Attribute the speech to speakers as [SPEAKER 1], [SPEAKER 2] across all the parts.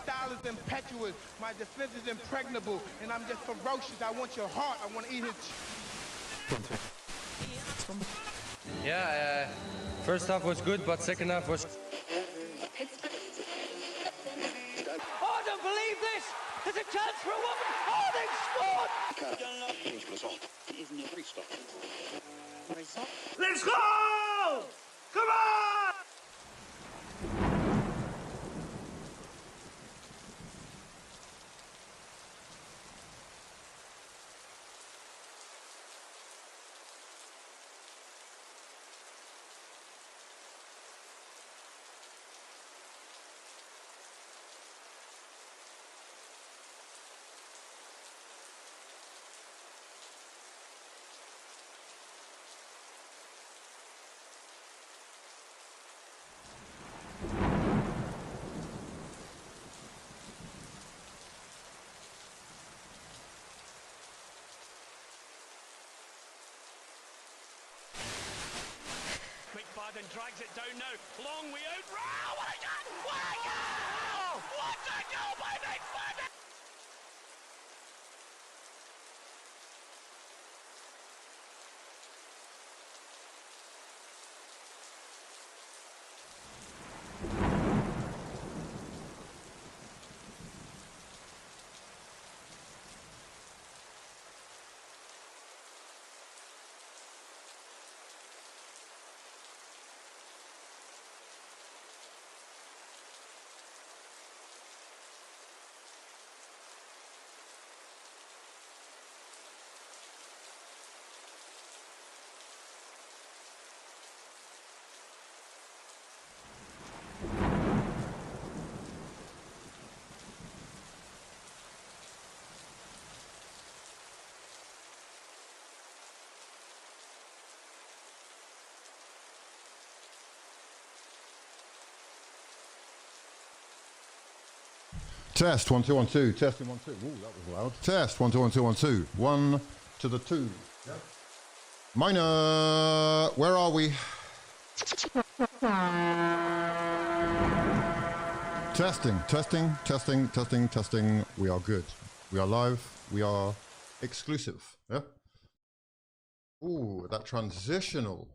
[SPEAKER 1] style is impetuous, my defense is impregnable, and I'm just ferocious. I want your heart, I want to eat it.
[SPEAKER 2] Yeah, first half was good, but second half was...
[SPEAKER 3] Oh, I don't believe this! There's a chance for a woman! Oh, they've scored! Let's go! Come on! And drags it down now. Long way out. Oh, what a goal! What a goal! What a goal by McFadden!
[SPEAKER 4] Test 1 2 1 2. Testing 1 2. Ooh, that was loud. Test 1 2 1 2 1 2. 1 to the 2. Yep. Minor. Where are we? Testing. Testing. Testing. Testing. Testing. We are good. We are live. We are exclusive. Yeah. Ooh, that transitional.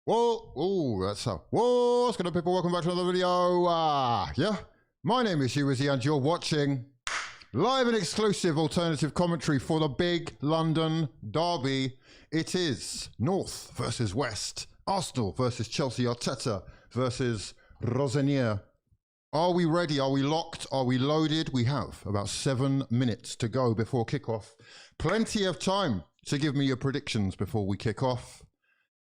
[SPEAKER 4] Whoa. Ooh, that's how. Whoa. What's going on, people? Welcome back to another video. Yeah. My name is hughwizzy and you're watching live and exclusive alternative commentary for the big London derby. It is North versus West, Arsenal versus Chelsea, Arteta versus Rosenier. Are we ready? Are we locked? Are we loaded? We have about 7 minutes to go before kickoff. Plenty of time to give me your predictions before we kick off.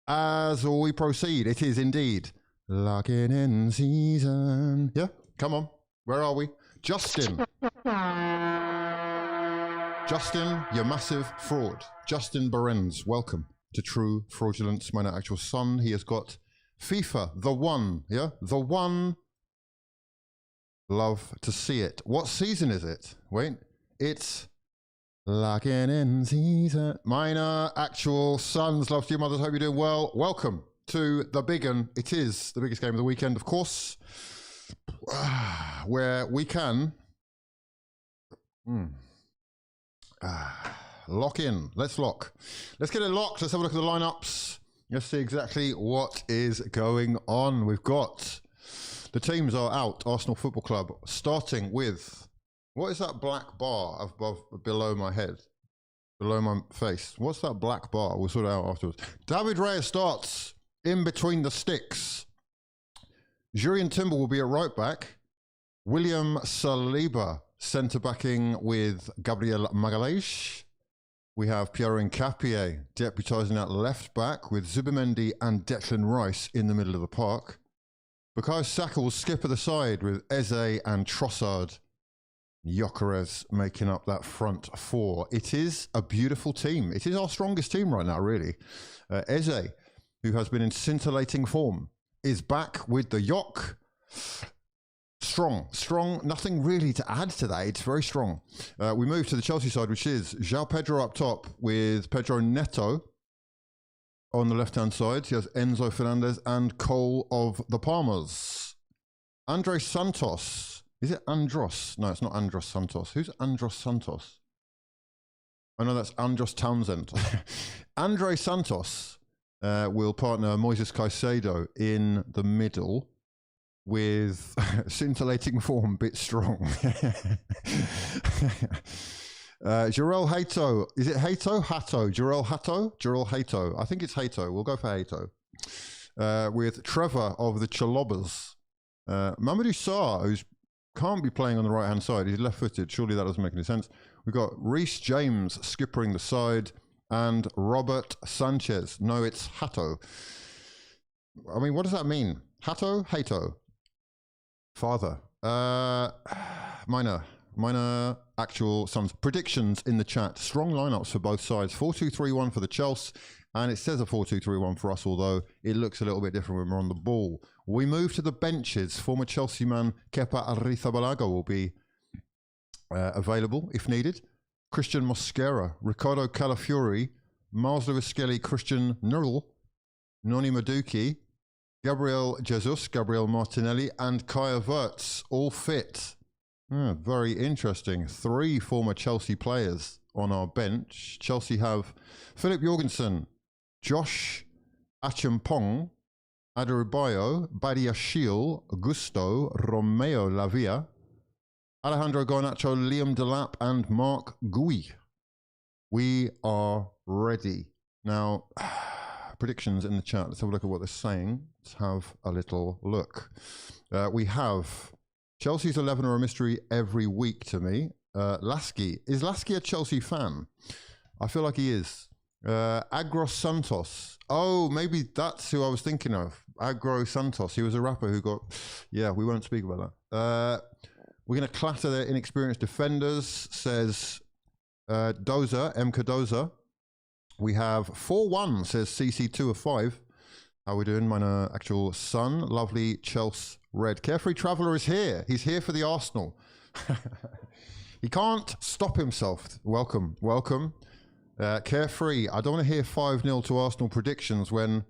[SPEAKER 4] As we proceed, it is indeed locking in season. Yeah, come on. Where are we? Justin. Justin, you massive fraud. Justin Behrens, welcome to True Fraudulence. My actual son, he has got FIFA, the one, yeah? The one. Love to see it. What season is it? Wait, it's locking in season. Minor actual sons, love to you mothers, hope you're doing well. Welcome to the big one. It is the biggest game of the weekend, of course. Where we can lock in. Let's lock. Let's get it locked. Let's have a look at the lineups. Let's see exactly what is going on. We've got the teams are out. Arsenal Football Club starting with, what is that black bar above, below my head, below my face? What's that black bar? We'll sort it out afterwards. David Raya starts in between the sticks. Jurien Timber will be at right back. William Saliba centre backing with Gabriel Magalhaes. We have Pierre Nkapie deputising at left back with Zubimendi and Declan Rice in the middle of the park. Bukayo Saka will skip at the side with Eze and Trossard. Gyökeres making up that front four. It is a beautiful team. It is our strongest team right now, really. Eze, who has been in scintillating form, is back with the Yok. Strong, nothing really to add to that. It's very strong. We move to the Chelsea side, which is João Pedro up top with Pedro Neto on the left-hand side. He has Enzo Fernandez and Cole of the Palmers. Andre Santos Is it Andros? No, it's not Andros Santos. Who's Andros Santos? Oh no, that's Andros Townsend. Andre Santos will partner Moises Caicedo in the middle with scintillating form, bit strong. Jarrell Hato. Is it Hato? Hato. Jarrell Hato? Jarrell Hato. I think it's Hato. We'll go for Hato. With Trevor of the Chalobas. Mamadou Sarr, who can't be playing on the right-hand side. He's left-footed. Surely that doesn't make any sense. We've got Reece James skippering the side and Robert Sanchez. No, it's Hato. I mean, what does that mean? Hato? Hato. Father. Minor actual sums. Predictions in the chat. Strong lineups for both sides. 4-2-3-1 for the Chelsea. And it says a 4-2-3-1 for us, although it looks a little bit different when we're on the ball. We move to the benches. Former Chelsea man Kepa Arrizabalaga will be available if needed. Christian Mosquera, Ricardo Calafiori, Miles Lewis-Skelly, Christian Nurl, Noni Maduki, Gabriel Jesus, Gabriel Martinelli, and Kaya Wirtz, all fit. Very interesting. 3 former Chelsea players on our bench. Chelsea have Philip Jorgensen, Josh Achampong, Adebayo, Badiashile, Gusto, Romeo Lavia, Alejandro Garnacho, Liam Delap, and Mark Gui. We are ready. Now, predictions in the chat. Let's have a look at what they're saying. Let's have a little look. We have Chelsea's 11 are a mystery every week to me. Lasky. Is Lasky a Chelsea fan? I feel like he is. Agro Santos. Oh, maybe that's who I was thinking of. Agro Santos. He was a rapper who got... Yeah, we won't speak about that. We're going to clatter their inexperienced defenders, says Dozer, M. Dozer. We have 4-1, says CC2 of 5. How are we doing? My actual son. Lovely Chelsea Red. Carefree Traveller is here. He's here for the Arsenal. He can't stop himself. Welcome, welcome. Carefree, I don't want to hear 5-0 to Arsenal predictions when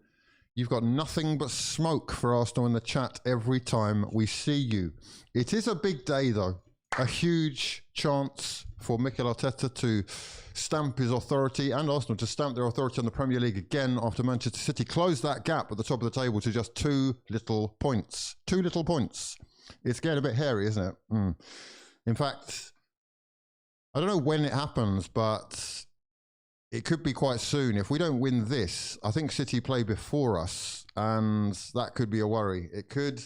[SPEAKER 4] you've got nothing but smoke for Arsenal in the chat every time we see you. It is a big day, though. A huge chance for Mikel Arteta to stamp his authority and Arsenal to stamp their authority on the Premier League again after Manchester City closed that gap at the top of the table to just 2 little points. 2 little points. It's getting a bit hairy, isn't it? In fact, I don't know when it happens, but it could be quite soon. If we don't win this, I think City play before us, and that could be a worry. It could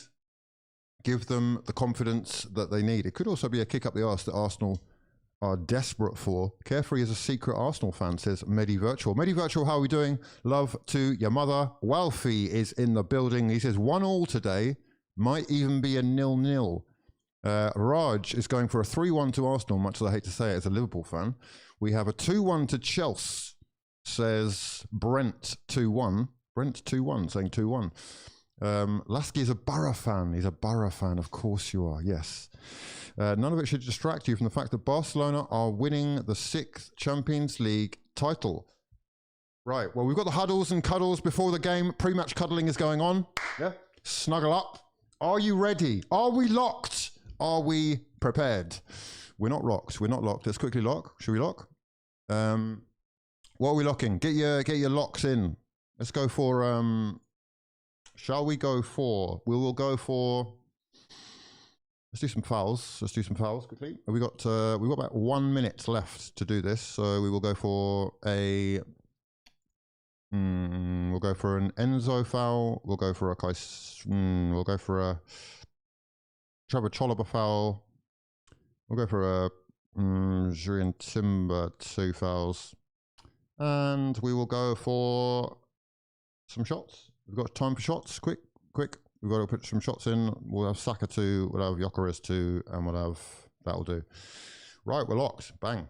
[SPEAKER 4] give them the confidence that they need. It could also be a kick up the arse that Arsenal are desperate for. Carefree is a secret Arsenal fan, says Medi Virtual. Medi Virtual, how are we doing? Love to your mother. Walfie is in the building. He says 1-1 today. Might even be a 0-0. Raj is going for a 3-1 to Arsenal, much as I hate to say it as a Liverpool fan. We have a 2-1 to Chelsea, says Brent 2-1. Brent 2-1, saying 2-1. Lasky is a Borough fan. He's a Borough fan, of course you are, yes. None of it should distract you from the fact that Barcelona are winning the 6th Champions League title. Right, well, we've got the huddles and cuddles before the game. Pre-match cuddling is going on. Yeah. Snuggle up. Are you ready? Are we locked? Are we prepared? We're not locked. We're not locked. Let's quickly lock. Should we lock? What are we locking? Get your locks in. Let's go for... shall we go for... We will go for... Let's do some fouls. Let's do some fouls quickly. We've got about 1 minute left to do this, so we will go for a... we'll go for an Enzo foul. We'll go for a we'll go for a Trevor Chalobah foul. We'll go for a Julian Timber 2 fouls. And we will go for some shots. We've got time for shots. Quick. We've got to put some shots in. We'll have Saka 2, we'll have Gyökeres 2, and we'll have... That'll do. Right, we're locked. Bang.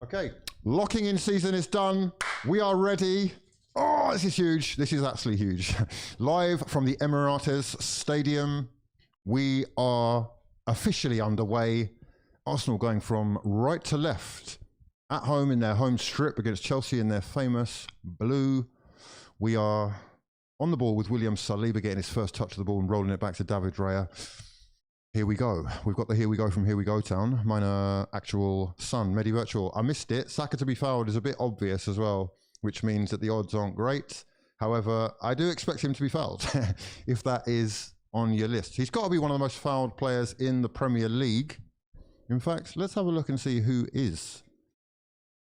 [SPEAKER 4] Okay, locking in season is done. We are ready. Oh, this is huge. This is actually huge. Live from the Emirates Stadium, we are officially underway. Arsenal going from right to left at home in their home strip against Chelsea in their famous blue. We are on the ball with William Saliba getting his first touch of the ball and rolling it back to David Raya. Here we go. We've got the Here We Go from Here We Go Town. Mine are actual Sun, Medi Virtual. I missed it. Saka to be fouled is a bit obvious as well, which means that the odds aren't great. However, I do expect him to be fouled, if that is on your list. He's got to be one of the most fouled players in the Premier League. In fact, let's have a look and see who is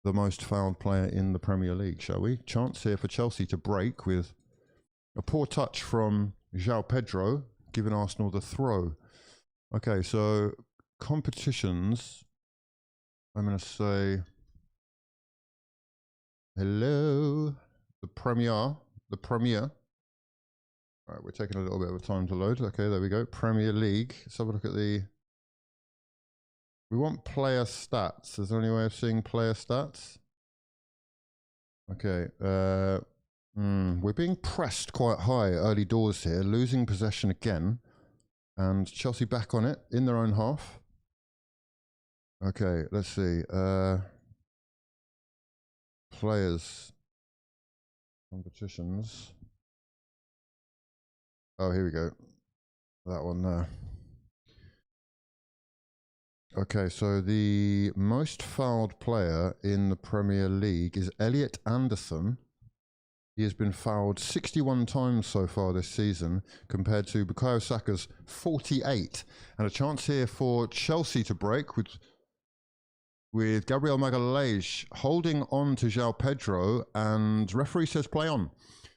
[SPEAKER 4] the most fouled player in the Premier League, shall we? Chance here for Chelsea to break with a poor touch from João Pedro, giving Arsenal the throw. Okay, so competitions, I'm going to say, hello, the Premier. All right, we're taking a little bit of a time to load. Okay, there we go. Premier League. Let's have a look at the, we want player stats. Is there any way of seeing player stats? Okay, we're being pressed quite high early doors here, losing possession again. And Chelsea back on it in their own half. Okay, let's see. Players. Competitions. Oh, here we go. That one there. Okay, so the most fouled player in the Premier League is Elliot Anderson. He has been fouled 61 times so far this season, compared to Bukayo Saka's 48. And a chance here for Chelsea to break with Gabriel Magalhaes holding on to João Pedro, and referee says play on.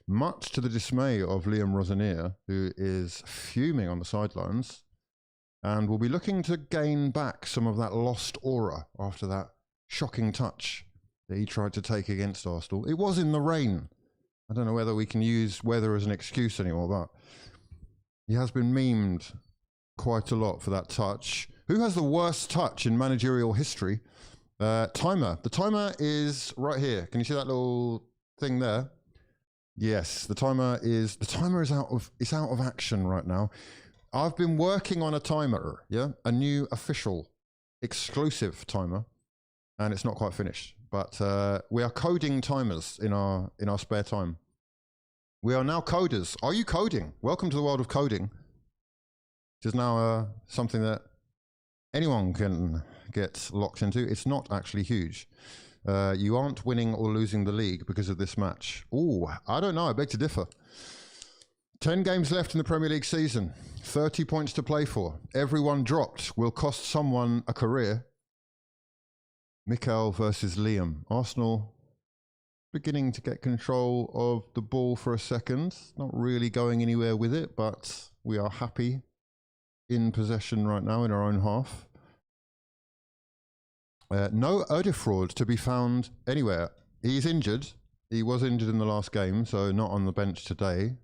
[SPEAKER 4] Much to the dismay of Liam Rosenier, who is fuming on the sidelines, and will be looking to gain back some of that lost aura after that shocking touch that he tried to take against Arsenal. It was in the rain. I don't know whether we can use weather as an excuse anymore, but he has been memed quite a lot for that touch. Who has the worst touch in managerial history? Timer. The timer is right here. Can you see that little thing there? Yes, the timer is out of action right now. I've been working on a timer, a new official exclusive timer, and it's not quite finished. But we are coding timers in our spare time. We are now coders. Are you coding? Welcome to the world of coding. It is now something that anyone can get locked into. It's not actually huge. You aren't winning or losing the league because of this match. Ooh, I don't know. I beg to differ. 10 games left in the Premier League season. 30 points to play for. Everyone dropped will cost someone a career. Mikel versus Liam. Arsenal beginning to get control of the ball for a second. Not really going anywhere with it, but we are happy in possession right now in our own half. No Erdefraud to be found anywhere. He's injured. He was injured in the last game, so not on the bench today.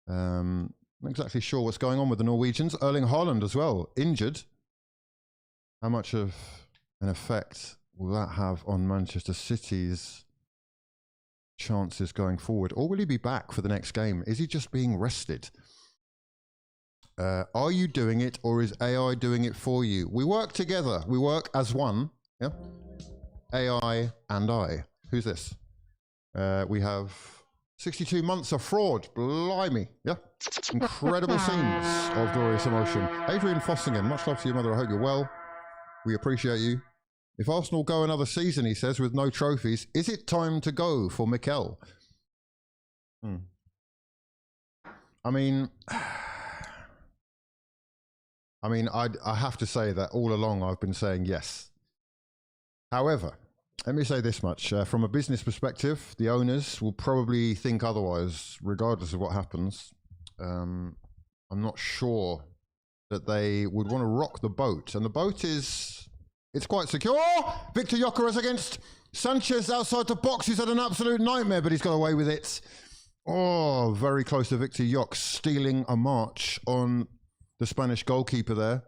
[SPEAKER 4] Not exactly sure what's going on with the Norwegians. Erling Haaland as well, injured. How much of an effect will that have on Manchester City's chances going forward? Or will he be back for the next game? Is he just being rested? Are you doing it, or is AI doing it for you? We work together. We work as one. Yeah. AI and I. Who's this? We have 62 months of fraud. Blimey. Yeah. Incredible scenes of glorious emotion. Adrian Fossingen, much love to your mother. I hope you're well. We appreciate you. If Arsenal go another season, he says, with no trophies, is it time to go for Mikel? I mean, I have to say that all along I've been saying yes. However, let me say this much. From a business perspective, the owners will probably think otherwise, regardless of what happens. I'm not sure that they would want to rock the boat. And the boat is... it's quite secure. Victor Gyökeres against Sanchez outside the box. He's had an absolute nightmare, but he's got away with it. Oh, very close to Victor Gyökeres stealing a march on the Spanish goalkeeper there,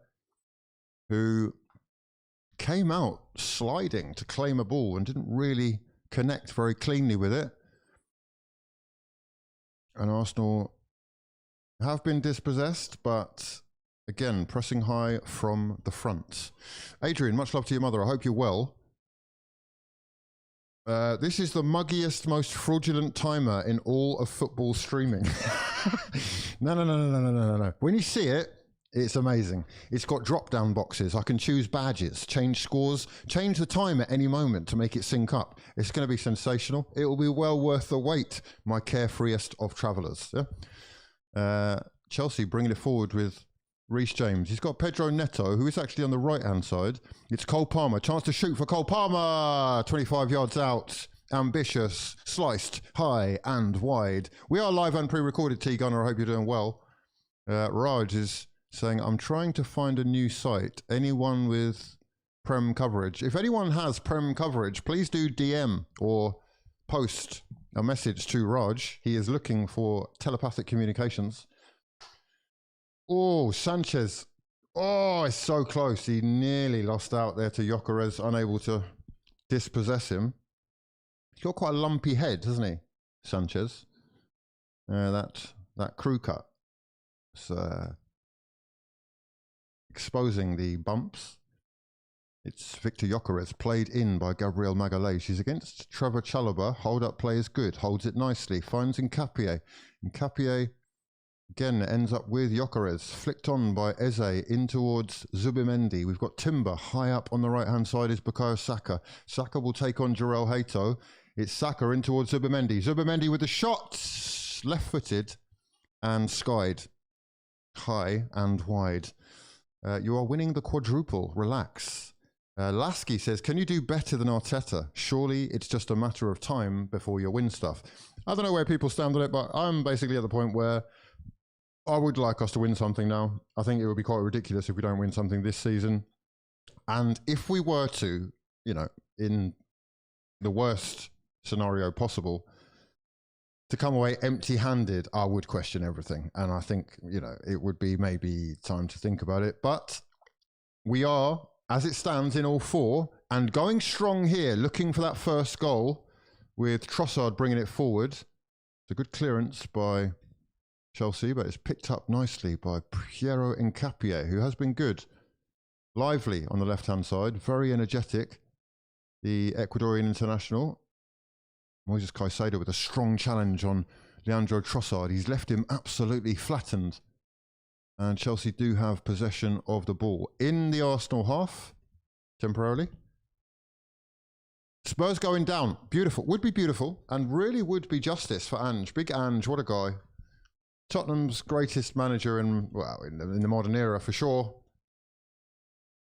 [SPEAKER 4] who came out sliding to claim a ball and didn't really connect very cleanly with it. And Arsenal have been dispossessed, but again, pressing high from the front. Adrian, much love to your mother. I hope you're well. This is the muggiest, most fraudulent timer in all of football streaming. No. When you see it, It's amazing. It's got drop-down boxes. I can choose badges, change scores, change the time at any moment to make it sync up. It's going to be sensational. It will be well worth the wait, my carefreest of travellers. Yeah? Chelsea bringing it forward with Reece James. He's got Pedro Neto, who is actually on the right-hand side. It's Cole Palmer. Chance to shoot for Cole Palmer. 25 yards out. Ambitious. Sliced. High and wide. We are live and pre-recorded, T-Gunner. I hope you're doing well. Raj is saying, I'm trying to find a new site. Anyone with Prem coverage? If anyone has Prem coverage, please do DM or post a message to Raj. He is looking for telepathic communications. Oh, Sanchez. Oh, it's so close. He nearly lost out there to Gyökeres, unable to dispossess him. He's got quite a lumpy head, hasn't he, Sanchez? That crew cut. It's exposing the bumps. It's Victor Gyökeres, played in by Gabriel Magalhaes. He's against Trevor Chalobah. Hold up play is good. Holds it nicely. Finds Nkapie. Nkapie again ends up with Gyökeres. Flicked on by Eze in towards Zubimendi. We've got Timber. High up on the right-hand side is Bukayo Saka. Saka will take on Jarell Hato. It's Saka in towards Zubimendi. Zubimendi with the shot. Left-footed and skied. High and wide. You are winning the quadruple. Relax. Lasky says, can you do better than Arteta? Surely it's just a matter of time before you win stuff. I don't know where people stand on it, but I'm basically at the point where I would like us to win something now. I think it would be quite ridiculous if we don't win something this season. And if we were to, you know, in the worst scenario possible, to come away empty-handed, I would question everything. And I think, you know, it would be maybe time to think about it. But we are, as it stands, in all four, and going strong here, looking for that first goal, with Trossard bringing it forward. It's a good clearance by Chelsea, but it's picked up nicely by Piero Nkapie, who has been good. Lively on the left-hand side, very energetic, the Ecuadorian international. Moises Caicedo with a strong challenge on Leandro Trossard. He's left him absolutely flattened. And Chelsea do have possession of the ball in the Arsenal half, temporarily. Spurs going down. Beautiful. Would be beautiful and really would be justice for Ange. Big Ange, what a guy. Tottenham's greatest manager in the modern era, for sure.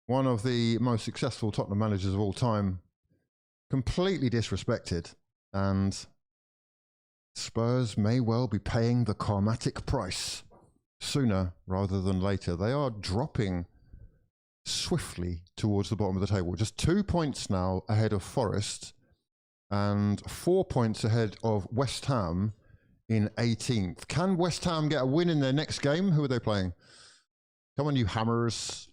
[SPEAKER 4] One of the most successful Tottenham managers of all time. Completely disrespected. And Spurs may well be paying the karmatic price sooner rather than later. They are dropping swiftly towards the bottom of the table. Just 2 points now ahead of Forest and 4 points ahead of West Ham in 18th. Can West Ham get a win in their next game? Who are they playing? Come on, you Hammers.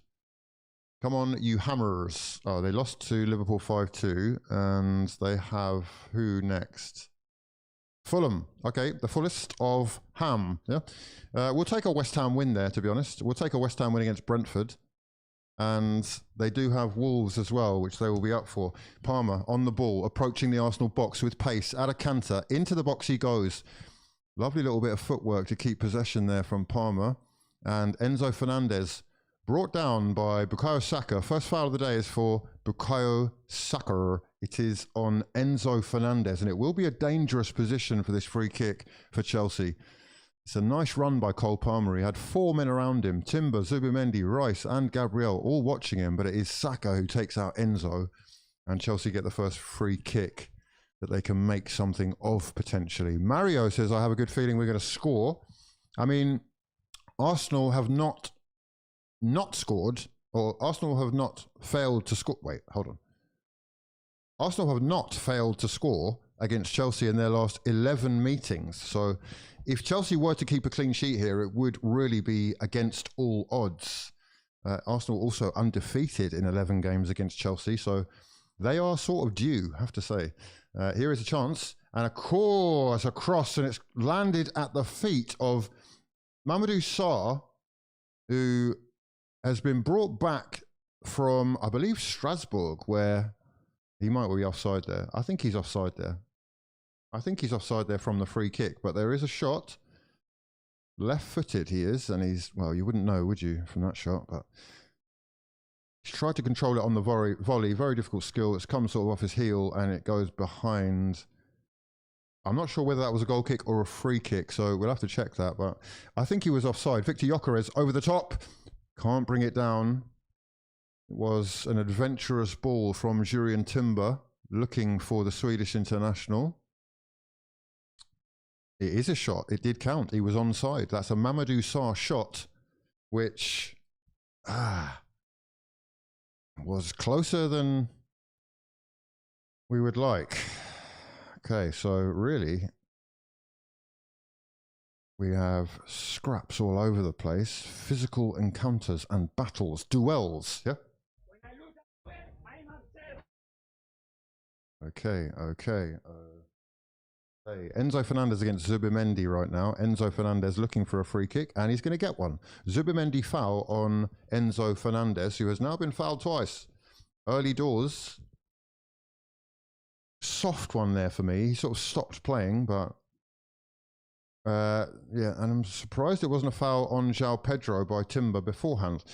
[SPEAKER 4] Come on, you Hammers. Oh, they lost to Liverpool 5-2, and they have who next? Fulham. Okay, the fullest of Ham. Yeah, we'll take a West Ham win there, to be honest. We'll take a West Ham win against Brentford. And they do have Wolves as well, which they will be up for. Palmer on the ball, approaching the Arsenal box with pace. At a canter, into the box he goes. Lovely little bit of footwork to keep possession there from Palmer. And Enzo Fernandez brought down by Bukayo Saka. First foul of the day is for Bukayo Saka. It is on Enzo Fernandez, and it will be a dangerous position for this free kick for Chelsea. It's a nice run by Cole Palmer. He had 4 men around him. Timber, Zubimendi, Rice and Gabriel all watching him, but it is Saka who takes out Enzo, and Chelsea get the first free kick that they can make something of potentially. Mario says, I have a good feeling we're going to score. I mean, Arsenal have not scored, or Arsenal have not failed to score. Wait, hold on. Arsenal have not failed to score against Chelsea in their last 11 meetings. So if Chelsea were to keep a clean sheet here, it would really be against all odds. Arsenal also undefeated in 11 games against Chelsea. So they are sort of due, I have to say. Here is a chance. And of course, a cross, and it's landed at the feet of Mamadou Sarr, who has been brought back from, I believe, Strasbourg, where he might be offside there. I think he's offside there. I think he's offside there from the free kick, but there is a shot. Left-footed he is, and he's, well, you wouldn't know, would you, from that shot, but he's tried to control it on the volley. Very difficult skill. It's come sort of off his heel, and it goes behind. I'm not sure whether that was a goal kick or a free kick, so we'll have to check that, but I think he was offside. Victor Gyökeres over the top. Can't bring it down. It was an adventurous ball from Jurrien Timber, looking for the Swedish international. It is a shot. It did count. He was onside. That's a Mamadou Sarr shot, which was closer than we would like. Okay, so really, we have scraps all over the place, physical encounters and battles, duels, yeah? Okay. Hey, Enzo Fernandez against Zubimendi right now. Enzo Fernandez looking for a free kick, and he's going to get one. Zubimendi foul on Enzo Fernandez, who has now been fouled twice. Early doors. Soft one there for me. He sort of stopped playing, but yeah, and I'm surprised it wasn't a foul on João Pedro by Timber beforehand.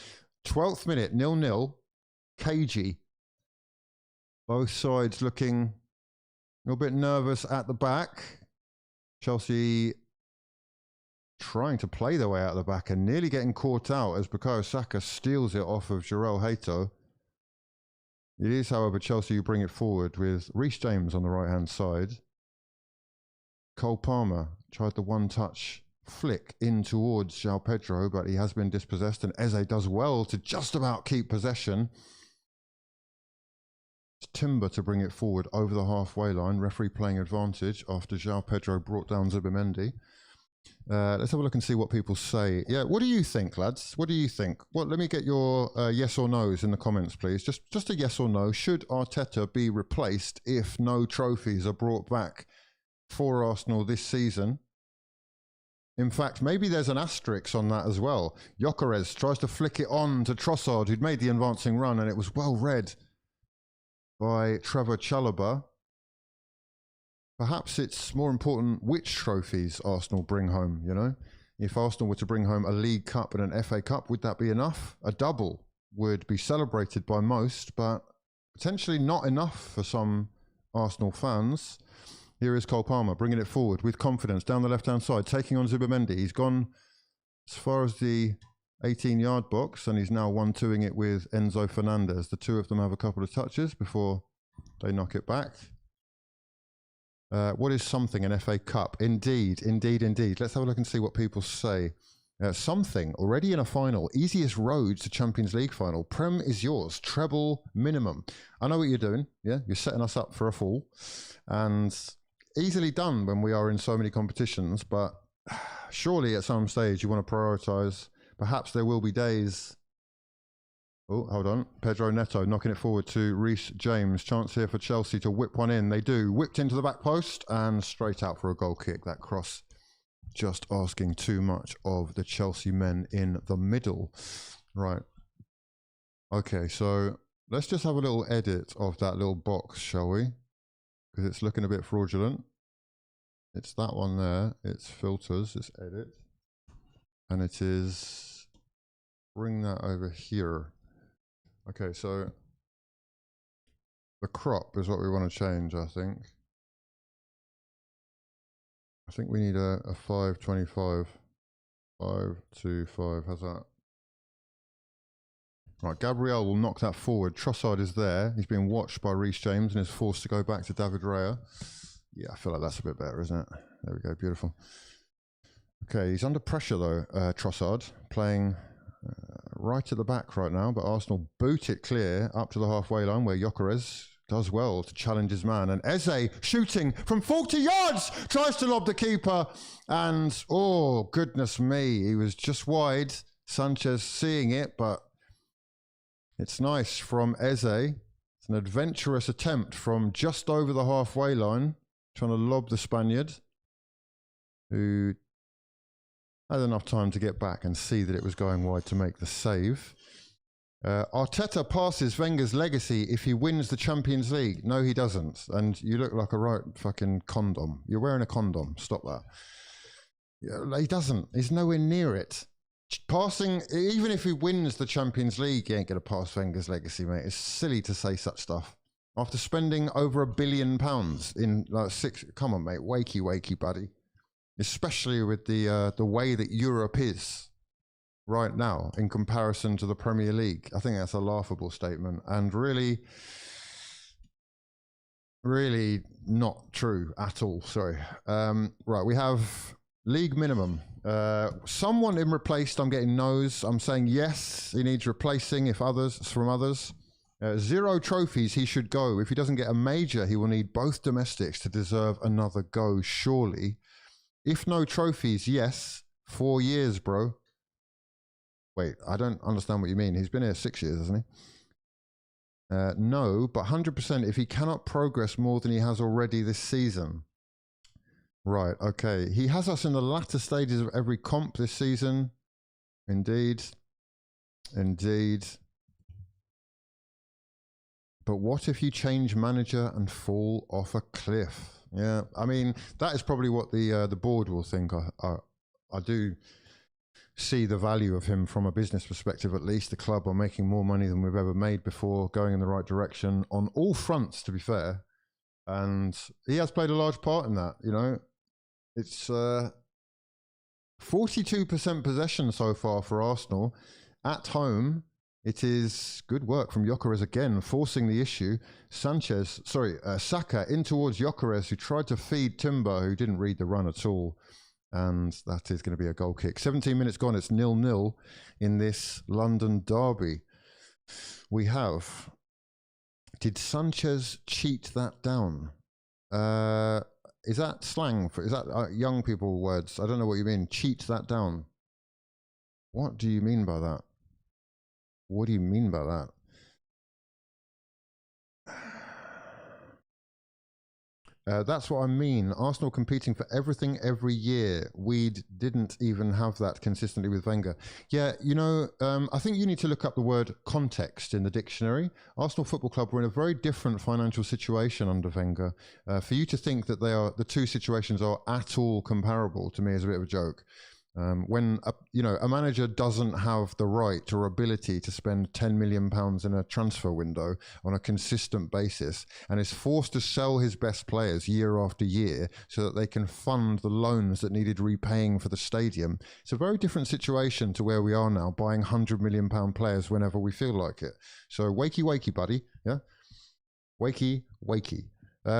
[SPEAKER 4] 12th minute, 0-0. Cagey. Both sides looking a little bit nervous at the back. Chelsea trying to play their way out of the back and nearly getting caught out as Bukayo Saka steals it off of Jarell Hato. It is, however, Chelsea who bring it forward with Reece James on the right-hand side. Cole Palmer tried the one-touch flick in towards João Pedro, but he has been dispossessed, and Eze does well to just about keep possession. It's Timber to bring it forward over the halfway line. Referee playing advantage after João Pedro brought down Zubimendi. Let's have a look and see what people say. Yeah, what do you think, lads? What do you think? Well, let me get your yes or no's in the comments, please. Just a yes or no. Should Arteta be replaced if no trophies are brought back for Arsenal this season? In fact, maybe there's an asterisk on that as well. Gyökeres tries to flick it on to Trossard, who'd made the advancing run, and it was well read by Trevor Chalobah. Perhaps it's more important which trophies Arsenal bring home, you know? If Arsenal were to bring home a League Cup and an FA Cup, would that be enough? A double would be celebrated by most, but potentially not enough for some Arsenal fans. Here is Cole Palmer bringing it forward with confidence down the left-hand side, taking on Zubimendi. He's gone as far as the 18-yard box, and he's now 1-2ing it with Enzo Fernandez. The two of them have a couple of touches before they knock it back. What is something an FA Cup? Indeed. Let's have a look and see what people say. Something, already in a final. Easiest road to Champions League final. Prem is yours. Treble minimum. I know what you're doing. Yeah, you're setting us up for a fall. And easily done when we are in so many competitions. But surely at some stage you want to prioritise. Perhaps there will be days. Oh, hold on. Pedro Neto knocking it forward to Reece James. Chance here for Chelsea to whip one in. They do. Whipped into the back post and straight out for a goal kick. That cross just asking too much of the Chelsea men in the middle. Right. Okay, so let's just have a little edit of that little box, shall we? Because it's looking a bit fraudulent. It's that one there. It's filters. It's edit. And it is bring that over here. Okay, so the crop is what we want to change, I think. I think we need a 525. 525, how's that? Right, Gabriel will knock that forward. Trossard is there. He's being watched by Reece James and is forced to go back to David Raya. Yeah, I feel like that's a bit better, isn't it? There we go, beautiful. Okay, he's under pressure though, Trossard, playing right at the back right now, but Arsenal boot it clear up to the halfway line where Gyökeres does well to challenge his man. And Eze shooting from 40 yards, tries to lob the keeper. And, oh, goodness me, he was just wide. Sanchez seeing it, but it's nice from Eze. It's an adventurous attempt from just over the halfway line, trying to lob the Spaniard, who had enough time to get back and see that it was going wide to make the save. Arteta passes Wenger's legacy if he wins the Champions League. No, he doesn't. And you look like a right fucking condom. You're wearing a condom. Stop that. Yeah, he doesn't. He's nowhere near it. Passing, even if he wins the Champions League, he ain't going to pass Wenger's legacy, mate. It's silly to say such stuff. After spending over £1 billion in like 6, come on, mate, wakey, buddy. Especially with the way that Europe is right now in comparison to the Premier League. I think that's a laughable statement and really not true at all. Sorry. Right, we have league minimum. Someone in replaced, I'm getting no's. I'm saying yes, he needs replacing if others from others. 0 trophies, he should go. If he doesn't get a major, he will need both domestics to deserve another go, surely. If no trophies, yes. 4 years, bro. Wait, I don't understand what you mean. He's been here 6 years, hasn't he? No, but 100% if he cannot progress more than he has already this season. Right, okay. He has us in the latter stages of every comp this season. Indeed. But what if you change manager and fall off a cliff? Yeah, I mean, that is probably what the board will think. I do see the value of him from a business perspective, at least. The club are making more money than we've ever made before, going in the right direction on all fronts, to be fair. And he has played a large part in that, you know. It's 42% possession so far for Arsenal. At home, it is good work from Gyökeres again, forcing the issue. Saka in towards Gyökeres, who tried to feed Timber, who didn't read the run at all. And that is going to be a goal kick. 17 minutes gone, it's 0-0 in this London derby. We have... Did Sanchez cheat that down? Is that slang? Is that young people words? I don't know what you mean. Cheat that down. What do you mean by that? What do you mean by that? That's what I mean. Arsenal competing for everything every year. We didn't even have that consistently with Wenger. Yeah, you know, I think you need to look up the word context in the dictionary. Arsenal Football Club were in a very different financial situation under Wenger. For you to think that the two situations are at all comparable, to me, is a bit of a joke. When a manager doesn't have the right or ability to spend £10 million in a transfer window on a consistent basis and is forced to sell his best players year after year so that they can fund the loans that needed repaying for the stadium, it's a very different situation to where we are now, buying £100 million players whenever we feel like it. So wakey, buddy. Yeah, wakey.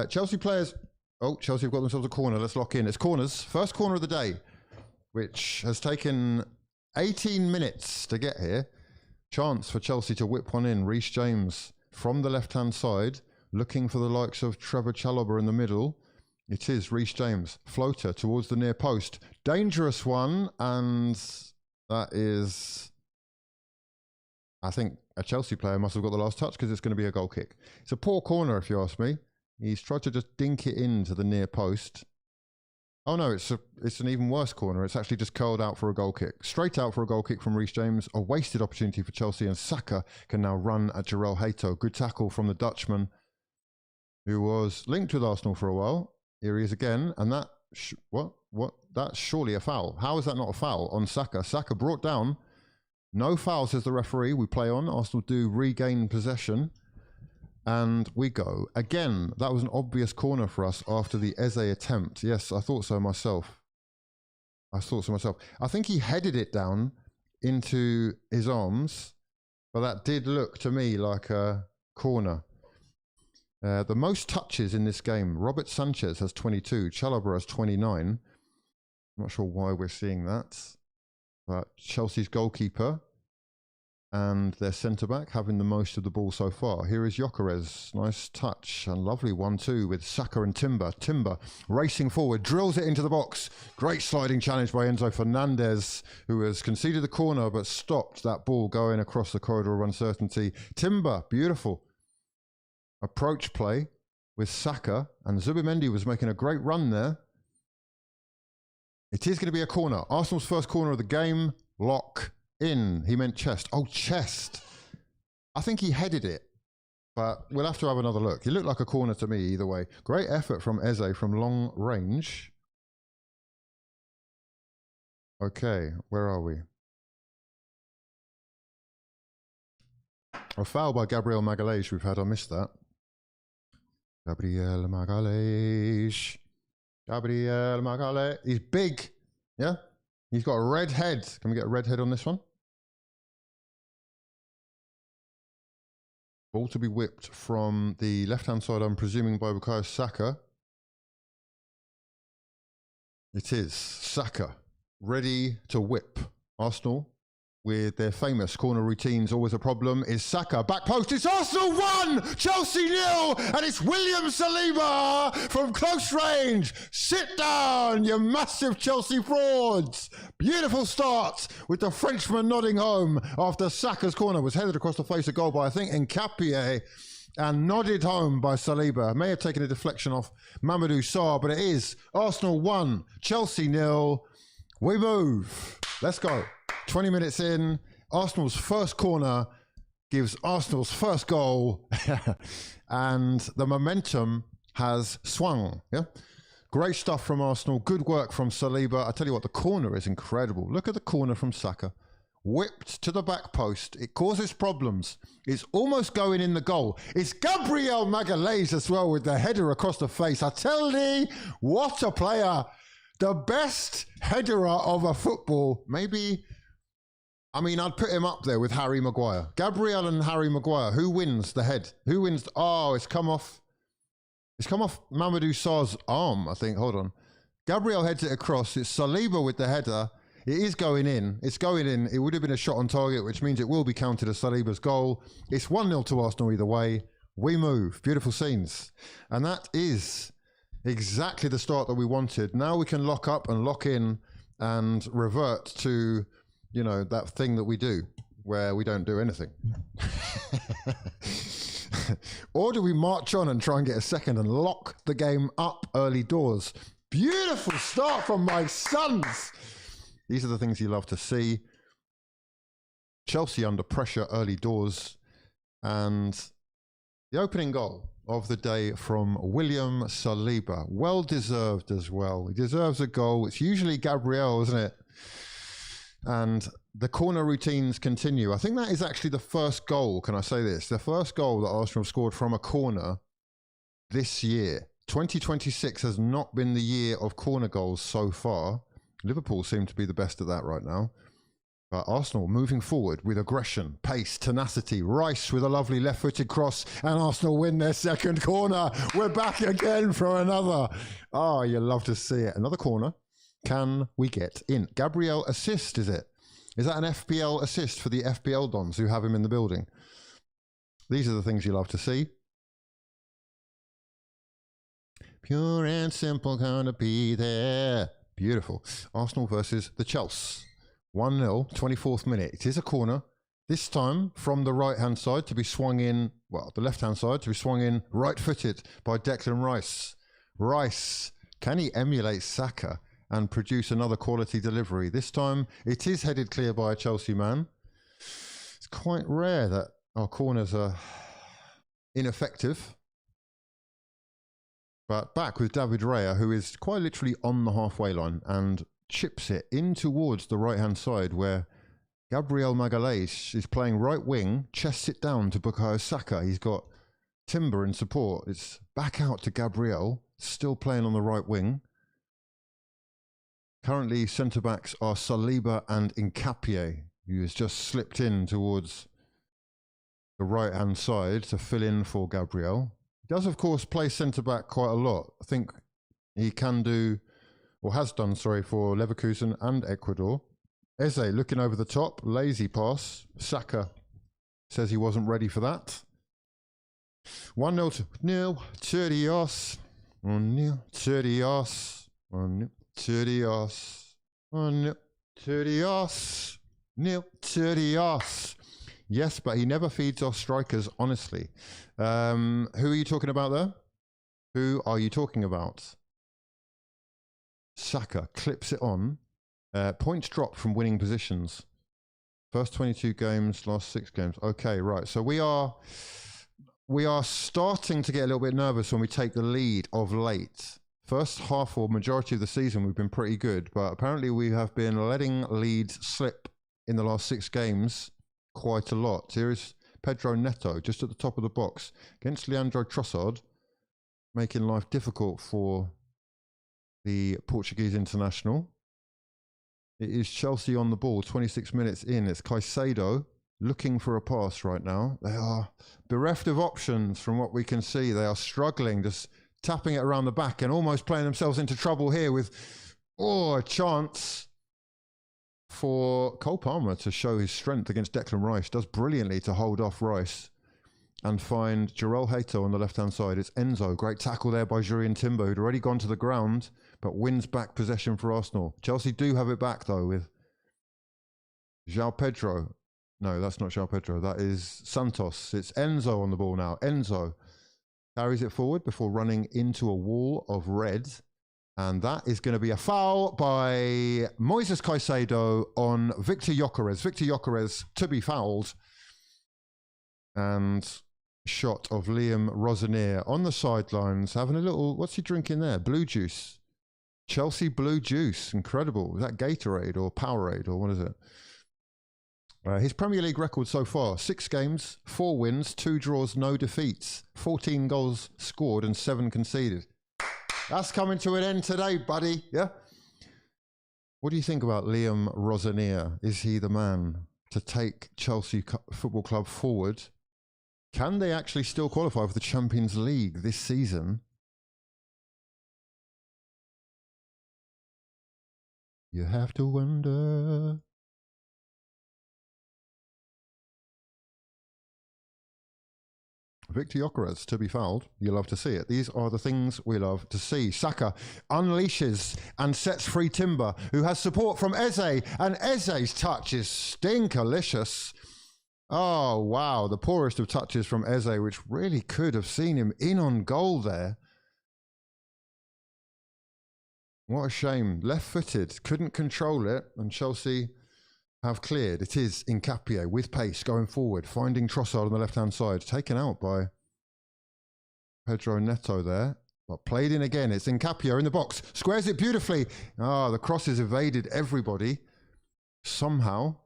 [SPEAKER 4] Chelsea players. Oh, Chelsea have got themselves a corner. Let's lock in. It's corners. First corner of the day, which has taken 18 minutes to get here. Chance for Chelsea to whip one in. Reece James from the left-hand side, looking for the likes of Trevor Chalobah in the middle. It is Reece James. Floater towards the near post. Dangerous one, and that is... I think a Chelsea player must have got the last touch because it's going to be a goal kick. It's a poor corner, if you ask me. He's tried to just dink it into the near post. Oh no, it's an even worse corner. It's actually just curled out for a goal kick. Straight out for a goal kick from Reece James. A wasted opportunity for Chelsea, and Saka can now run at Jarell Hato. Good tackle from the Dutchman, who was linked with Arsenal for a while. Here he is again, and that... What? That's surely a foul. How is that not a foul on Saka? Saka brought down. No foul, says the referee. We play on. Arsenal do regain possession. And we go. Again, that was an obvious corner for us after the Eze attempt. Yes, I thought so myself. I think he headed it down into his arms, but that did look to me like a corner. The most touches in this game, Robert Sanchez has 22, Chalobah has 29. I'm not sure why we're seeing that. But Chelsea's goalkeeper and their centre-back having the most of the ball so far. Here is Gyökeres. Nice touch and lovely 1-2 with Saka and Timber. Timber racing forward, drills it into the box. Great sliding challenge by Enzo Fernandez, who has conceded the corner but stopped that ball going across the corridor of uncertainty. Timber, beautiful. Approach play with Saka, and Zubimendi was making a great run there. It is going to be a corner. Arsenal's first corner of the game. Lock in. He meant chest. Oh, chest. I think he headed it, but we'll have to have another look. He looked like a corner to me either way. Great effort from Eze from long range. Okay, where are we? A foul by Gabriel Magalhaes we've had. I missed that. Gabriel Magalhaes. Gabriel Magalhaes. He's big. Yeah? He's got a red head. Can we get a red head on this one? Ball to be whipped from the left-hand side, I'm presuming, by Bukayo Saka. It is Saka, ready to whip. Arsenal, with their famous corner routines, always a problem, is Saka. Back post, it's Arsenal 1, Chelsea 0, and it's William Saliba from close range. Sit down, you massive Chelsea frauds. Beautiful start with the Frenchman nodding home after Saka's corner was headed across the face of goal by, I think, Nkapie, and nodded home by Saliba. May have taken a deflection off Mamadou Sarr, but it is Arsenal 1, Chelsea 0. We move. Let's go. 20 minutes in, Arsenal's first corner gives Arsenal's first goal, and the momentum has swung. Yeah, great stuff from Arsenal. Good work from Saliba. I tell you what, the corner is incredible. Look at the corner from Saka. Whipped to the back post. It causes problems. It's almost going in the goal. It's Gabriel Magalhaes as well with the header across the face. I tell thee, what a player. The best headerer of a football. Maybe, I mean, I'd put him up there with Harry Maguire. Gabriel and Harry Maguire. Who wins the head? Who wins? Oh, it's come off. It's come off Mamadou Sarr's arm, I think. Hold on. Gabriel heads it across. It's Saliba with the header. It is going in. It's going in. It would have been a shot on target, which means it will be counted as Saliba's goal. It's 1-0 to Arsenal either way. We move. Beautiful scenes. And that is exactly the start that we wanted. Now we can lock up and lock in and revert to, you know, that thing that we do where we don't do anything. Or do we march on and try and get a second and lock the game up early doors? Beautiful start from my sons. These are the things you love to see. Chelsea under pressure early doors. And the opening goal of the day from William Saliba. Well deserved as well. He deserves a goal. It's usually Gabriel, isn't it? And the corner routines continue. I think that is actually the first goal, can I say this? The first goal that Arsenal scored from a corner this year. 2026 has not been the year of corner goals so far. Liverpool seem to be the best at that right now. But Arsenal moving forward with aggression, pace, tenacity. Rice with a lovely left-footed cross, and Arsenal win their second corner. We're back again for another. Oh, you love to see it. Another corner. Can we get in? Gabriel assist, is it? Is that an FPL assist for the FPL Dons who have him in the building? These are the things you love to see. Pure and simple, gonna be there. Beautiful. Arsenal versus the Chelsea. 1-0, 24th minute. It is a corner. This time from the right-hand side to be swung in, well, the left-hand side to be swung in right-footed by Declan Rice. Rice, can he emulate Saka and produce another quality delivery? This time it is headed clear by a Chelsea man. It's quite rare that our corners are ineffective. But back with David Raya, who is quite literally on the halfway line and chips it in towards the right-hand side where Gabriel Magalhaes is playing right wing, chests it down to Bukayo Saka. He's got Timber in support. It's back out to Gabriel, still playing on the right wing. Currently, centre-backs are Saliba and Nkapie, who has just slipped in towards the right-hand side to fill in for Gabriel. He does, of course, play centre-back quite a lot. I think he can do, or has done, sorry, for Leverkusen and Ecuador. Eze looking over the top, lazy pass. Saka says he wasn't ready for that. 1-0 to nil to the Os. 1-0 to the Os. 1-0 to the Os. 1-0 to the Os. 1-0 to the Os. Yes, but he never feeds off strikers, honestly. Who are you talking about there? Who are you talking about? Saka clips it on. Points dropped from winning positions. First 22 games, last 6 games. Okay, right. So we are starting to get a little bit nervous when we take the lead of late. First half or majority of the season, we've been pretty good, but apparently we have been letting leads slip in the last 6 games quite a lot. Here is Pedro Neto, just at the top of the box, against Leandro Trossard, making life difficult for the Portuguese international. It is Chelsea on the ball, 26 minutes in. It's Caicedo looking for a pass right now. They are bereft of options from what we can see. They are struggling, just tapping it around the back and almost playing themselves into trouble here with, a chance for Cole Palmer to show his strength against Declan Rice. Does brilliantly to hold off Rice and find Jarell Hato on the left-hand side. It's Enzo. Great tackle there by Jurrien Timber, who'd already gone to the ground, but wins back possession for Arsenal. Chelsea do have it back, though, with João Pedro. No, that's not João Pedro. That is Santos. It's Enzo on the ball now. Enzo carries it forward before running into a wall of red. And that is going to be a foul by Moises Caicedo on Victor Gyökeres. Victor Gyökeres to be fouled. And shot of Liam Rosenier on the sidelines, having a little, what's he drinking there? Blue juice. Chelsea blue juice. Incredible. Is that Gatorade or Powerade or what is it? His Premier League record so far, 6 games, 4 wins, 2 draws, no defeats, 14 goals scored and 7 conceded. That's coming to an end today, buddy. Yeah? What do you think about Liam Rosenier? Is he the man to take Chelsea Football Club forward? Can they actually still qualify for the Champions League this season? You have to wonder. Victor Gyökeres to be fouled. You love to see it. These are the things we love to see. Saka unleashes and sets free Timber, who has support from Eze, and Eze's touch is stinkalicious. Oh, wow. The poorest of touches from Eze, which really could have seen him in on goal there. What a shame. Left-footed, couldn't control it, and Chelsea have cleared. It is Nkapie with pace going forward, finding Trossard on the left-hand side, taken out by Pedro Neto there, but played in again. It's Nkapie in the box, squares it beautifully. The cross has evaded everybody somehow,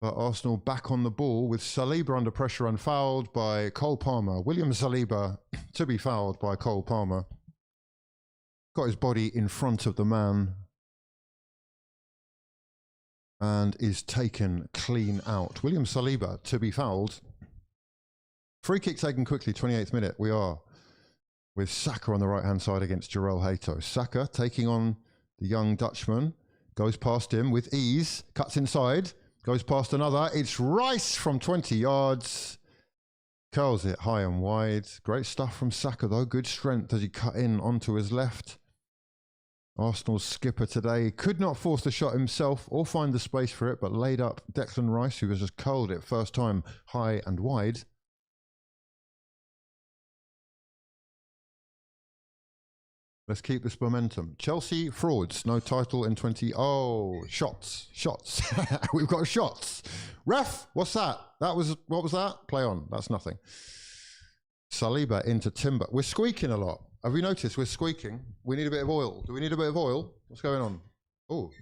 [SPEAKER 4] but Arsenal back on the ball with Saliba under pressure and fouled by Cole Palmer. William Saliba to be fouled by Cole Palmer. Got his body in front of the man and is taken clean out. William Saliba to be fouled. Free kick taken quickly, 28th minute. We are with Saka on the right-hand side against Jarell Hato. Saka taking on the young Dutchman. Goes past him with ease. Cuts inside. Goes past another. It's Rice from 20 yards. Curls it high and wide. Great stuff from Saka, though. Good strength as he cut in onto his left. Arsenal's skipper today could not force the shot himself or find the space for it, but laid up Declan Rice, who has just curled it first time high and wide. Let's keep this momentum. Chelsea frauds, no title in 20. Oh, shots. We've got shots. Ref, what's that? What was that? Play on. That's nothing. Saliba into Timber. We're squeaking a lot. Have you noticed we're squeaking? We need a bit of oil. Do we need a bit of oil? What's going on? Oh.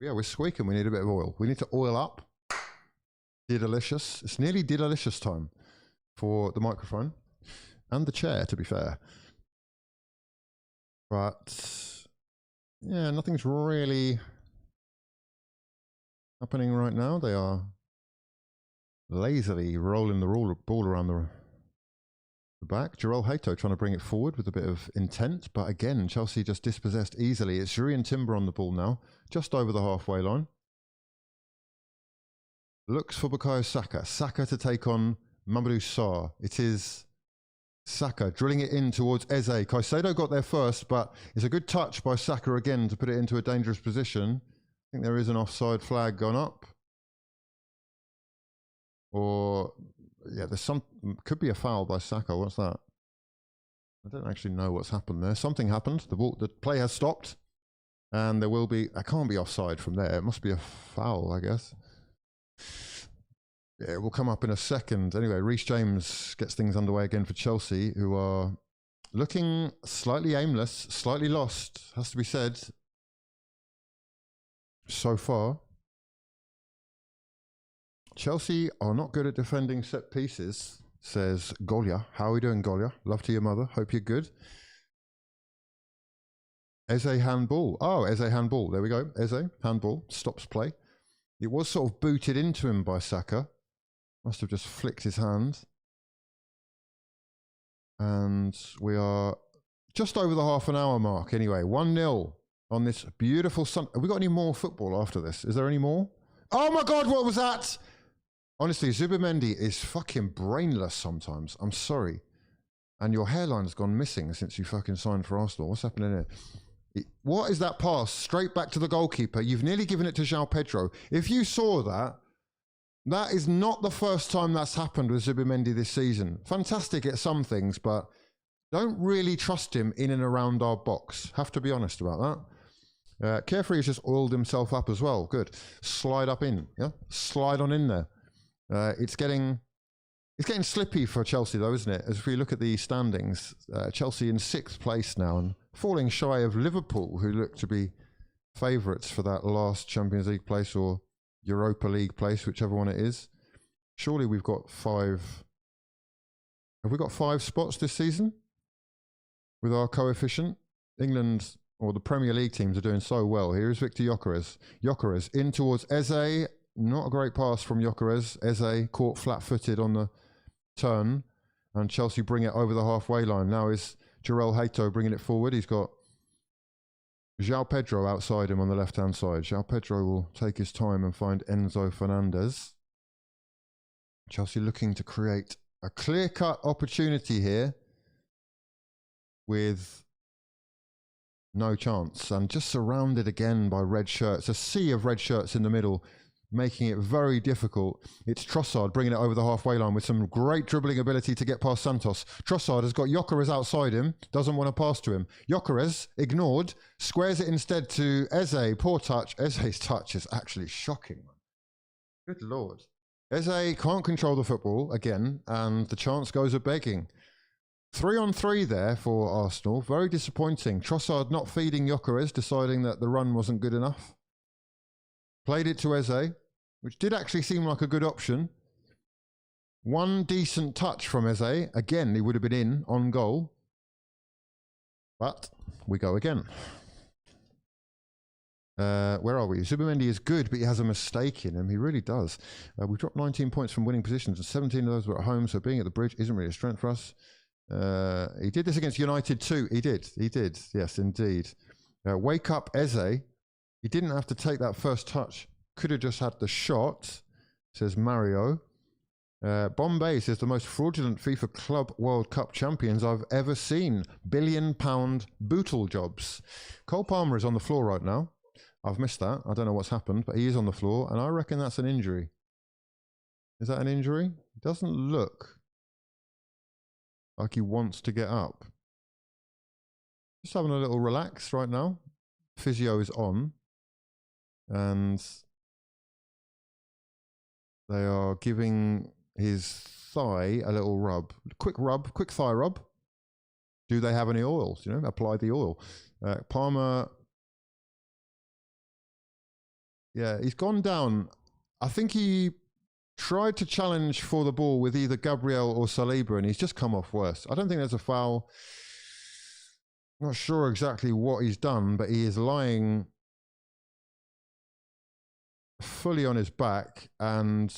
[SPEAKER 4] Yeah, we're squeaking. We need a bit of oil. We need to oil up. Delicious. It's nearly delicious time for the microphone and the chair, to be fair. But yeah, nothing's really happening right now. They are lazily rolling the ball around the back. Jarell Hato trying to bring it forward with a bit of intent, but again, Chelsea just dispossessed easily. It's Jurrien Timber on the ball now, just over the halfway line. Looks for Bukayo Saka. Saka to take on Mamadou Sarr. It is Saka drilling it in towards Eze. Caicedo got there first, but it's a good touch by Saka again to put it into a dangerous position. I think there is an offside flag gone up. Or, yeah, could be a foul by Saka. What's that? I don't actually know what's happened there. Something happened. The play has stopped. And there will be, I can't be offside from there. It must be a foul, I guess. Yeah, it will come up in a second. Anyway, Reece James gets things underway again for Chelsea, who are looking slightly aimless, slightly lost, has to be said, so far. Chelsea are not good at defending set pieces, says Golia. How are we doing, Golia? Love to your mother. Hope you're good. Eze handball. Oh, Eze handball. There we go. Eze handball. Stops play. It was sort of booted into him by Saka. Must have just flicked his hand. And we are just over the half an hour mark anyway. 1-0 on this beautiful sun. Have we got any more football after this? Is there any more? Oh my God, what was that? Honestly, Zubimendi is fucking brainless sometimes. I'm sorry. And your hairline's gone missing since you fucking signed for Arsenal. What's happening here? What is that pass? Straight back to the goalkeeper. You've nearly given it to João Pedro. If you saw that, that is not the first time that's happened with Zubimendi this season. Fantastic at some things, but don't really trust him in and around our box. Have to be honest about that. Carefree has just oiled himself up as well. Good. Slide up in. Yeah, slide on in there. It's getting slippy for Chelsea though, isn't it? As if we look at the standings, Chelsea in 6th place now and falling shy of Liverpool, who look to be favourites for that last Champions League place or Europa League place, whichever one it is. Surely we've got 5. Have we got 5 spots this season with our coefficient? England or the Premier League teams are doing so well. Here is Victor Gyökeres. Gyökeres in towards Eze. Not a great pass from Gyökeres. Eze caught flat-footed on the turn, and Chelsea bring it over the halfway line. Now is Jarell Hato bringing it forward. He's got João Pedro outside him on the left-hand side. João Pedro will take his time and find Enzo Fernandez. Chelsea looking to create a clear-cut opportunity here with no chance, and just surrounded again by red shirts. A sea of red shirts in the middle, making it very difficult. It's Trossard bringing it over the halfway line with some great dribbling ability to get past Santos. Trossard has got Gyökeres outside him, doesn't want to pass to him. Gyökeres, ignored, squares it instead to Eze. Poor touch. Eze's touch is actually shocking. Good Lord. Eze can't control the football again, and the chance goes a-begging. 3-on-3 there for Arsenal. Very disappointing. Trossard not feeding Gyökeres, deciding that the run wasn't good enough. Played it to Eze, which did actually seem like a good option. One decent touch from Eze. Again, he would have been in on goal. But we go again. Where are we? Zubimendi is good, but he has a mistake in him. He really does. We've dropped 19 points from winning positions, and 17 of those were at home, so being at the bridge isn't really a strength for us. He did this against United too. He did. Yes, indeed. Wake up, Eze. He didn't have to take that first touch. Could have just had the shot, says Mario. Bombay says the most fraudulent FIFA Club World Cup champions I've ever seen. £1 billion bootle jobs. Cole Palmer is on the floor right now. I've missed that. I don't know what's happened, but he is on the floor, and I reckon that's an injury. Is that an injury? It doesn't look like he wants to get up. Just having a little relax right now. Physio is on. And they are giving his thigh a little rub. Quick thigh rub. Do they have any oils? You know, apply the oil. Palmer, yeah, he's gone down. I think he tried to challenge for the ball with either Gabriel or Saliba, and he's just come off worse. I don't think there's a foul. Not sure exactly what he's done, but he is lying fully on his back, and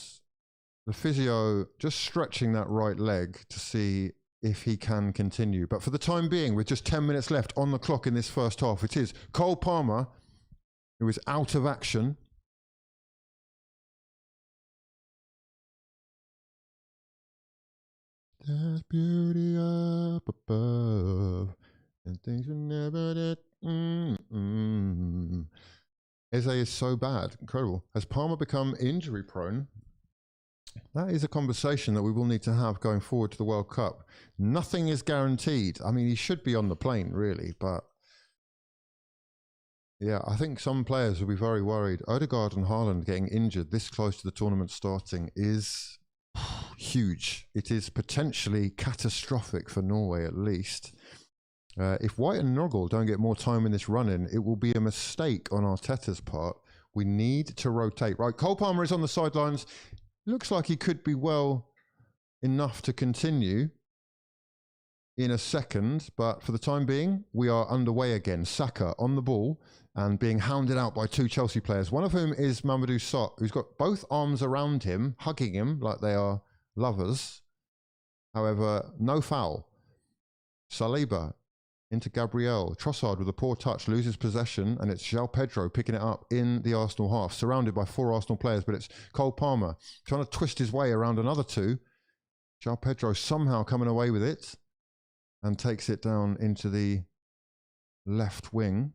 [SPEAKER 4] the physio just stretching that right leg to see if he can continue. But for the time being, with just 10 minutes left on the clock in this first half, it is Cole Palmer who is out of action. There's beauty up above, and things are never that. Eze is so bad. Incredible. Has Palmer become injury prone? That is a conversation that we will need to have going forward to the World Cup. Nothing is guaranteed. I mean, he should be on the plane, really, but yeah, I think some players will be very worried. Odegaard and Haaland getting injured this close to the tournament starting is huge. It is potentially catastrophic for Norway, at least. If White and Noggle don't get more time in this run-in, it will be a mistake on Arteta's part. We need to rotate. Right, Cole Palmer is on the sidelines. Looks like he could be well enough to continue in a second, but for the time being, we are underway again. Saka on the ball and being hounded out by two Chelsea players, one of whom is Mamadou Sok, who's got both arms around him, hugging him like they are lovers. However, no foul. Saliba into Gabriel. Trossard with a poor touch loses possession, and it's João Pedro picking it up in the Arsenal half, surrounded by four Arsenal players, but it's Cole Palmer trying to twist his way around another two. João Pedro somehow coming away with it and takes it down into the left wing.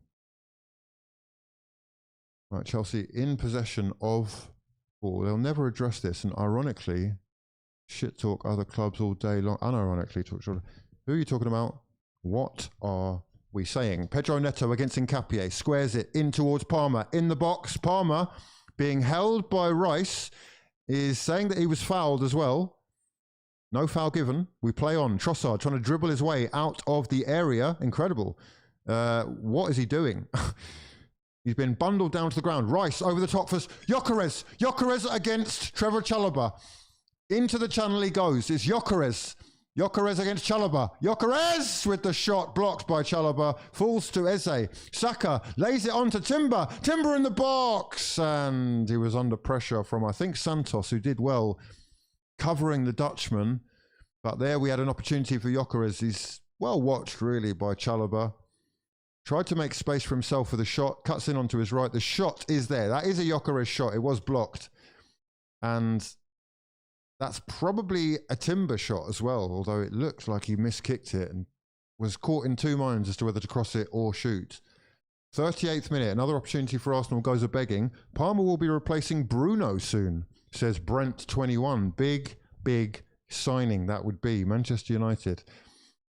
[SPEAKER 4] Right, Chelsea in possession of ball. They'll never address this, and ironically, shit talk other clubs all day long. Unironically, who are you talking about? What are we saying? Pedro Neto against Hincapié, squares it in towards Palmer, in the box. Palmer, being held by Rice, is saying that he was fouled as well. No foul given. We play on. Trossard trying to dribble his way out of the area. Incredible. What is he doing? He's been bundled down to the ground. Rice over the top for Gyökeres. Gyökeres against Trevor Chalobah. Into the channel he goes. It's Gyökeres. Gyökeres against Chalobah. Gyökeres with the shot blocked by Chalobah. Falls to Eze. Saka lays it on to Timber. Timber in the box. And he was under pressure from, I think, Santos, who did well covering the Dutchman. But there we had an opportunity for Gyökeres. He's well watched, really, by Chalobah. Tried to make space for himself with a shot. Cuts in onto his right. The shot is there. That is a Gyökeres shot. It was blocked. And that's probably a Timber shot as well, although it looks like he miskicked it and was caught in two minds as to whether to cross it or shoot. 38th minute, another opportunity for Arsenal goes a-begging. Palmer will be replacing Bruno soon, says Brent21. Big signing that would be. Manchester United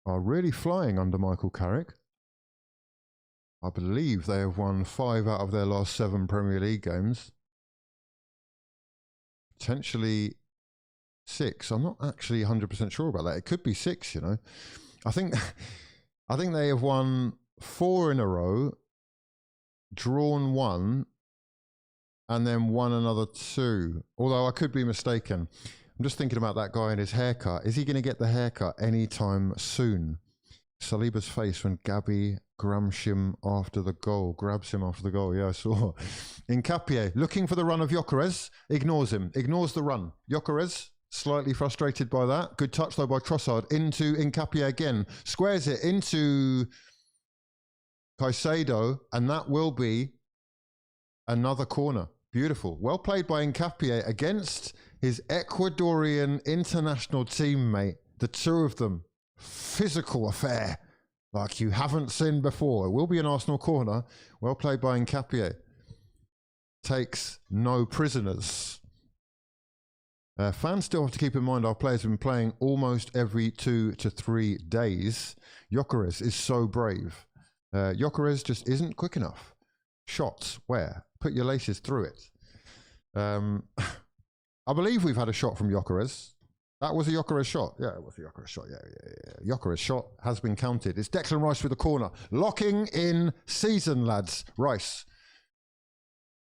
[SPEAKER 4] are really flying under Michael Carrick. I believe they have won 5 out of their last 7 Premier League games. Potentially 6. I'm not actually 100% sure about that. It could be 6, you know. I think they have won 4 in a row, drawn 1, and then won another 2. Although I could be mistaken. I'm just thinking about that guy and his haircut. Is he going to get the haircut anytime soon? Saliba's face when Gabby grabs him after the goal. Yeah, I saw. Hincapié looking for the run of Gyökeres. Ignores him. Ignores the run. Gyökeres slightly frustrated by that. Good touch though by Trossard into Hincapié again. Squares it into Caicedo, and that will be another corner. Beautiful. Well played by Hincapié against his Ecuadorian international teammate. The two of them. Physical affair like you haven't seen before. It will be an Arsenal corner. Well played by Hincapié. Takes no prisoners. Fans still have to keep in mind our players have been playing almost every 2 to 3 days. Gyökeres is so brave. Gyökeres just isn't quick enough. Shots, where? Put your laces through it. I believe we've had a shot from Gyökeres. That was a Gyökeres shot. Yeah, it was a Gyökeres shot. Yeah. Gyökeres shot has been counted. It's Declan Rice with the corner. Locking in season, lads. Rice.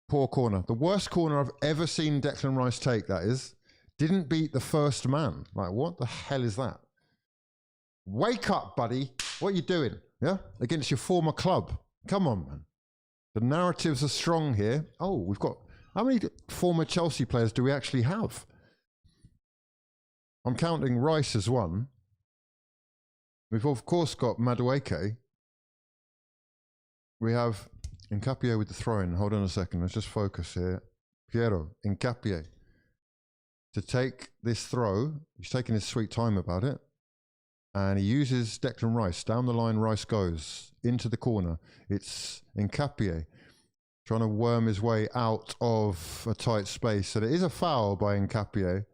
[SPEAKER 4] Poor corner. The worst corner I've ever seen Declan Rice take, that is. Didn't beat the first man. Like, what the hell is that? Wake up, buddy. What are you doing? Yeah? Against your former club. Come on, man. The narratives are strong here. Oh, we've got... How many former Chelsea players do we actually have? I'm counting Rice as one. We've of course got Madueke. We have Hincapié with the throw-in. Hold on a second. Let's just focus here. Piero Hincapié to take this throw. He's taking his sweet time about it. And he uses Declan Rice. Down the line, Rice goes into the corner. It's Hincapié trying to worm his way out of a tight space. So there is a foul by Hincapié.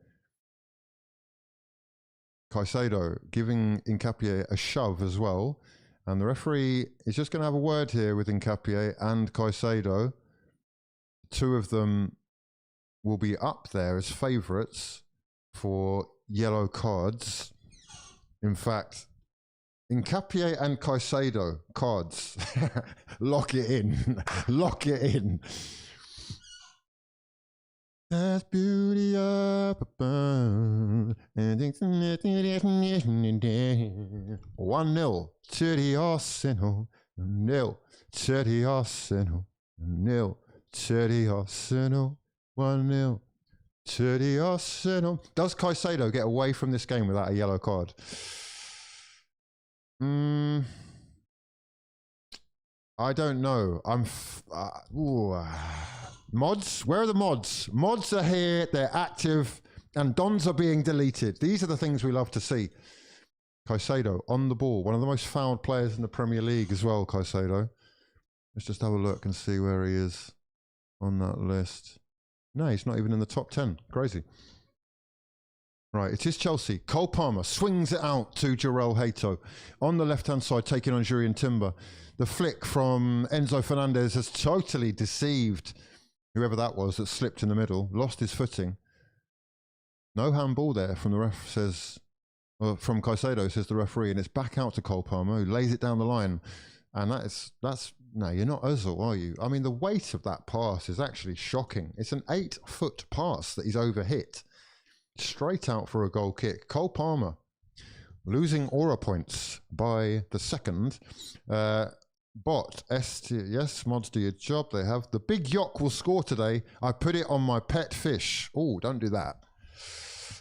[SPEAKER 4] Caicedo giving Hincapié a shove as well. And the referee is just going to have a word here with Hincapié and Caicedo. Two of them will be up there as favourites for yellow cards. In fact, Incapie and Caicedo cards. Lock it in. Lock it in. There's beauty up above. 1-0 to the Arsenal. 0 to the Arsenal. 0 to the Arsenal. 1-0 to the Arsenal. Does Caicedo get away from this game without a yellow card? I don't know. Mods? Where are the mods? Mods are here, they're active, and dons are being deleted. These are the things we love to see. Caicedo on the ball, one of the most fouled players in the Premier League as well, Caicedo. Let's just have a look and see where he is on that list. No, he's not even in the top 10. Crazy. Right, it is Chelsea. Cole Palmer swings it out to Jarell Hato. On the left-hand side, taking on Jurrien Timber. The flick from Enzo Fernandez has totally deceived whoever that was that slipped in the middle, lost his footing. No handball there from the ref, says, well, from Caicedo, says the referee, and it's back out to Cole Palmer, who lays it down the line. And that's no, you're not Ozil, are you? I mean, the weight of that pass is actually shocking. It's an 8-foot pass that he's overhit. Straight out for a goal kick. Cole Palmer losing aura points by the second. Bot, yes, mods do your job. They have. The big Yock will score today. I put it on my pet fish. Oh, don't do that.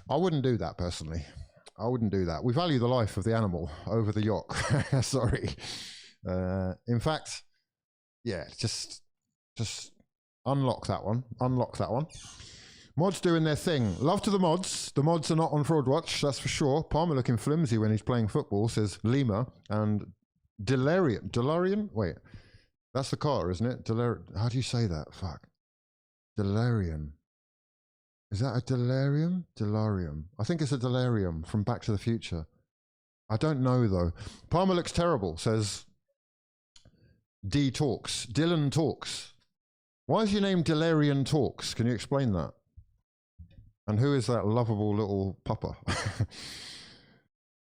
[SPEAKER 4] I wouldn't do that personally. I wouldn't do that. We value the life of the animal over the Yock. Sorry. In fact, yeah, just unlock that one. Unlock that one. Mods doing their thing. Love to the mods. The mods are not on Fraud Watch, that's for sure. Palmer looking flimsy when he's playing football, says Lima. And Delarian? Wait, that's the car, isn't it? How do you say that? Fuck. Delarian. Is that a Delarium? Delarium. I think it's a Delarium from Back to the Future. I don't know, though. Palmer looks terrible, says D Talks. Dylan Talks. Why is your name Delarian Talks? Can you explain that? And who is that lovable little pupper?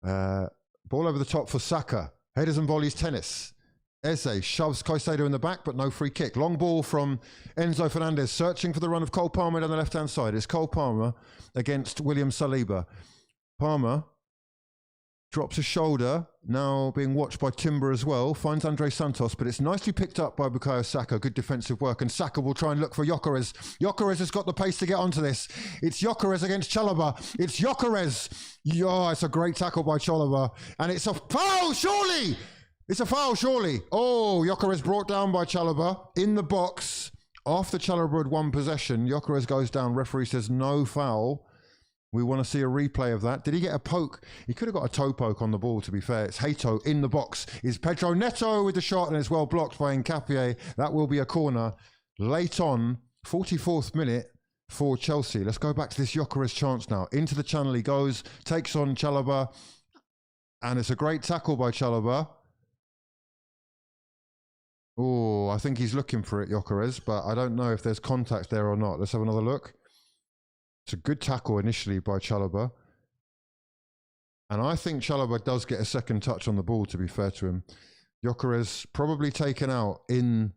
[SPEAKER 4] Ball over the top for Saka. Headers and volleys tennis. Eze shoves Caicedo in the back, but no free kick. Long ball from Enzo Fernandez, searching for the run of Cole Palmer down the left-hand side. It's Cole Palmer against William Saliba. Palmer drops a shoulder, now being watched by Timber as well. Finds Andre Santos, but it's nicely picked up by Bukayo Saka. Good defensive work, and Saka will try and look for Gyökeres. Gyökeres has got the pace to get onto this. It's Gyökeres against Chalobah. It's Gyökeres. Yeah, it's a great tackle by Chalobah. And it's a foul, surely! It's a foul, surely. Oh, Gyökeres brought down by Chalobah in the box. After Chalobah had won possession, Gyökeres goes down. Referee says no foul. We want to see a replay of that. Did he get a poke? He could have got a toe poke on the ball, to be fair. It's Hato in the box. Is Pedro Neto with the shot, and it's well blocked by Incapie. That will be a corner. Late on, 44th minute for Chelsea. Let's go back to this Gyökeres chance now. Into the channel he goes, takes on Chalobah, and it's a great tackle by Chalobah. Oh, I think he's looking for it, Gyökeres, but I don't know if there's contact there or not. Let's have another look. It's a good tackle initially by Chalobah. And I think Chalobah does get a second touch on the ball, to be fair to him. Gyökeres probably taken out in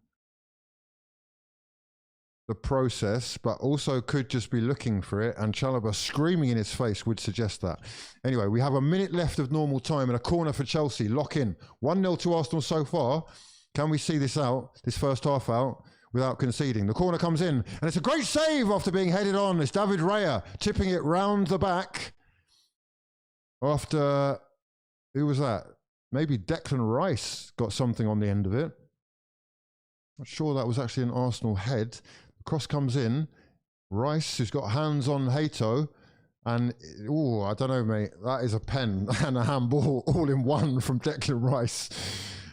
[SPEAKER 4] the process, but also could just be looking for it. And Chalobah screaming in his face would suggest that. Anyway, we have a minute left of normal time and a corner for Chelsea. Lock in. 1-0 to Arsenal so far. Can we see this out, this first half out, without conceding? The corner comes in, and it's a great save after being headed on. It's David Raya tipping it round the back. After, who was that? Maybe Declan Rice got something on the end of it. Not sure that was actually an Arsenal head. The cross comes in. Rice, who's got hands on Hato. And, oh, I don't know, mate. That is a pen and a handball all in one from Declan Rice.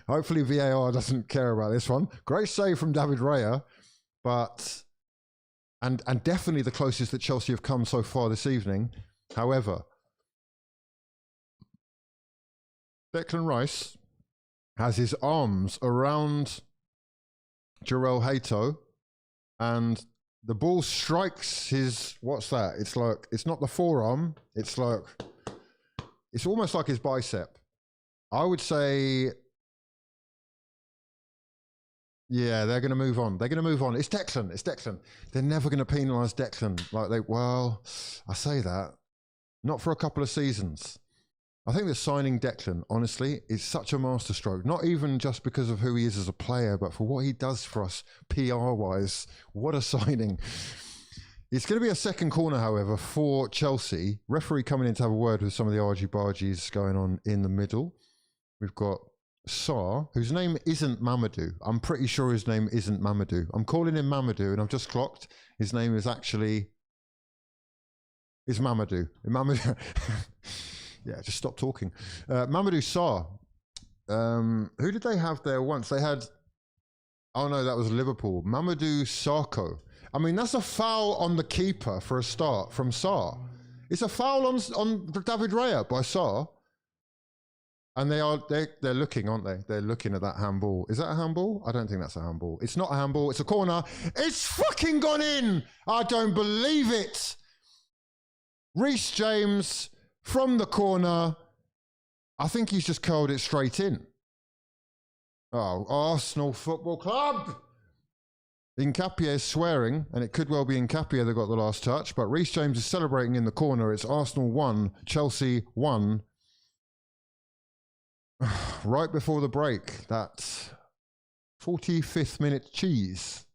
[SPEAKER 4] Hopefully VAR doesn't care about this one. Great save from David Raya, but and definitely the closest that Chelsea have come so far this evening. However, Declan Rice has his arms around Jarell Hato, and the ball strikes his, what's that? It's like, it's not the forearm. It's like, it's almost like his bicep. I would say, yeah, they're going to move on. They're going to move on. It's Declan. It's Declan. They're never going to penalise Declan. Well, I say that. Not for a couple of seasons. I think that signing Declan, honestly, is such a masterstroke. Not even just because of who he is as a player, but for what he does for us PR-wise. What a signing. It's going to be a second corner, however, for Chelsea. Referee coming in to have a word with some of the argy-bargies going on in the middle. We've got Sarr, whose name isn't Mamadou. I'm pretty sure his name isn't Mamadou. I'm calling him Mamadou, and I've just clocked. His name is actually... is Mamadou. Mamadou. Yeah, just stop talking. Mamadou Sarr. Who did they have there once? They had... oh, no, that was Liverpool. Mamadou Sakho. I mean, that's a foul on the keeper for a start from Sarr. It's a foul on David Raya by Sarr. And they're looking, aren't they? They're looking at that handball. Is that a handball? I don't think that's a handball. It's not a handball. It's a corner. It's fucking gone in. I don't believe it. Reece James from the corner. I think he's just curled it straight in. Oh, Arsenal Football Club. Nkapie is swearing, and it could well be Nkapie that got the last touch, but Reece James is celebrating in the corner. It's Arsenal 1, Chelsea 1. Right before the break, that 45th minute cheese.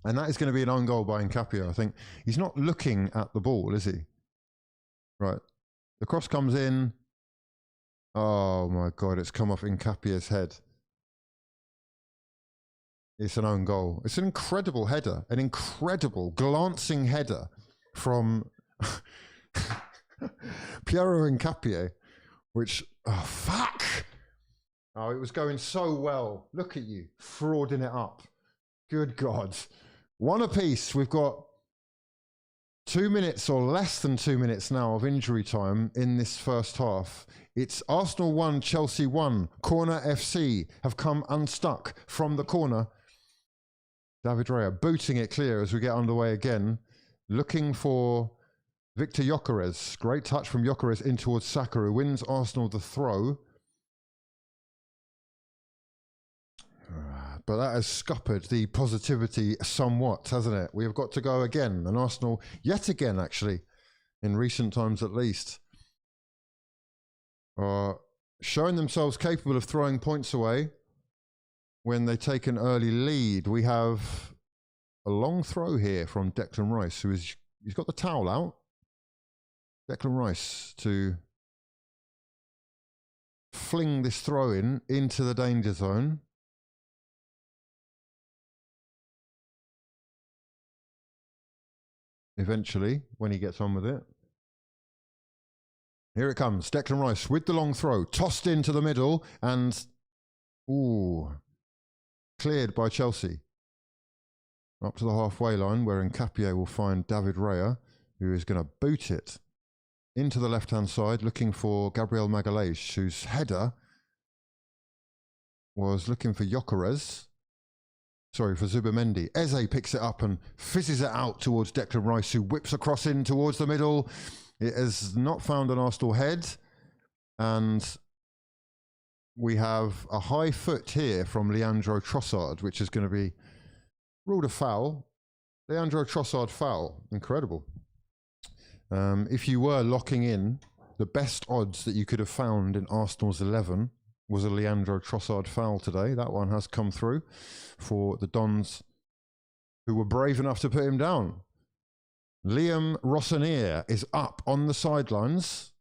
[SPEAKER 4] And that is going to be an own goal by Nkapie, I think. He's not looking at the ball, is he? Right. The cross comes in. Oh my God, it's come off Nkapie's head. It's an own goal. It's an incredible header, an incredible glancing header from Piero Nkapie, which, oh, fuck. Oh, it was going so well. Look at you, frauding it up. Good God. One apiece. We've got 2 minutes or less than 2 minutes now of injury time in this first half. It's Arsenal 1, Chelsea 1. Corner FC have come unstuck from the corner. David Raya booting it clear as we get underway again. Looking for Victor Gyökeres. Great touch from Gyökeres in towards Saka, who wins Arsenal the throw. But that has scuppered the positivity somewhat, hasn't it? We have got to go again. And Arsenal, yet again, actually, in recent times at least, are showing themselves capable of throwing points away when they take an early lead. We have a long throw here from Declan Rice, he's got the towel out. Declan Rice to fling this throw into the danger zone. Eventually, when he gets on with it. Here it comes. Declan Rice with the long throw. Tossed into the middle and... ooh. Cleared by Chelsea. Up to the halfway line where Nkapie will find David Raya, who is going to boot it into the left-hand side, looking for Gabriel Magalhaes, whose header was looking for Gyökeres. Sorry, for Zubimendi. Eze picks it up and fizzes it out towards Declan Rice, who whips across in towards the middle. It has not found an Arsenal head. And we have a high foot here from Leandro Trossard, which is going to be ruled a foul. Leandro Trossard foul. Incredible. If you were locking in, the best odds that you could have found in Arsenal's 11 was a Leandro Trossard foul today. That one has come through for the Dons, who were brave enough to put him down. Liam Rossinier is up on the sidelines,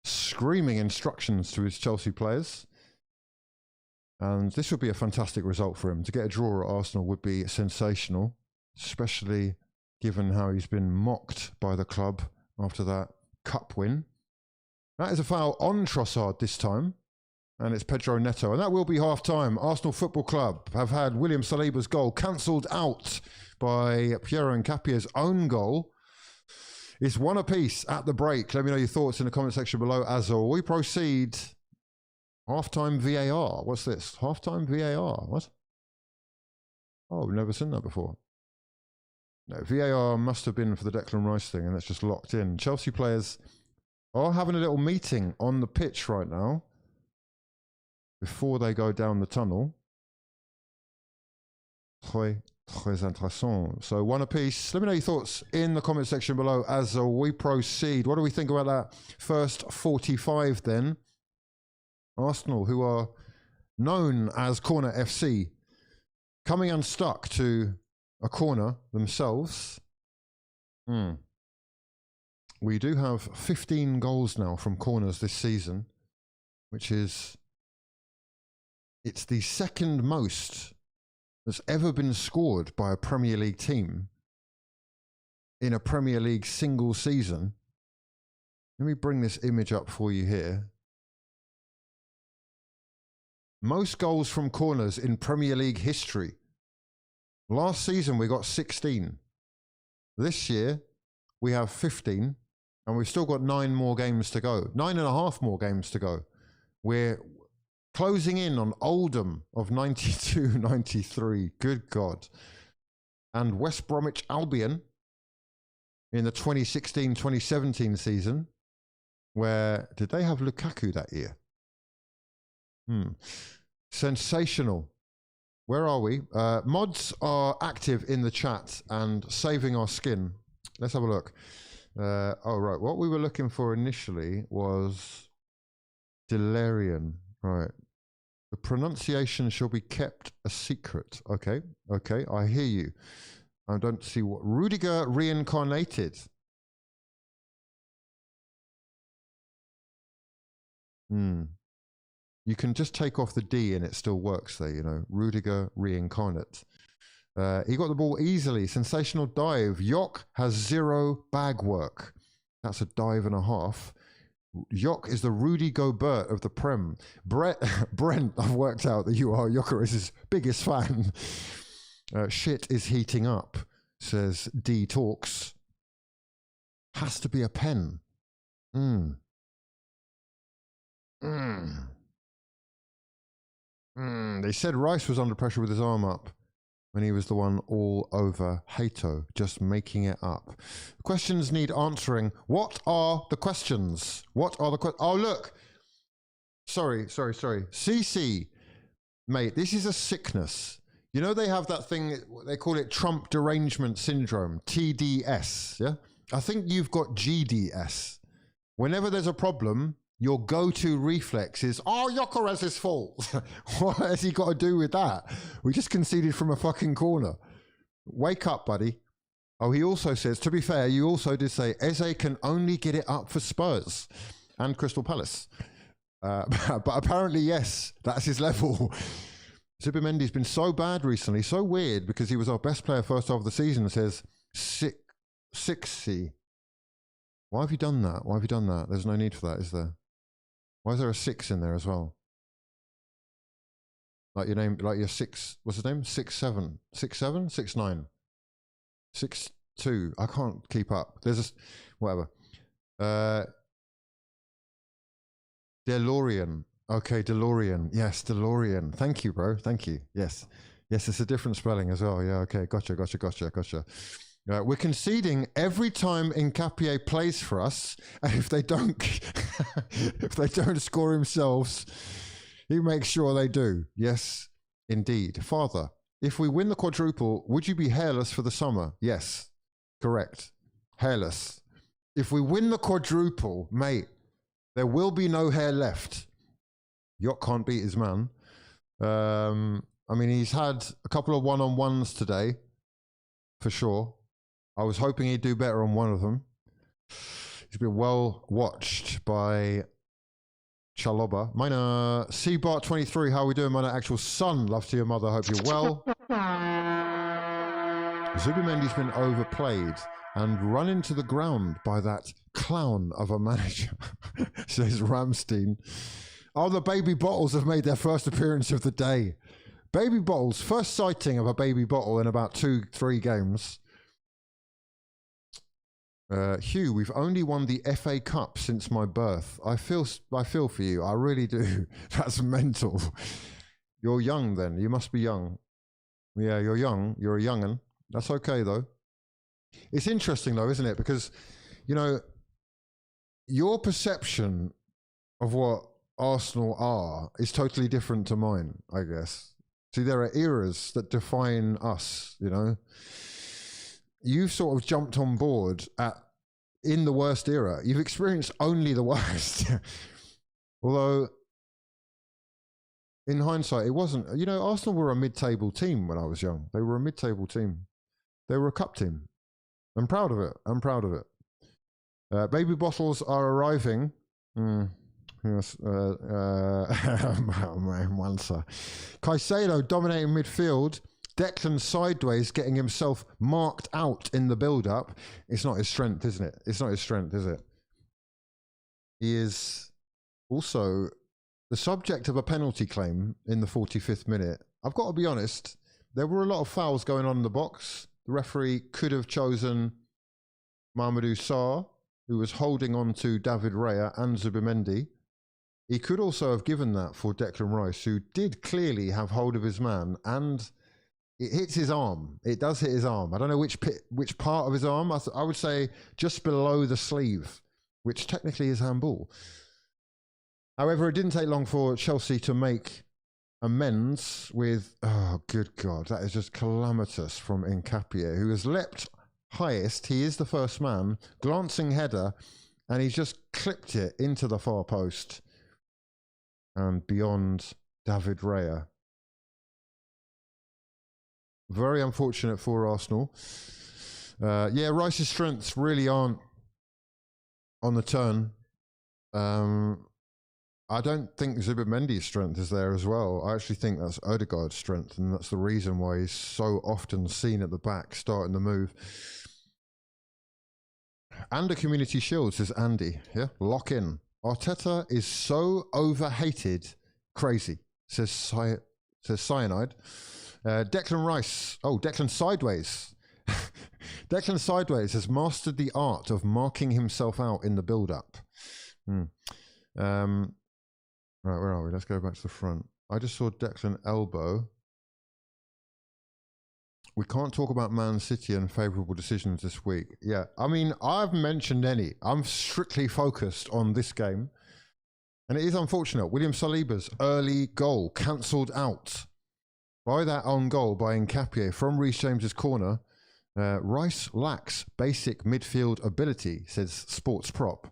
[SPEAKER 4] screaming instructions to his Chelsea players. And this would be a fantastic result for him. To get a draw at Arsenal would be sensational, especially given how he's been mocked by the club after that cup win. That is a foul on Trossard this time. And it's Pedro Neto. And that will be half-time. Arsenal Football Club have had William Saliba's goal cancelled out by Piero Nkapie's own goal. It's one apiece at the break. Let me know your thoughts in the comment section below. As all, we proceed. Half-time VAR. What's this? Half-time VAR. What? Oh, we've never seen that before. No, VAR must have been for the Declan Rice thing, and that's just locked in. Chelsea players are having a little meeting on the pitch right now. before they go down the tunnel. Très intéressant. So one apiece. Let me know your thoughts in the comment section below as we proceed. What do we think about that first 45 then? Arsenal, who are known as Corner FC, coming unstuck to a corner themselves. We do have 15 goals now from corners this season, which is, it's the second most that's ever been scored by a Premier League team in a Premier League single season. Let me bring this image up for you here. Most goals from corners in Premier League history. Last season we got 16. This year we have 15, and we've still got 9 more games to go. 9.5 more games to go. We're closing in on Oldham of 92, 93. Good God. And West Bromwich Albion in the 2016-2017 season, where, did they have Lukaku that year? Sensational. Where are we? Mods are active in the chat and saving our skin. Let's have a look. Oh, right. What we were looking for initially was Delirian. Right. The pronunciation shall be kept a secret. Okay. Okay. I hear you. I don't see what. Rudiger reincarnated. You can just take off the D and it still works there, you know. Rudiger reincarnate. He got the ball easily. Sensational dive. Jock has 0 bag work. That's a dive and a half. Jock is the Rudy Gobert of the Prem. Brent, I've worked out that you are Gyökeres's biggest fan. Shit is heating up, says D Talks. Has to be a pen. They said Rice was under pressure with his arm up when he was the one all over Hato, just making it up. Questions need answering. What are the questions? What are the questions? Oh, look. Sorry. CC, mate, this is a sickness. You know, they have that thing, they call it Trump derangement syndrome, TDS, yeah? I think you've got GDS. Whenever there's a problem, your go-to reflex is, oh, Gyökeres's fault. What has he got to do with that? We just conceded from a fucking corner. Wake up, buddy. Oh, he also says, to be fair, you also did say Eze can only get it up for Spurs and Crystal Palace. But apparently, yes, that's his level. Zubimendi's been so bad recently, so weird, because he was our best player first half of the season. Says 6C. Why have you done that? Why have you done that? There's no need for that, is there? Why is there a 6 in there as well? Like your name, like your 6, what's his name? 6'7", 6'7", 6'9", 6'2". I can't keep up. There's a, whatever. DeLorean. Okay, DeLorean. Yes, DeLorean. Thank you, bro. Thank you. Yes. Yes, it's a different spelling as well. Yeah, okay. Gotcha. We're conceding every time Nkapie plays for us, and if they don't, if they don't score themselves, he makes sure they do. Yes, indeed. Father, if we win the quadruple, would you be hairless for the summer? Yes, correct. Hairless. If we win the quadruple, mate, there will be no hair left. Jock can't beat his man. I mean, he's had a couple of one-on-ones today, for sure. I was hoping he'd do better on one of them. He's been well watched by Chaloba. Mina Cbart23, how are we doing? My actual son, love to your mother, hope you're well. Zubimendi's been overplayed and run into the ground by that clown of a manager, says Ramstein. Oh, the baby bottles have made their first appearance of the day. Baby bottles, first sighting of a baby bottle in about 2-3 games. Hugh, we've only won the FA Cup since my birth. I feel for you. I really do. That's mental. You're young then. You must be young. Yeah, you're young. You're a young'un. That's okay though. It's interesting though, isn't it? Because, you know, your perception of what Arsenal are is totally different to mine, I guess. See, there are eras that define us, you know. You've sort of jumped on board in the worst era. You've experienced only the worst. Although, in hindsight, it wasn't. You know, Arsenal were a mid-table team when I was young. They were a mid-table team. They were a cup team. I'm proud of it. I'm proud of it. Baby bottles are arriving. Yes, Caicedo dominating midfield. Declan sideways, getting himself marked out in the build-up. It's not his strength, isn't it? It's not his strength, is it? He is also the subject of a penalty claim in the 45th minute. I've got to be honest, there were a lot of fouls going on in the box. The referee could have chosen Mamadou Sarr, who was holding on to David Raya and Zubimendi. He could also have given that for Declan Rice, who did clearly have hold of his man, and it hits his arm. It does hit his arm. I don't know which part of his arm. I would say just below the sleeve, which technically is handball. However, it didn't take long for Chelsea to make amends with, oh, good God, that is just calamitous from Nkapie, who has leapt highest. He is the first man, glancing header, and he's just clipped it into the far post and beyond David Raya. Very unfortunate for Arsenal. Yeah, Rice's strengths really aren't on the turn. I don't think Zubimendi's strength is there as well. I actually think that's Odegaard's strength, and that's the reason why he's so often seen at the back, starting the move. And a Community Shield, says Andy. Yeah, lock in. Arteta is so overhated. Crazy, says Cyanide. Declan Rice. Oh, Declan Sideways. Declan Sideways has mastered the art of marking himself out in the build-up. Right, where are we? Let's go back to the front. I just saw Declan elbow. We can't talk about Man City and favourable decisions this week. Yeah, I mean, I haven't mentioned any. I'm strictly focused on this game. And it is unfortunate. William Saliba's early goal cancelled out by that own goal by Nkapie from Reece James's corner. Rice lacks basic midfield ability, says Sports Prop.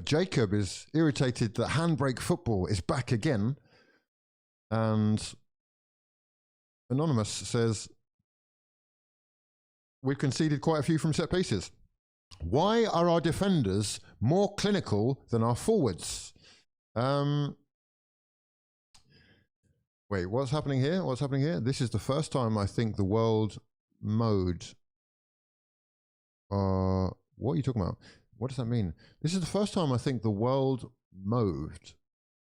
[SPEAKER 4] Jacob is irritated that handbrake football is back again. And Anonymous says, we've conceded quite a few from set pieces. Why are our defenders more clinical than our forwards? Wait, what's happening here? What's happening here? This is the first time I think the world mode. What are you talking about? What does that mean? This is the first time I think the world mode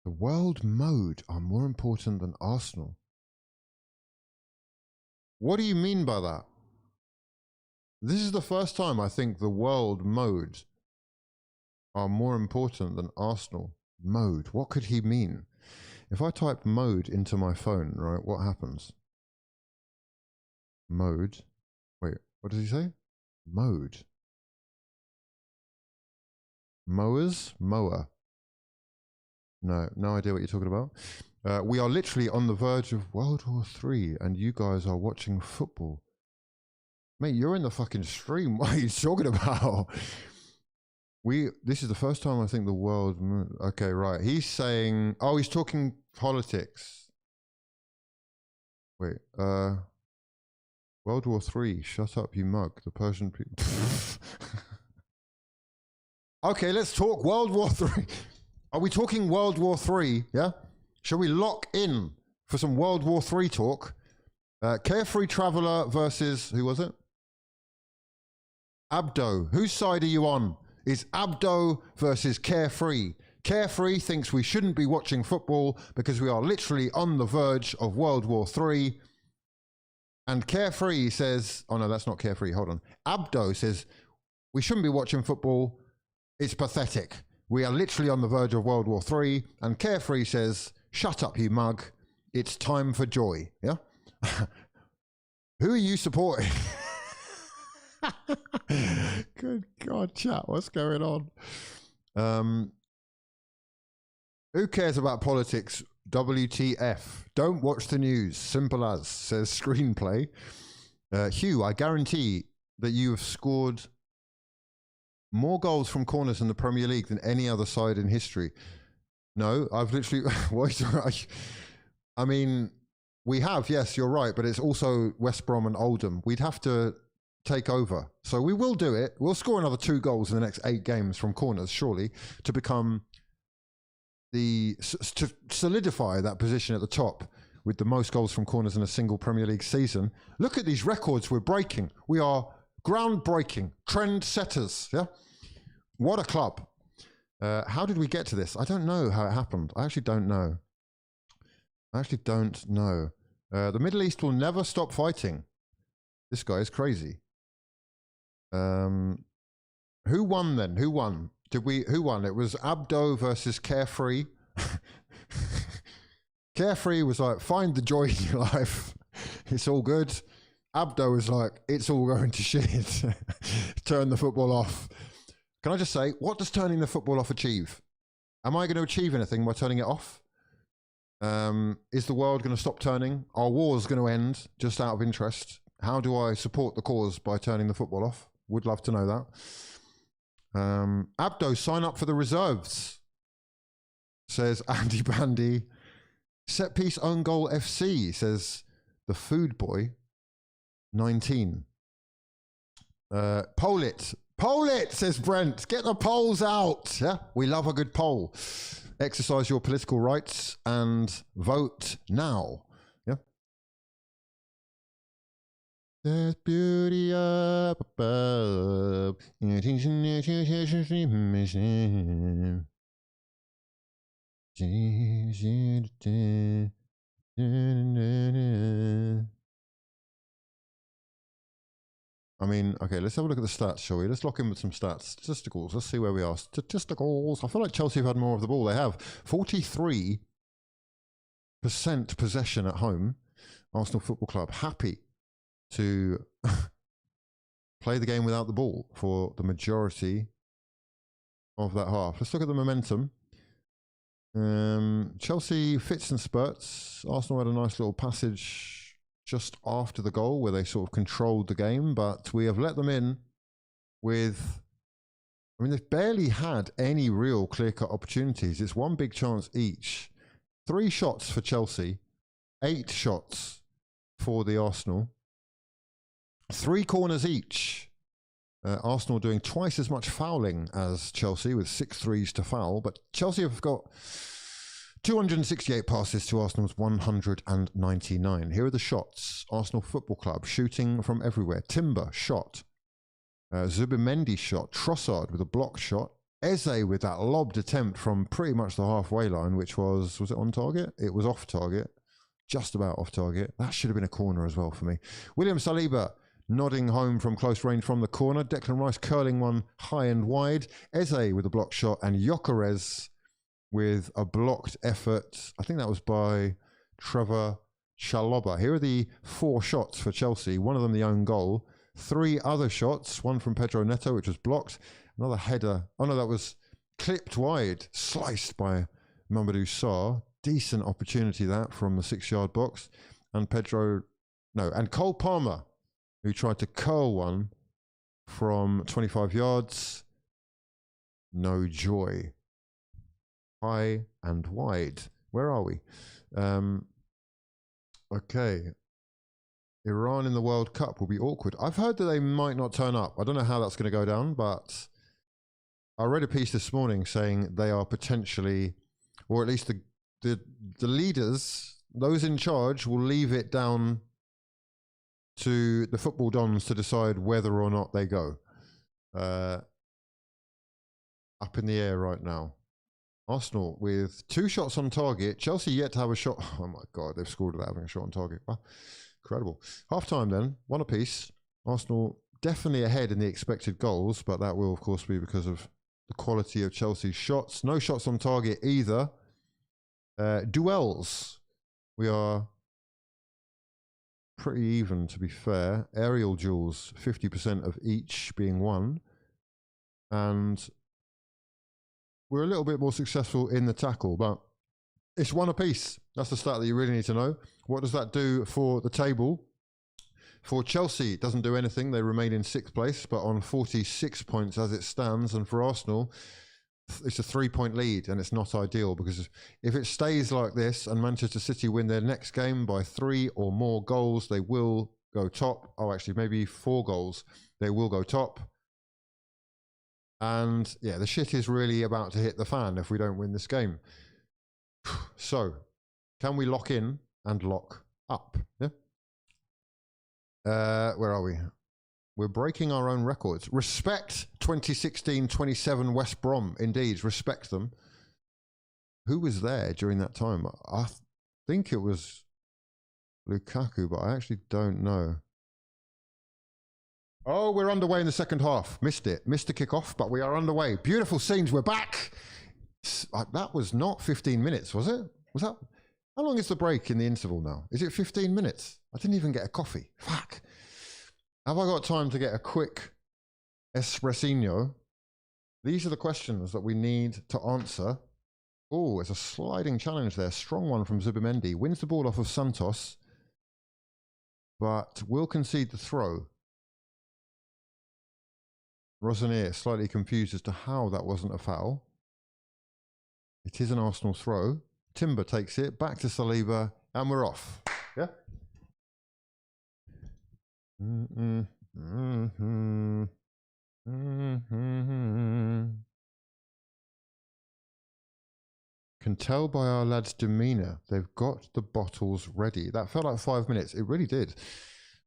[SPEAKER 4] are more important than Arsenal. What do you mean by that? This is the first time I think the world mode are more important than Arsenal. Mode. What could he mean? If I type mode into my phone, right, what happens? Mode. Wait, what does he say? Mode. Mowers? Mower. No idea what you're talking about. We are literally on the verge of World War III and you guys are watching football. Mate, you're in the fucking stream. What are you talking about? This is the first time I think the world... Okay, right. He's saying... Oh, he's talking politics. Wait. World War III. Shut up, you mug. The Persian people... Okay, let's talk World War III. Are we talking World War III? Yeah? Shall we lock in for some World War III talk? Carefree Traveller versus... Who was it? Abdo. Whose side are you on? Is Abdo versus Carefree. Carefree thinks we shouldn't be watching football because we are literally on the verge of World War III. And Carefree says... Oh no, that's not Carefree. Hold on. Abdo says we shouldn't be watching football. It's pathetic. We are literally on the verge of World War III. And Carefree says, shut up, you mug. It's time for joy. Yeah? Who are you supporting? Good God, chat. What's going on? Who cares about politics? WTF. Don't watch the news. Simple as, says Screenplay. Hugh, I guarantee that you have scored more goals from corners in the Premier League than any other side in history. No, I've literally... I mean, we have, yes, you're right, but it's also West Brom and Oldham. We'd have to take over. So we will do it. We'll score another 2 goals in the next 8 games from corners, surely, to become to solidify that position at the top with the most goals from corners in a single Premier League season. Look at these records we're breaking. We are groundbreaking, trend setters. Yeah, what a club. How did we get to this? I don't know how it happened. I actually don't know. The Middle East will never stop fighting. This guy is crazy. Who won then? Who won? Who won? It was Abdo versus Carefree. Carefree was like, find the joy in your life. It's all good. Abdo was like, it's all going to shit. Turn the football off. Can I just say, what does turning the football off achieve? Am I going to achieve anything by turning it off? Is the world going to stop turning? Are wars going to end just out of interest? How do I support the cause by turning the football off? Would love to know that. Abdo, sign up for the reserves, says Andy Bandy. Set piece own goal FC, says the food boy 19. Poll it, says Brent. Get the polls out. Yeah, we love a good poll. Exercise your political rights and vote now. Yeah. There's beauty up above. I mean, okay, let's have a look at the stats, shall we? Let's lock in with some stats. Statisticals. Let's see where we are. Statisticals. I feel like Chelsea have had more of the ball. They have 43% possession at home. Arsenal Football Club happy to play the game without the ball for the majority of that half. Let's look at the momentum. Chelsea fits and spurts. Arsenal had a nice little passage just after the goal where they sort of controlled the game, but we have let them in with, I mean, they've barely had any real clear-cut opportunities. It's one big chance each. 3 shots for Chelsea, 8 shots for the Arsenal. 3 corners each. Arsenal doing twice as much fouling as Chelsea with 6 threes to foul, but Chelsea have got 268 passes to Arsenal's 199. Here are the shots. Arsenal Football Club shooting from everywhere. Timber shot. Zubimendi shot. Trossard with a blocked shot. Eze with that lobbed attempt from pretty much the halfway line, which was it on target? It was off target. Just about off target. That should have been a corner as well for me. William Saliba nodding home from close range from the corner. Declan Rice curling one high and wide. Eze with a blocked shot. And Gyökeres with a blocked effort. I think that was by Trevor Chalobah. Here are the 4 shots for Chelsea. One of them the own goal. 3 other shots. One from Pedro Neto, which was blocked. Another header. Oh no, that was clipped wide. Sliced by Mamadou Sarr. Decent opportunity that from the 6-yard box. And Cole Palmer, who tried to curl one from 25 yards. No joy. High and wide. Where are we? Okay. Iran in the World Cup will be awkward. I've heard that they might not turn up. I don't know how that's going to go down, but I read a piece this morning saying they are potentially, or at least the leaders, those in charge, will leave it down to the football dons to decide whether or not they go. Up in the air right now. Arsenal with 2 shots on target. Chelsea yet to have a shot. Oh my God, they've scored without having a shot on target. Oh, incredible. Half time then, 1 apiece. Arsenal definitely ahead in the expected goals, but that will of course be because of the quality of Chelsea's shots. No shots on target either. Duels. We are pretty even, to be fair. Aerial duels, 50% of each being won. And we're a little bit more successful in the tackle, but it's 1 apiece. That's the stat that you really need to know. What does that do for the table? For Chelsea, it doesn't do anything. They remain in 6th place, but on 46 points as it stands. And for Arsenal, it's a 3-point lead, and it's not ideal, because if it stays like this and Manchester City win their next game by 3 or more goals, they will go top. Oh, actually, maybe 4 goals. They will go top. And yeah, the shit is really about to hit the fan if we don't win this game. So, can we lock in and lock up? Yeah. Where are we? We're breaking our own records. Respect 2016-27 West Brom. Indeed, respect them. Who was there during that time? I think it was Lukaku, but I actually don't know. Oh, we're underway in the second half. Missed it. Missed the kickoff, but we are underway. Beautiful scenes. We're back. That was not 15 minutes, was it? Was that? How long is the break in the interval now? Is it 15 minutes? I didn't even get a coffee. Fuck. Have I got time to get a quick espressino? These are the questions that we need to answer. Oh, it's a sliding challenge there. Strong one from Zubimendi. Wins the ball off of Santos, but will concede the throw. Rosanier slightly confused as to how that wasn't a foul. It is an Arsenal throw. Timber takes it, back to Saliba, and we're off. Yeah? Can tell by our lads' demeanour, they've got the bottles ready. That felt like 5 minutes. It really did.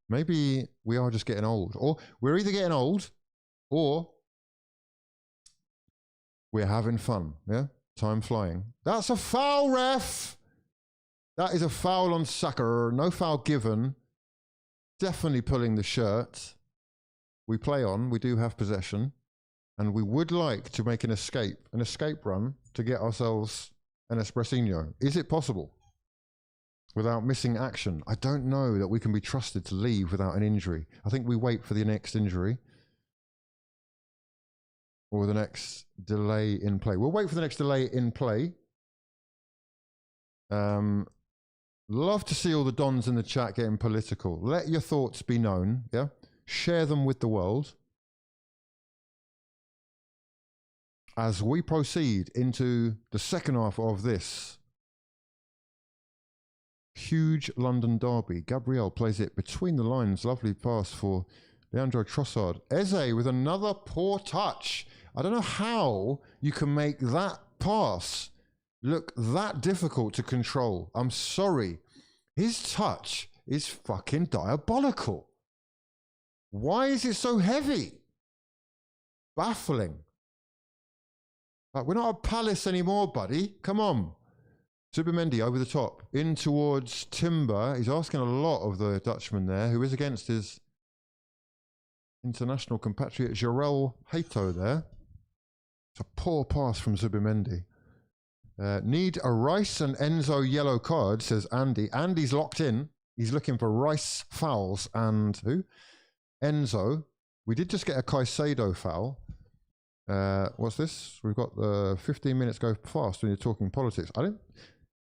[SPEAKER 4] Maybe we are just getting old. Or we're either getting old, or we're having fun. Yeah? Time flying. That's a foul, ref! That is a foul on Saka. No foul given. Definitely pulling the shirt. We play on. We do have possession. And we would like to make an escape run to get ourselves an espressino. Is it possible? Without missing action? I don't know that we can be trusted to leave without an injury. I think we wait for the next injury. Or the next delay in play. We'll wait for the next delay in play. Love to see all the dons in the chat getting political. Let your thoughts be known. Yeah, share them with the world. As we proceed into the second half of this huge London derby, Gabriel plays it between the lines. Lovely pass for Leandro Trossard. Eze with another poor touch. I don't know how you can make that pass look that difficult to control. I'm sorry. His touch is fucking diabolical. Why is it so heavy? Baffling. We're not a Palace anymore, buddy. Come on. Zubimendi over the top. In towards Timber. He's asking a lot of the Dutchman there, who is against his international compatriot Jarell Hato there. It's a poor pass from Zubimendi. Need a Rice and Enzo yellow card, says Andy. Andy's locked in. He's looking for Rice fouls and who? Enzo. We did just get a Caicedo foul. What's this? We've got the 15 minutes go fast when you're talking politics.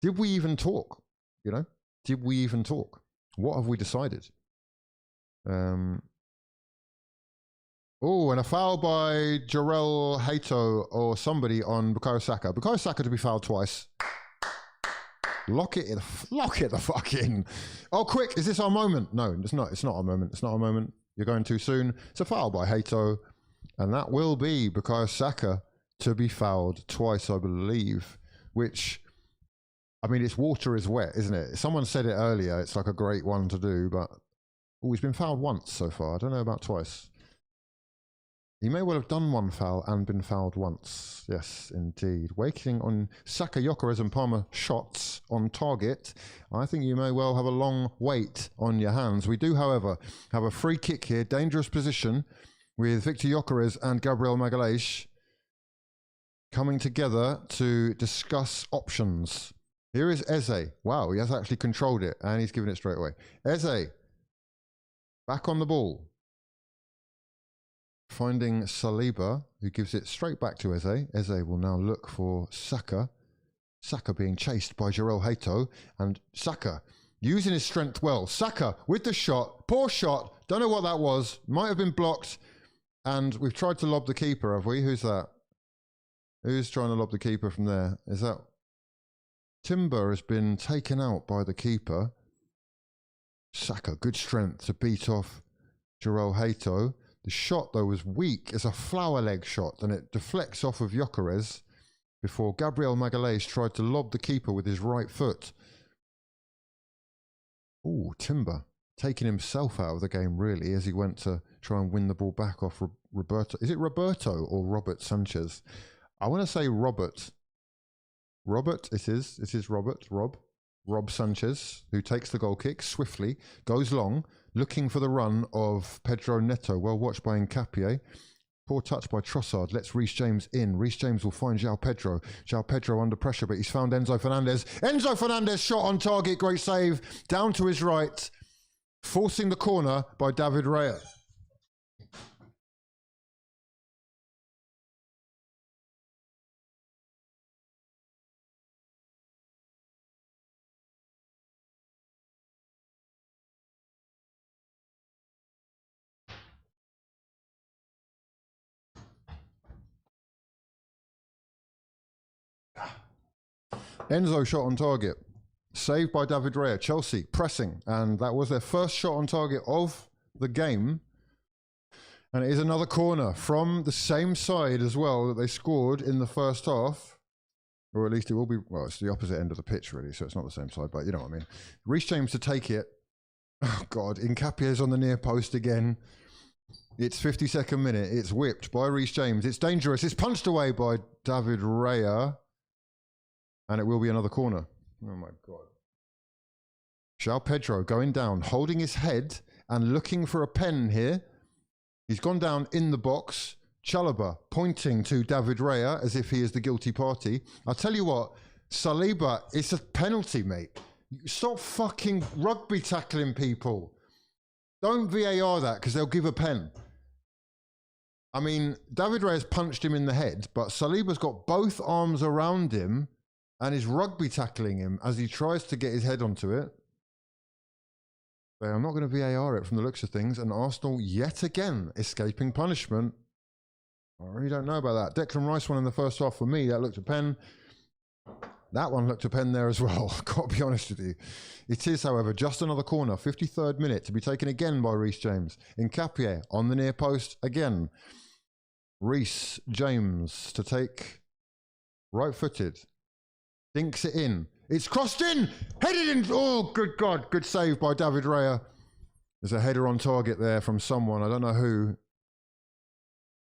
[SPEAKER 4] Did we even talk? You know? Did we even talk? What have we decided? Oh, and a foul by Jarell Hato or somebody on Bukayo Saka. Bukayo Saka to be fouled twice. Lock it the fuck in. Oh, quick, is this our moment? No, it's not. It's not our moment. It's not our moment. You're going too soon. It's a foul by Hato. And that will be Bukayo Saka to be fouled twice, I believe. Which, I mean, it's water is wet, isn't it? Someone said it earlier. It's like a great one to do, but he's been fouled once so far. I don't know about twice. He may well have done one foul and been fouled once. Yes, indeed. Waiting on Saka, Gyökeres and Palmer shots on target. I think you may well have a long wait on your hands. We do, however, have a free kick here. Dangerous position with Victor Gyökeres and Gabriel Magalhaes coming together to discuss options. Here is Eze. Wow, he has actually controlled it and he's given it straight away. Eze, back on the ball. Finding Saliba, who gives it straight back to Eze. Eze will now look for Saka. Saka being chased by Jarell Hato. And Saka using his strength well. Saka with the shot. Poor shot. Don't know what that was. Might have been blocked. And we've tried to lob the keeper, have we? Who's that? Who's trying to lob the keeper from there? Is that... Timber has been taken out by the keeper. Saka, good strength to beat off Jarell Hato. The shot, though, was weak. It's a flower leg shot, and it deflects off of Gyökeres before Gabriel Magalhaes tried to lob the keeper with his right foot. Ooh, Timber taking himself out of the game, really, as he went to try and win the ball back off Roberto. Is it Roberto or Robert Sanchez? I want to say Robert. Robert, it is Robert. Rob Sanchez, who takes the goal kick swiftly, goes long, looking for the run of Pedro Neto. Well watched by Nkapie. Poor touch by Trossard. Lets Reece James in. Reece James will find João Pedro. João Pedro under pressure, but he's found Enzo Fernandez. Enzo Fernandez shot on target. Great save. Down to his right. Forcing the corner by David Raya. Enzo shot on target. Saved by David Raya. Chelsea pressing. And that was their first shot on target of the game. And it is another corner from the same side as well that they scored in the first half. Or at least it will be, well, it's the opposite end of the pitch, really, so it's not the same side, but you know what I mean. Reece James to take it. Oh, God. Nkapie is on the near post again. It's 52nd minute. It's whipped by Reece James. It's dangerous. It's punched away by David Raya. And it will be another corner. Oh, my God. João Pedro going down, holding his head and looking for a pen here. He's gone down in the box. Chalobah pointing to David Raya as if he is the guilty party. I'll tell you what, Saliba, it's a penalty, mate. Stop fucking rugby tackling people. Don't VAR that because they'll give a pen. I mean, David Raya's punched him in the head, but Saliba's got both arms around him and is rugby tackling him as he tries to get his head onto it. But I'm not going to VAR it from the looks of things. And Arsenal, yet again, escaping punishment. I really don't know about that. Declan Rice one in the first half for me. That looked a pen. That one looked a pen there as well. Got to be honest with you. It is, however, just another corner. 53rd minute to be taken again by Reece James. Nkapie on the near post again. Reece James to take right-footed. Dinks it in. It's crossed in. Headed in. Oh, good God. Good save by David Raya. There's a header on target there from someone. I don't know who.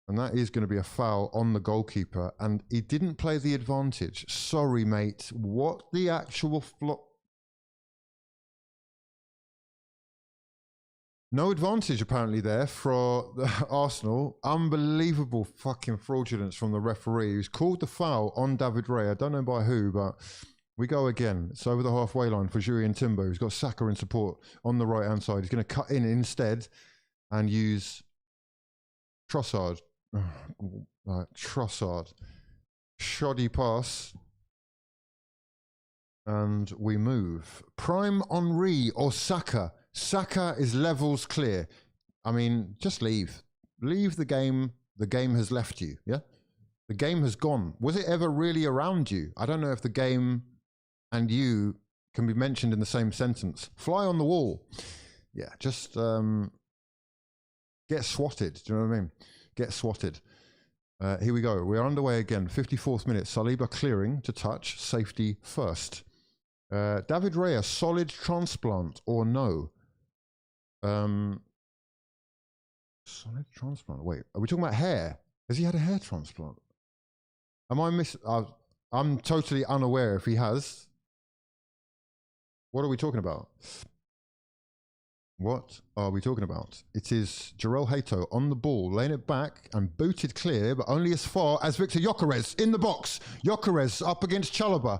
[SPEAKER 4] And that is going to be a foul on the goalkeeper. And he didn't play the advantage. Sorry, mate. What the actual flop? No advantage apparently there for the Arsenal. Unbelievable fucking fraudulence from the referee who's called the foul on David Raya. I don't know by who, but we go again. It's over the halfway line for Julian Timber, who's got Saka in support on the right-hand side. He's going to cut in instead and use Trossard. Trossard. Shoddy pass. And we move. Prime Henry or Saka. Saka is levels clear. I mean, just leave. Leave the game. The game has left you, yeah? The game has gone. Was it ever really around you? I don't know if the game and you can be mentioned in the same sentence. Fly on the wall. Yeah, just get swatted. Do you know what I mean? Get swatted. Here we go. We're underway again. 54th minute. Saliba clearing to touch. Safety first. David Raya, solid transplant or no? Solid transplant. Wait, are we talking about hair? Has he had a hair transplant? Am I I'm totally unaware if he has. What are we talking about? What are we talking about? It is Jarell Hato on the ball, laying it back and booted clear, but only as far as Victor Gyökeres in the box. Gyökeres up against Chalobah.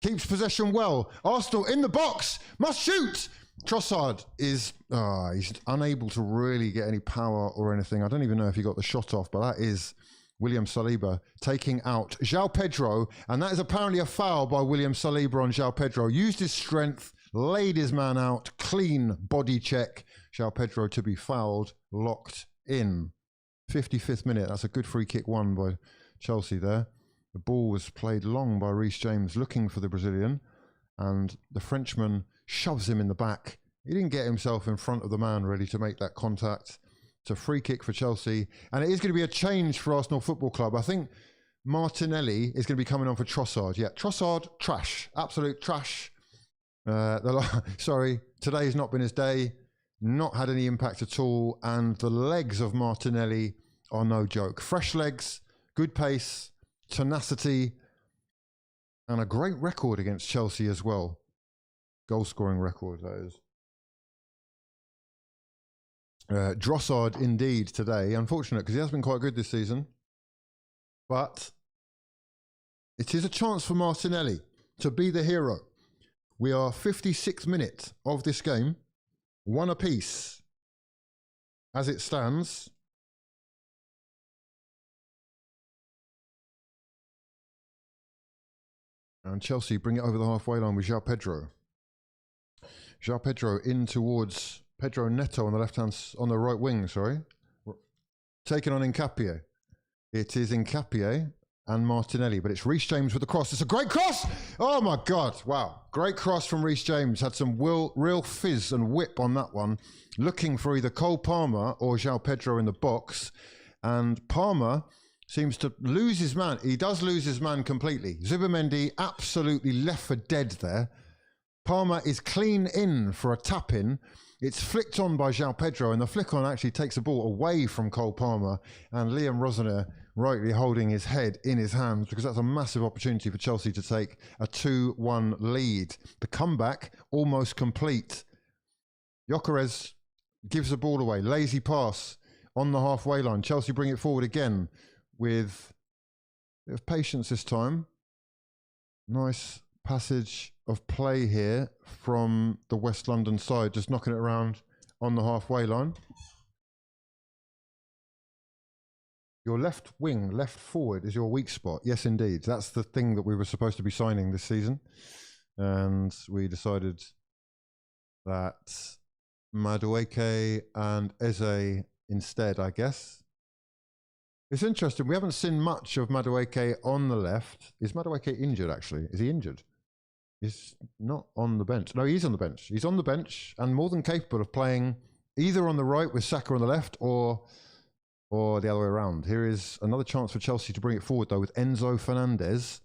[SPEAKER 4] Keeps possession well. Arsenal in the box. Must shoot. Trossard is he's unable to really get any power or anything. I don't even know if he got the shot off, but that is William Saliba taking out João Pedro, and that is apparently a foul by William Saliba on João Pedro. Used his strength, laid his man out, clean body check. João Pedro to be fouled, locked in. 55th minute, that's a good free kick won by Chelsea there. The ball was played long by Reece James looking for the Brazilian, and the Frenchman shoves him in the back. He didn't get himself in front of the man ready to make that contact. It's a free kick for Chelsea, and it is going to be a change for Arsenal Football Club. I think Martinelli is going to be coming on for Trossard. Yeah, Trossard, trash, absolute trash. Sorry, today's not been his day. Not had any impact at all, and the legs of Martinelli are no joke. Fresh legs, good pace, tenacity, and a great record against Chelsea as well. Goal scoring record, that is. Trossard indeed today. Unfortunate because he has been quite good this season. But it is a chance for Martinelli to be the hero. We are 56th minute of this game. One apiece as it stands. And Chelsea bring it over the halfway line with João Pedro. João Pedro in towards Pedro Neto on the on the right wing, sorry. Taken on Nkapie. It is Nkapie and Martinelli, but it's Reece James with the cross. It's a great cross! Oh my God, wow. Great cross from Reece James. Had some real fizz and whip on that one. Looking for either Cole Palmer or João Pedro in the box. And Palmer seems to lose his man. He does lose his man completely. Zubimendi absolutely left for dead there. Palmer is clean in for a tap-in. It's flicked on by João Pedro, and the flick on actually takes the ball away from Cole Palmer, and Liam Rosner rightly holding his head in his hands because that's a massive opportunity for Chelsea to take a 2-1 lead. The comeback almost complete. Gyökeres gives the ball away. Lazy pass on the halfway line. Chelsea bring it forward again with a bit of patience this time. Nice passage of play here from the West London side, just knocking it around on the halfway line. Your left wing, left forward is your weak spot. Yes, indeed. That's the thing that we were supposed to be signing this season. And we decided that Madueke and Eze instead, I guess. It's interesting. We haven't seen much of Madueke on the left. Is Madueke injured, actually? Is he injured? He's not on the bench. No, he's on the bench. He's on the bench and more than capable of playing either on the right with Saka on the left or the other way around. Here is another chance for Chelsea to bring it forward, though, with Enzo Fernandez.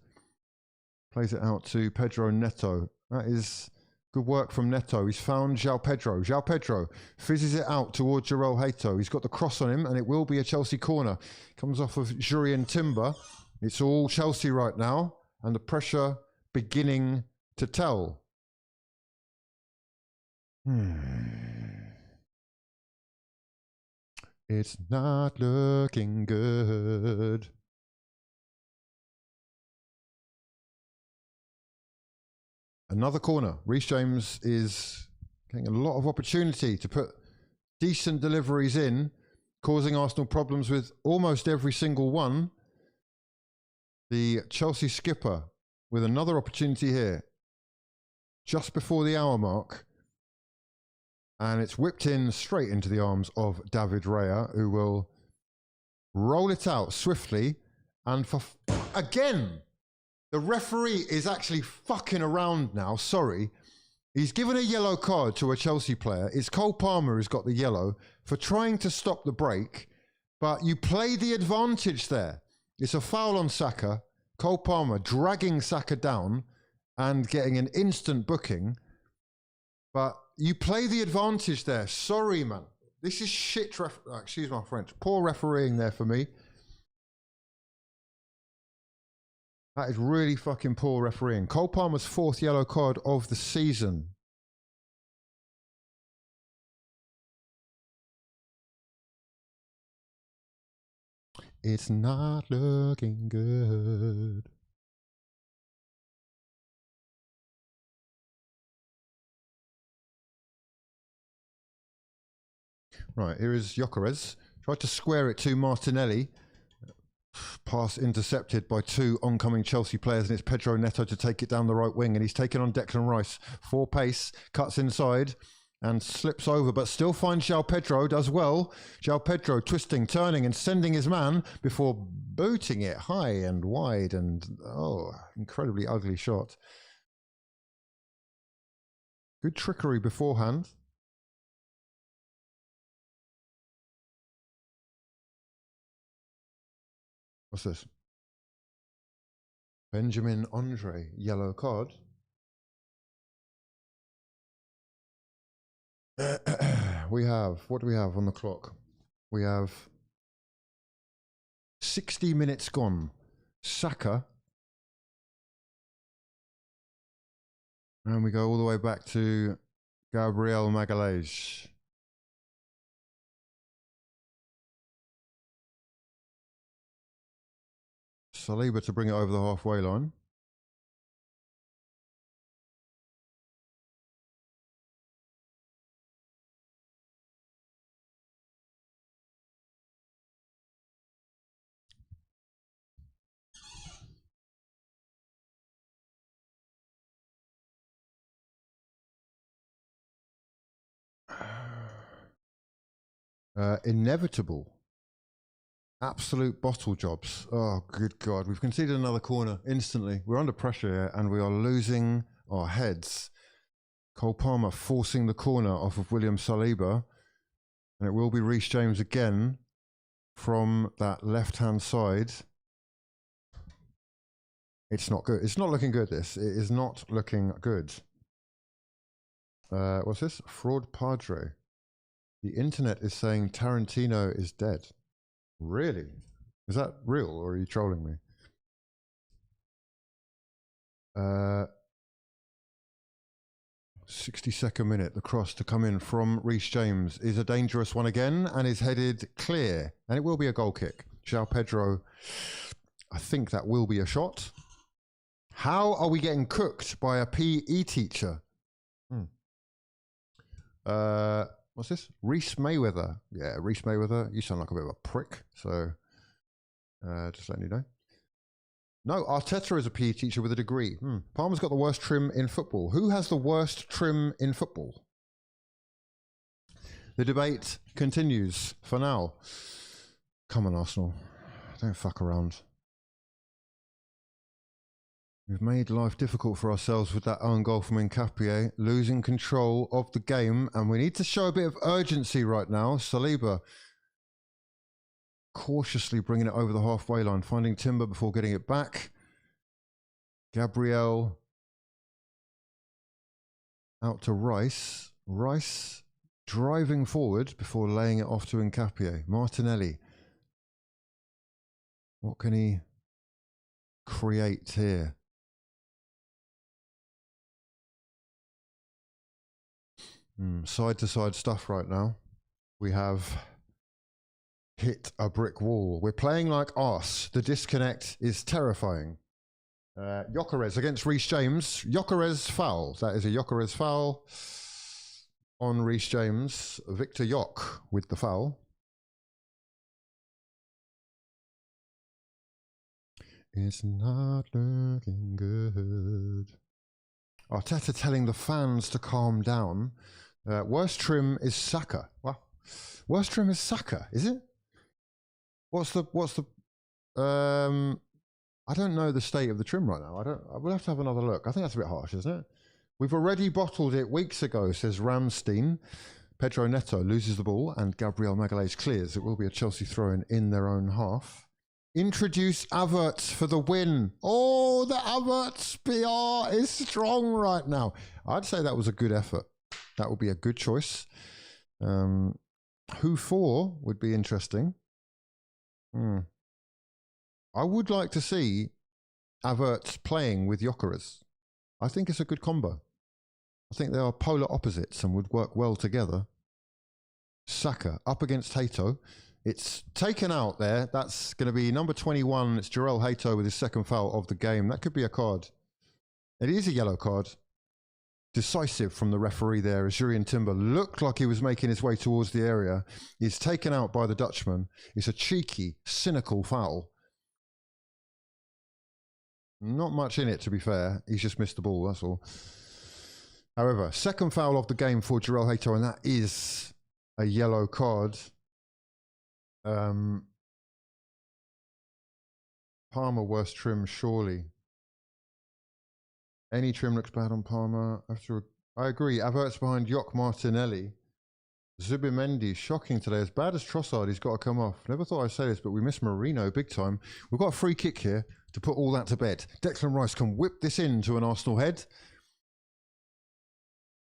[SPEAKER 4] Plays it out to Pedro Neto. That is good work from Neto. He's found João Pedro. João Pedro fizzes it out towards Jarell Hato. He's got the cross on him, and it will be a Chelsea corner. Comes off of Jurien Timber. It's all Chelsea right now, and the pressure beginning to tell. It's not looking good. Another corner. Reece James is getting a lot of opportunity to put decent deliveries in, causing Arsenal problems with almost every single one. The Chelsea skipper with another opportunity here, just before the hour mark. And it's whipped in straight into the arms of David Raya, who will roll it out swiftly. And for again, the referee is actually fucking around now. Sorry. He's given a yellow card to a Chelsea player. It's Cole Palmer who's got the yellow for trying to stop the break. But you play the advantage there. It's a foul on Saka. Cole Palmer dragging Saka down and getting an instant booking. But you play the advantage there. Sorry, man. This is shit. Excuse my French. Poor refereeing there for me. That is really fucking poor refereeing. Cole Palmer's 4th yellow card of the season. It's not looking good. Right, here is Gyökeres. Tried to square it to Martinelli. Pass intercepted by two oncoming Chelsea players, and it's Pedro Neto to take it down the right wing, and he's taken on Declan Rice. For pace, cuts inside and slips over, but still finds João Pedro, does well. João Pedro twisting, turning and sending his man before booting it high and wide, and incredibly ugly shot. Good trickery beforehand. What's this? Benjamin Andre, yellow card. We have, what do we have on the clock? We have 60 minutes gone. Saka. And we go all the way back to Gabriel Magalhaes. Saliba to bring it over the halfway line. Inevitable. Absolute bottle jobs. Oh, good God. We've conceded another corner instantly. We're under pressure here and we are losing our heads. Cole Palmer forcing the corner off of William Saliba. And it will be Reece James again from that left-hand side. It's not good. It's not looking good, this. It is not looking good. What's this? Fraud Padre. The internet is saying Tarantino is dead. Really? Is that real or are you trolling me? 62nd minute, the cross to come in from Reece James is a dangerous one again and is headed clear. And it will be a goal kick. João Pedro, I think that will be a shot. How are we getting cooked by a PE teacher? What's this? Reece Mayweather. Yeah, Reece Mayweather. You sound like a bit of a prick. So, just letting you know. No, Arteta is a PE teacher with a degree. Palmer's got the worst trim in football. Who has the worst trim in football? The debate continues for now. Come on, Arsenal. Don't fuck around. We've made life difficult for ourselves with that own goal from Nkapie, losing control of the game, and we need to show a bit of urgency right now. Saliba cautiously bringing it over the halfway line, finding Timber before getting it back. Gabriel out to Rice. Rice driving forward before laying it off to Nkapie. Martinelli. What can he create here? Side-to-side stuff right now. We have hit a brick wall. We're playing like arse. The disconnect is terrifying. Gyökeres against Reece James. Gyökeres foul. That is a Gyökeres foul on Reece James. Victor Jock with the foul. It's not looking good. Arteta telling the fans to calm down. Worst trim is Saka. Well, worst trim is Saka, is it? What's the I don't know the state of the trim right now. We'll have to have another look. I think that's a bit harsh, isn't it? We've already bottled it weeks ago, says Ramstein. Pedro Neto loses the ball and Gabriel Magalhaes clears. It will be a Chelsea throw in their own half. Introduce Havertz for the win. Oh, the Havertz PR is strong right now. I'd say that was a good effort. That would be a good choice. Who for would be interesting. I would like to see Havertz playing with Gyökeres. I think it's a good combo. I think they are polar opposites and would work well together. Saka up against Hato. It's taken out there. That's going to be number 21. It's Jarell Hato with his second foul of the game. That could be a card. It is a yellow card. decisive from the referee there as Jurien Timber looked like he was making his way towards the area. He's taken out by the Dutchman. It's a cheeky, cynical foul. Not much in it, to be fair. He's just missed the ball, that's all. However, second foul of the game for Jarell Hato, and that is a yellow card. Palmer worst trim, surely. Any trim looks bad on Palmer. I agree. Averts behind Jock Martinelli. Zubimendi, shocking today. As bad as Trossard, he's got to come off. Never thought I'd say this, but we miss Marino big time. We've got a free kick here to put all that to bed. Declan Rice can whip this into an Arsenal head.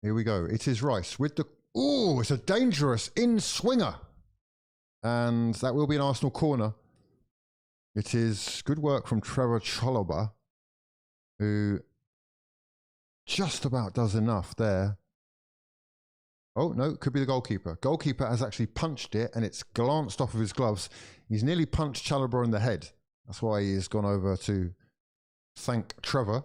[SPEAKER 4] Here we go. It is Rice with the... Oh, it's a dangerous in-swinger. And that will be an Arsenal corner. It is good work from Trevor Chalobah, who just about does enough there. Oh, no, could be the goalkeeper. Goalkeeper has actually punched it, and it's glanced off of his gloves. He's nearly punched Chalobah in the head. That's why he has gone over to thank Trevor.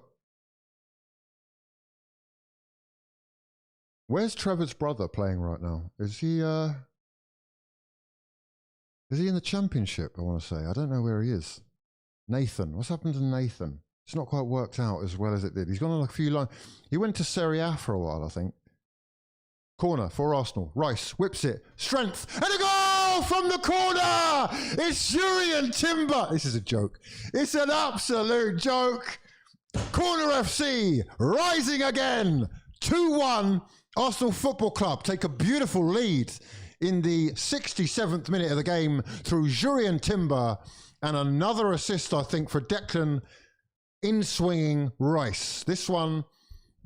[SPEAKER 4] Where's Trevor's brother playing right now? Is he in the Championship, I want to say? I don't know where he is. Nathan. What's happened to Nathan? It's not quite worked out as well as it did. He's gone on a few lines. He went to Serie A for a while, I think. Corner for Arsenal. Rice whips it. Strength. And a goal from the corner! It's Jurien Timber. This is a joke. It's an absolute joke. Corner FC rising again. 2-1. Arsenal Football Club take a beautiful lead in the 67th minute of the game through Jurien Timber, and another assist, I think, for Declan in-swinging Rice. This one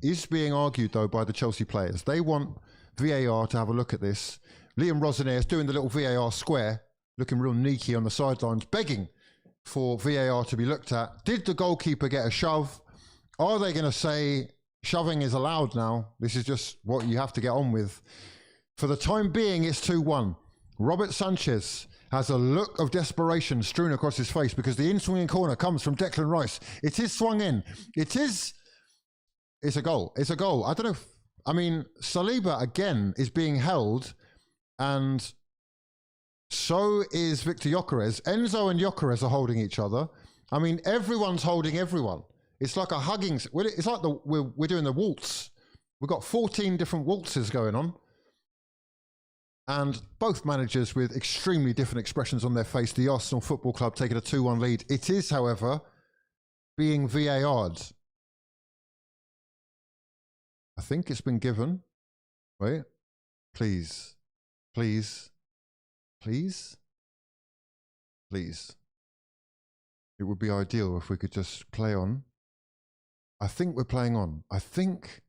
[SPEAKER 4] is being argued, though, by the Chelsea players. They want VAR to have a look at this. Liam Rosenier is doing the little VAR square, looking real neaky on the sidelines, begging for VAR to be looked at. Did the goalkeeper get a shove? Are they going to say shoving is allowed now? This is just what you have to get on with. For the time being, it's 2-1. Robert Sanchez has a look of desperation strewn across his face because the in-swinging corner comes from Declan Rice. It is swung in. It's a goal. It's a goal. I don't know I mean, Saliba, again, is being held, and so is Victor Gyökeres. Enzo and Gyökeres are holding each other. I mean, everyone's holding everyone. It's like a hugging... It's like we're doing the waltz. We've got 14 different waltzes going on. And both managers with extremely different expressions on their face. The Arsenal Football Club taking a 2-1 lead. It is, however, being VAR'd. I think it's been given. Wait. Please. Please. Please. Please. It would be ideal if we could just play on. I think we're playing on. I think...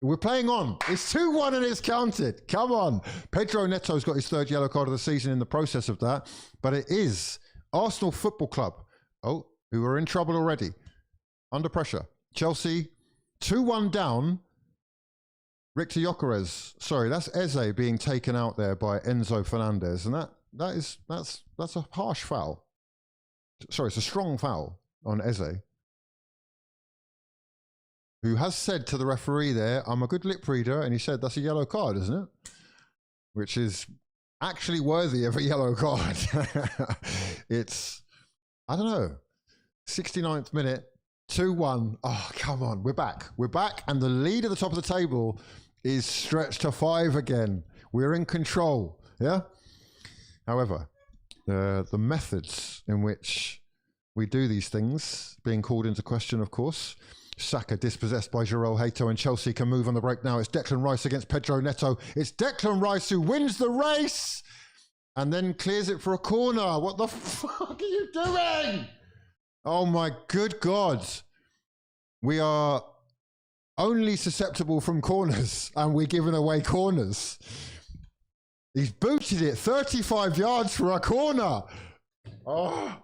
[SPEAKER 4] We're playing on. It's 2-1 and it's counted. Come on. Pedro Neto's got his third yellow card of the season in the process of that. But it is Arsenal Football Club, who are in trouble already. Under pressure. Chelsea, 2-1 down. Victor Gyökeres. Sorry, that's Eze being taken out there by Enzo Fernandez. And that's a harsh foul. Sorry, it's a strong foul on Eze, who has said to the referee there, I'm a good lip reader, and he said, that's a yellow card, isn't it? Which is actually worthy of a yellow card. It's, I don't know, 69th minute, 2-1. Oh, come on, we're back. We're back, and the lead at the top of the table is stretched to 5 again. We're in control, yeah? However, the methods in which we do these things being called into question, of course. Saka dispossessed by Jarell Hato, and Chelsea can move on the break now. It's Declan Rice against Pedro Neto. It's Declan Rice who wins the race and then clears it for a corner. What the fuck are you doing? Oh my good God. We are only susceptible from corners and we're giving away corners. He's booted it 35 yards for a corner. Oh.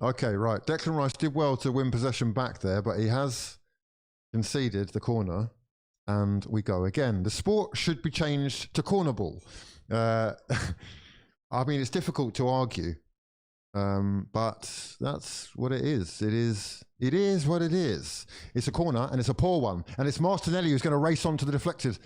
[SPEAKER 4] Okay, right. Declan Rice did well to win possession back there, but he has conceded the corner, and we go again. The sport should be changed to corner ball. I mean, it's difficult to argue But that's what it is. It is what it is. It's a corner and it's a poor one. And it's Martinelli who's going to race on to the deflected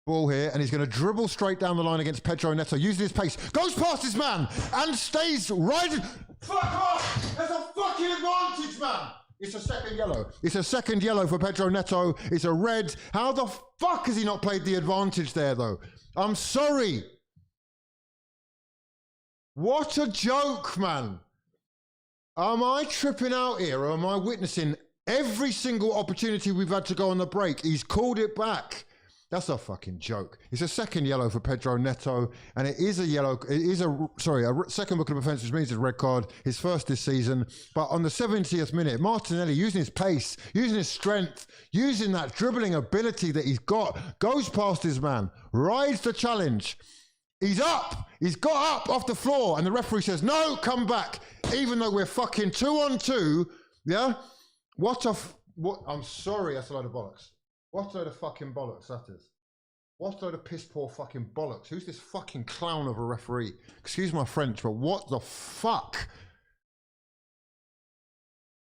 [SPEAKER 4] ball here, and he's going to dribble straight down the line against Pedro Neto, using his pace, goes past his man, and stays right. Fuck off! There's a fucking advantage, man! It's a second yellow. It's a second yellow for Pedro Neto. It's a red. How the fuck has he not played the advantage there, though? I'm sorry. What a joke, man. Am I tripping out here, or am I witnessing every single opportunity we've had to go on the break? He's called it back. That's a fucking joke. It's a second yellow for Pedro Neto, and it is a yellow. It is a second book of offence, which means it's a red card. His first this season. But on the 70th minute, Martinelli, using his pace, using his strength, using that dribbling ability that he's got, goes past his man, rides the challenge. He's up. He's got up off the floor, and the referee says, "No, come back." Even though we're fucking 2-on-2, yeah. What? I'm sorry, that's a load of bollocks. What a load of fucking bollocks that is. What a load of piss poor fucking bollocks. Who's this fucking clown of a referee? Excuse my French, but what the fuck?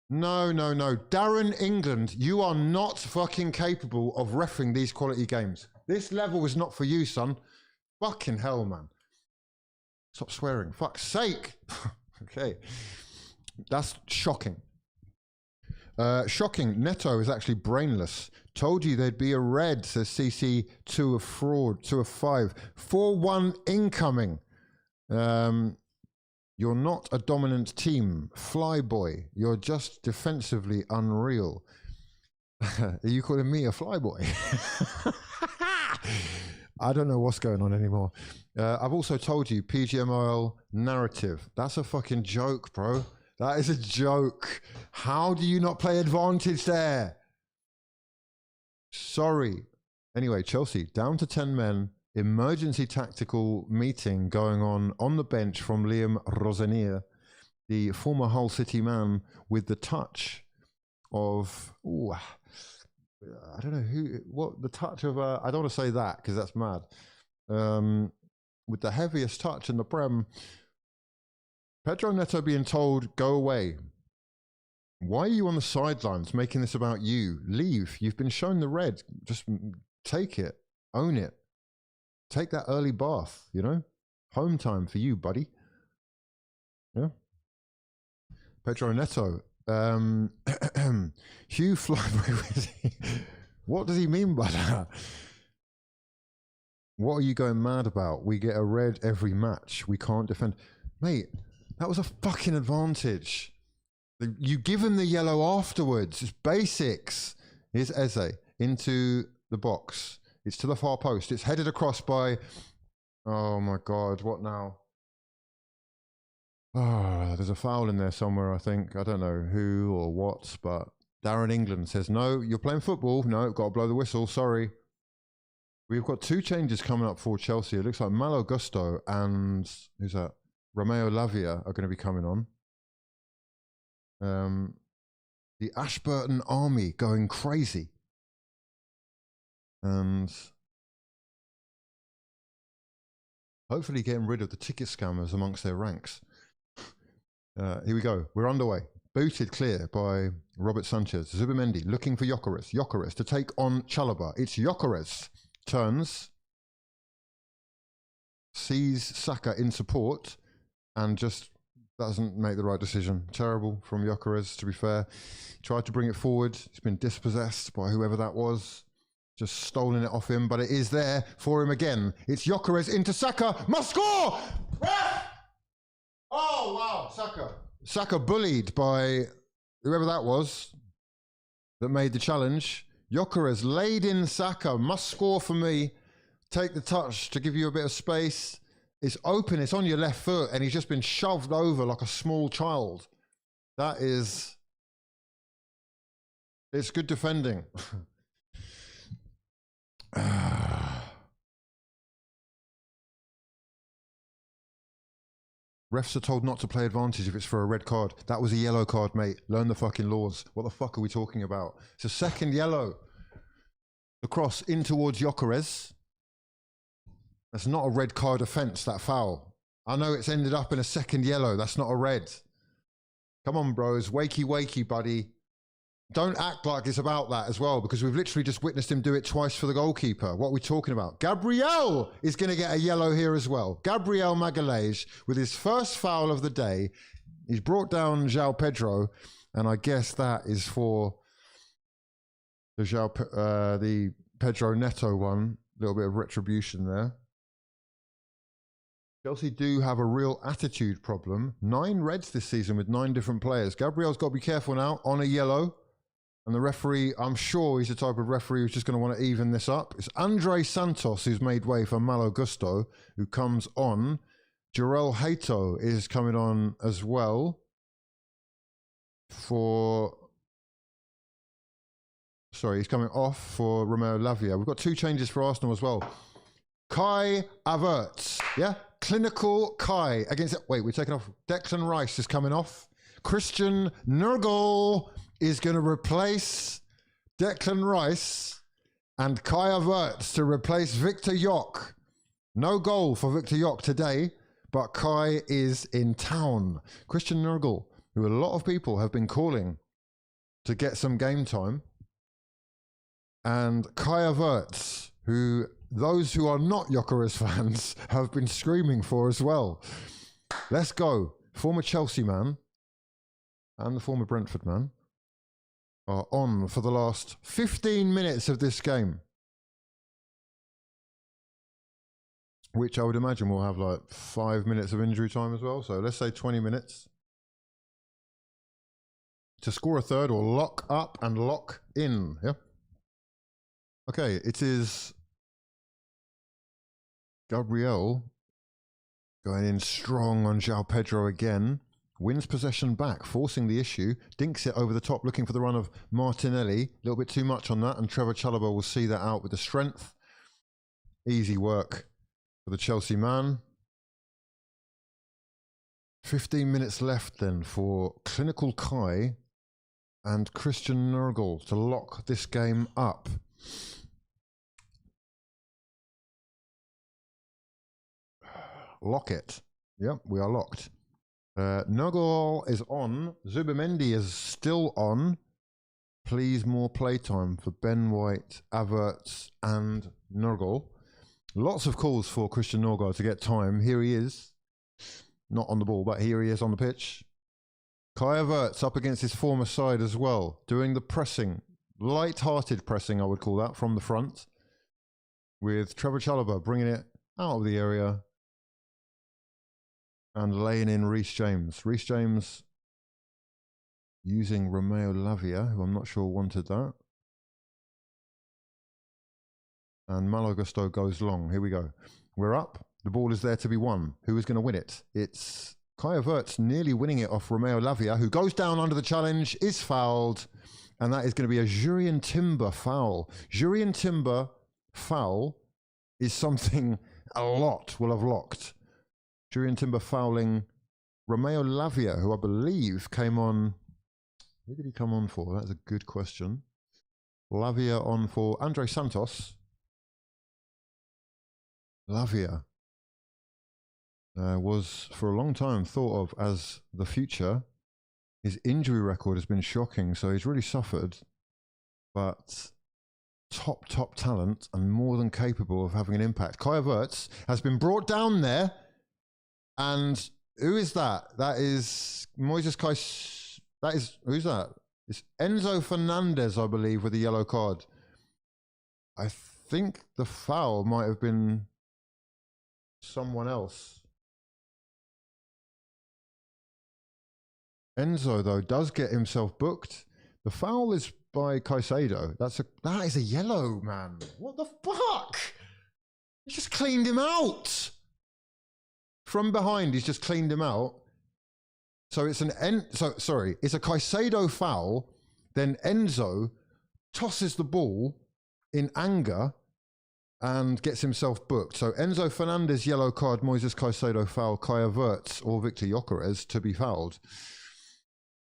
[SPEAKER 4] No. Darren England, you are not fucking capable of reffing these quality games. This level is not for you, son. Fucking hell, man. Stop swearing. Fuck's sake. Okay. That's shocking. Shocking. Neto is actually brainless. Told you there'd be a red, says CC. 2 of fraud. 2 of 5. 4-1 incoming. You're not a dominant team. Flyboy. You're just defensively unreal. Are you calling me a flyboy? I don't know what's going on anymore. I've also told you, PGMOL narrative. That's a fucking joke, bro. That is a joke. How do you not play advantage there? Sorry. Anyway, Chelsea, down to 10 men. Emergency tactical meeting going on the bench from Liam Rosenier, the former Hull City man with the touch of... Ooh, I don't know what the touch of, I don't want to say that because that's mad. With the heaviest touch in the Prem, Pedro Neto being told, go away. Why are you on the sidelines making this about you? Leave. You've been shown the red. Just take it. Own it. Take that early bath, you know? Home time for you, buddy. Yeah. Pedro Neto. Hugh Flyboy. What does he mean by that? What are you going mad about? We get a red every match. We can't defend. Mate, that was a fucking advantage. You give him the yellow afterwards. It's basics. Here's Eze into the box. It's to the far post. It's headed across by... Oh my God, what now? Oh, there's a foul in there somewhere, I think. I don't know who or what, but Darren England says, no, you're playing football. No, got to blow the whistle. Sorry. We've got 2 changes coming up for Chelsea. It looks like Malo Gusto and who's that? Romeo Lavia are going to be coming on. The Ashburton Army going crazy. And hopefully getting rid of the ticket scammers amongst their ranks. Here we go. We're underway. Booted clear by Robert Sanchez. Zubimendi looking for Gyökeres. Gyökeres to take on Chalobah. It's Gyökeres. Turns. Sees Saka in support. And just doesn't make the right decision. Terrible from Gyökeres, to be fair. Tried to bring it forward. It's been dispossessed by whoever that was. Just stolen it off him. But it is there for him again. It's Gyökeres into Saka. Must score! Ref! Oh, wow. Saka. Saka bullied by whoever that was that made the challenge. Gyökeres laid in Saka. Must score for me. Take the touch to give you a bit of space. It's open. It's on your left foot. And he's just been shoved over like a small child. That is... It's good defending. Refs are told not to play advantage if it's for a red card. That was a yellow card, mate. Learn the fucking laws. What the fuck are we talking about? It's a second yellow. The cross in towards Gyökeres. That's not a red card offence, that foul. I know it's ended up in a second yellow. That's not a red. Come on, bros. Wakey, wakey, buddy. Don't act like it's about that as well, because we've literally just witnessed him do it twice for the goalkeeper. What are we talking about? Gabriel is going to get a yellow here as well. Gabriel Magalhaes with his first foul of the day. He's brought down João Pedro, and I guess that is for the Pedro Neto one. A little bit of retribution there. Chelsea do have a real attitude problem. 9 reds this season with 9 different players. Gabriel's got to be careful now on a yellow. And the referee, I'm sure he's the type of referee who's just going to want to even this up. It's Andre Santos who's made way for Malo Gusto, who comes on. Jarell Hato is coming on as well for... Sorry, he's coming off for Romeo Lavia. We've got 2 changes for Arsenal as well. Kai Havertz, yeah? Clinical Kai against... Wait, we're taking off... Declan Rice is coming off. Christian Nurgle is going to replace Declan Rice, and Kai Havertz to replace Victor Yock. No goal for Victor Yock today, but Kai is in town. Christian Nurgle, who a lot of people have been calling to get some game time, and Kai Havertz, who those who are not Gyökeres fans have been screaming for as well. Let's go. Former Chelsea man and the former Brentford man are on for the last 15 minutes of this game, which I would imagine will have like 5 minutes of injury time as well. So let's say 20 minutes to score a third or lock up and lock in. Yeah. Okay, it is Gabriel going in strong on João Pedro again. Wins possession back, forcing the issue. Dinks it over the top, looking for the run of Martinelli. A little bit too much on that, and Trevor Chalobah will see that out with the strength. Easy work for the Chelsea man. 15 minutes left then for Clinical Kai and Christian Nurgle to lock this game up. Lock it. Yep, we are locked. Nurgle is on. Zubimendi is still on. Please more playtime for Ben White, Havertz and Nurgle. Lots of calls for Christian Nurgle to get time. Here he is. Not on the ball, but here he is on the pitch. Kai Havertz up against his former side as well, doing the pressing. Light-hearted pressing, I would call that, from the front. With Trevor Chalobah bringing it out of the area and laying in Reece James. Reece James using Romeo Lavia, who I'm not sure wanted that. And Malo Gusto goes long. Here we go. We're up. The ball is there to be won. Who is going to win it? It's Kai Havertz nearly winning it off Romeo Lavia, who goes down under the challenge, is fouled, and that is going to be a Jurrien Timber foul. Jurrien Timber foul is something a lot will have locked. Jurrien Timber fouling Romeo Lavia, who I believe came on... Who did he come on for? That's a good question. Lavia on for Andre Santos. Lavia was for a long time thought of as the future. His injury record has been shocking, so he's really suffered. But top talent and more than capable of having an impact. Kai Havertz has been brought down there. And who is that? That is Moises Kais. That is, who's that? It's Enzo Fernandez, I believe, with a yellow card. I think the foul might have been someone else. Enzo, though, does get himself booked. The foul is by Caicedo. That is a yellow, man. What the fuck? He just cleaned him out. From behind, he's just cleaned him out. So it's it's a Caicedo foul. Then Enzo tosses the ball in anger and gets himself booked. So Enzo Fernandez yellow card, Moises Caicedo foul, Kai Havertz or Victor Gyökeres to be fouled.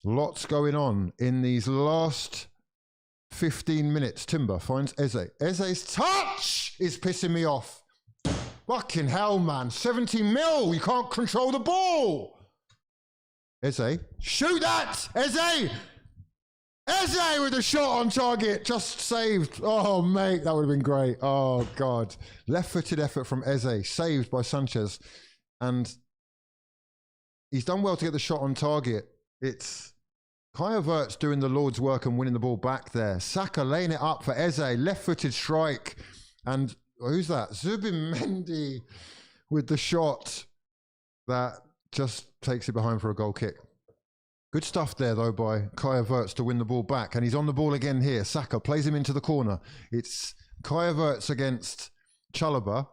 [SPEAKER 4] Lots going on in these last 15 minutes. Timber finds Eze. Eze's touch is pissing me off. Fucking hell, man. 70 mil. You can't control the ball. Eze. Shoot that. Eze. Eze with a shot on target. Just saved. Oh, mate. That would have been great. Oh, God. Left-footed effort from Eze. Saved by Sanchez. And he's done well to get the shot on target. It's Kai Havertz doing the Lord's work and winning the ball back there. Saka laying it up for Eze. Left-footed strike. And who's that? Zubin Mendy with the shot that just takes it behind for a goal kick. Good stuff there, though, by Kai Havertz to win the ball back. And he's on the ball again here. Saka plays him into the corner. It's Kai Havertz against Chalobah.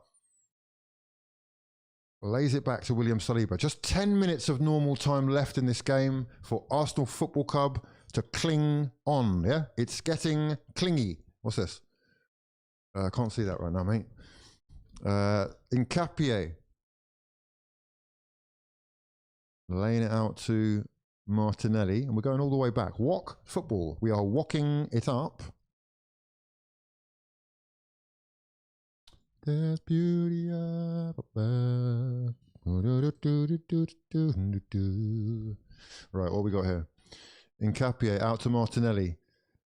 [SPEAKER 4] Lays it back to William Saliba. Just 10 minutes of normal time left in this game for Arsenal Football Club to cling on, yeah? It's getting clingy. What's this? I can't see that right now, mate. Nkapie. Laying it out to Martinelli. And we're going all the way back. Walk football. We are walking it up. There's beauty up above. Right, what we got here? Nkapie out to Martinelli.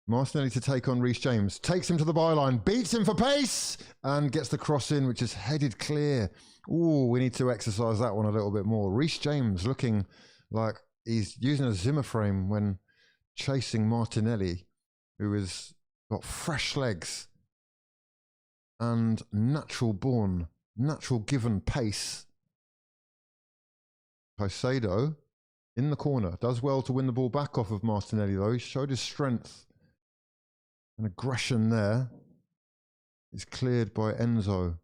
[SPEAKER 4] Martinelli to take on Reece James. Takes him to the byline, beats him for pace, and gets the cross in, which is headed clear. Ooh, we need to exercise that one a little bit more. Reece James looking like he's using a Zimmer frame when chasing Martinelli, who has got fresh legs and natural born, natural given pace. Caicedo in the corner. Does well to win the ball back off of Martinelli, though. He showed his strength and aggression there. It's cleared by Enzo.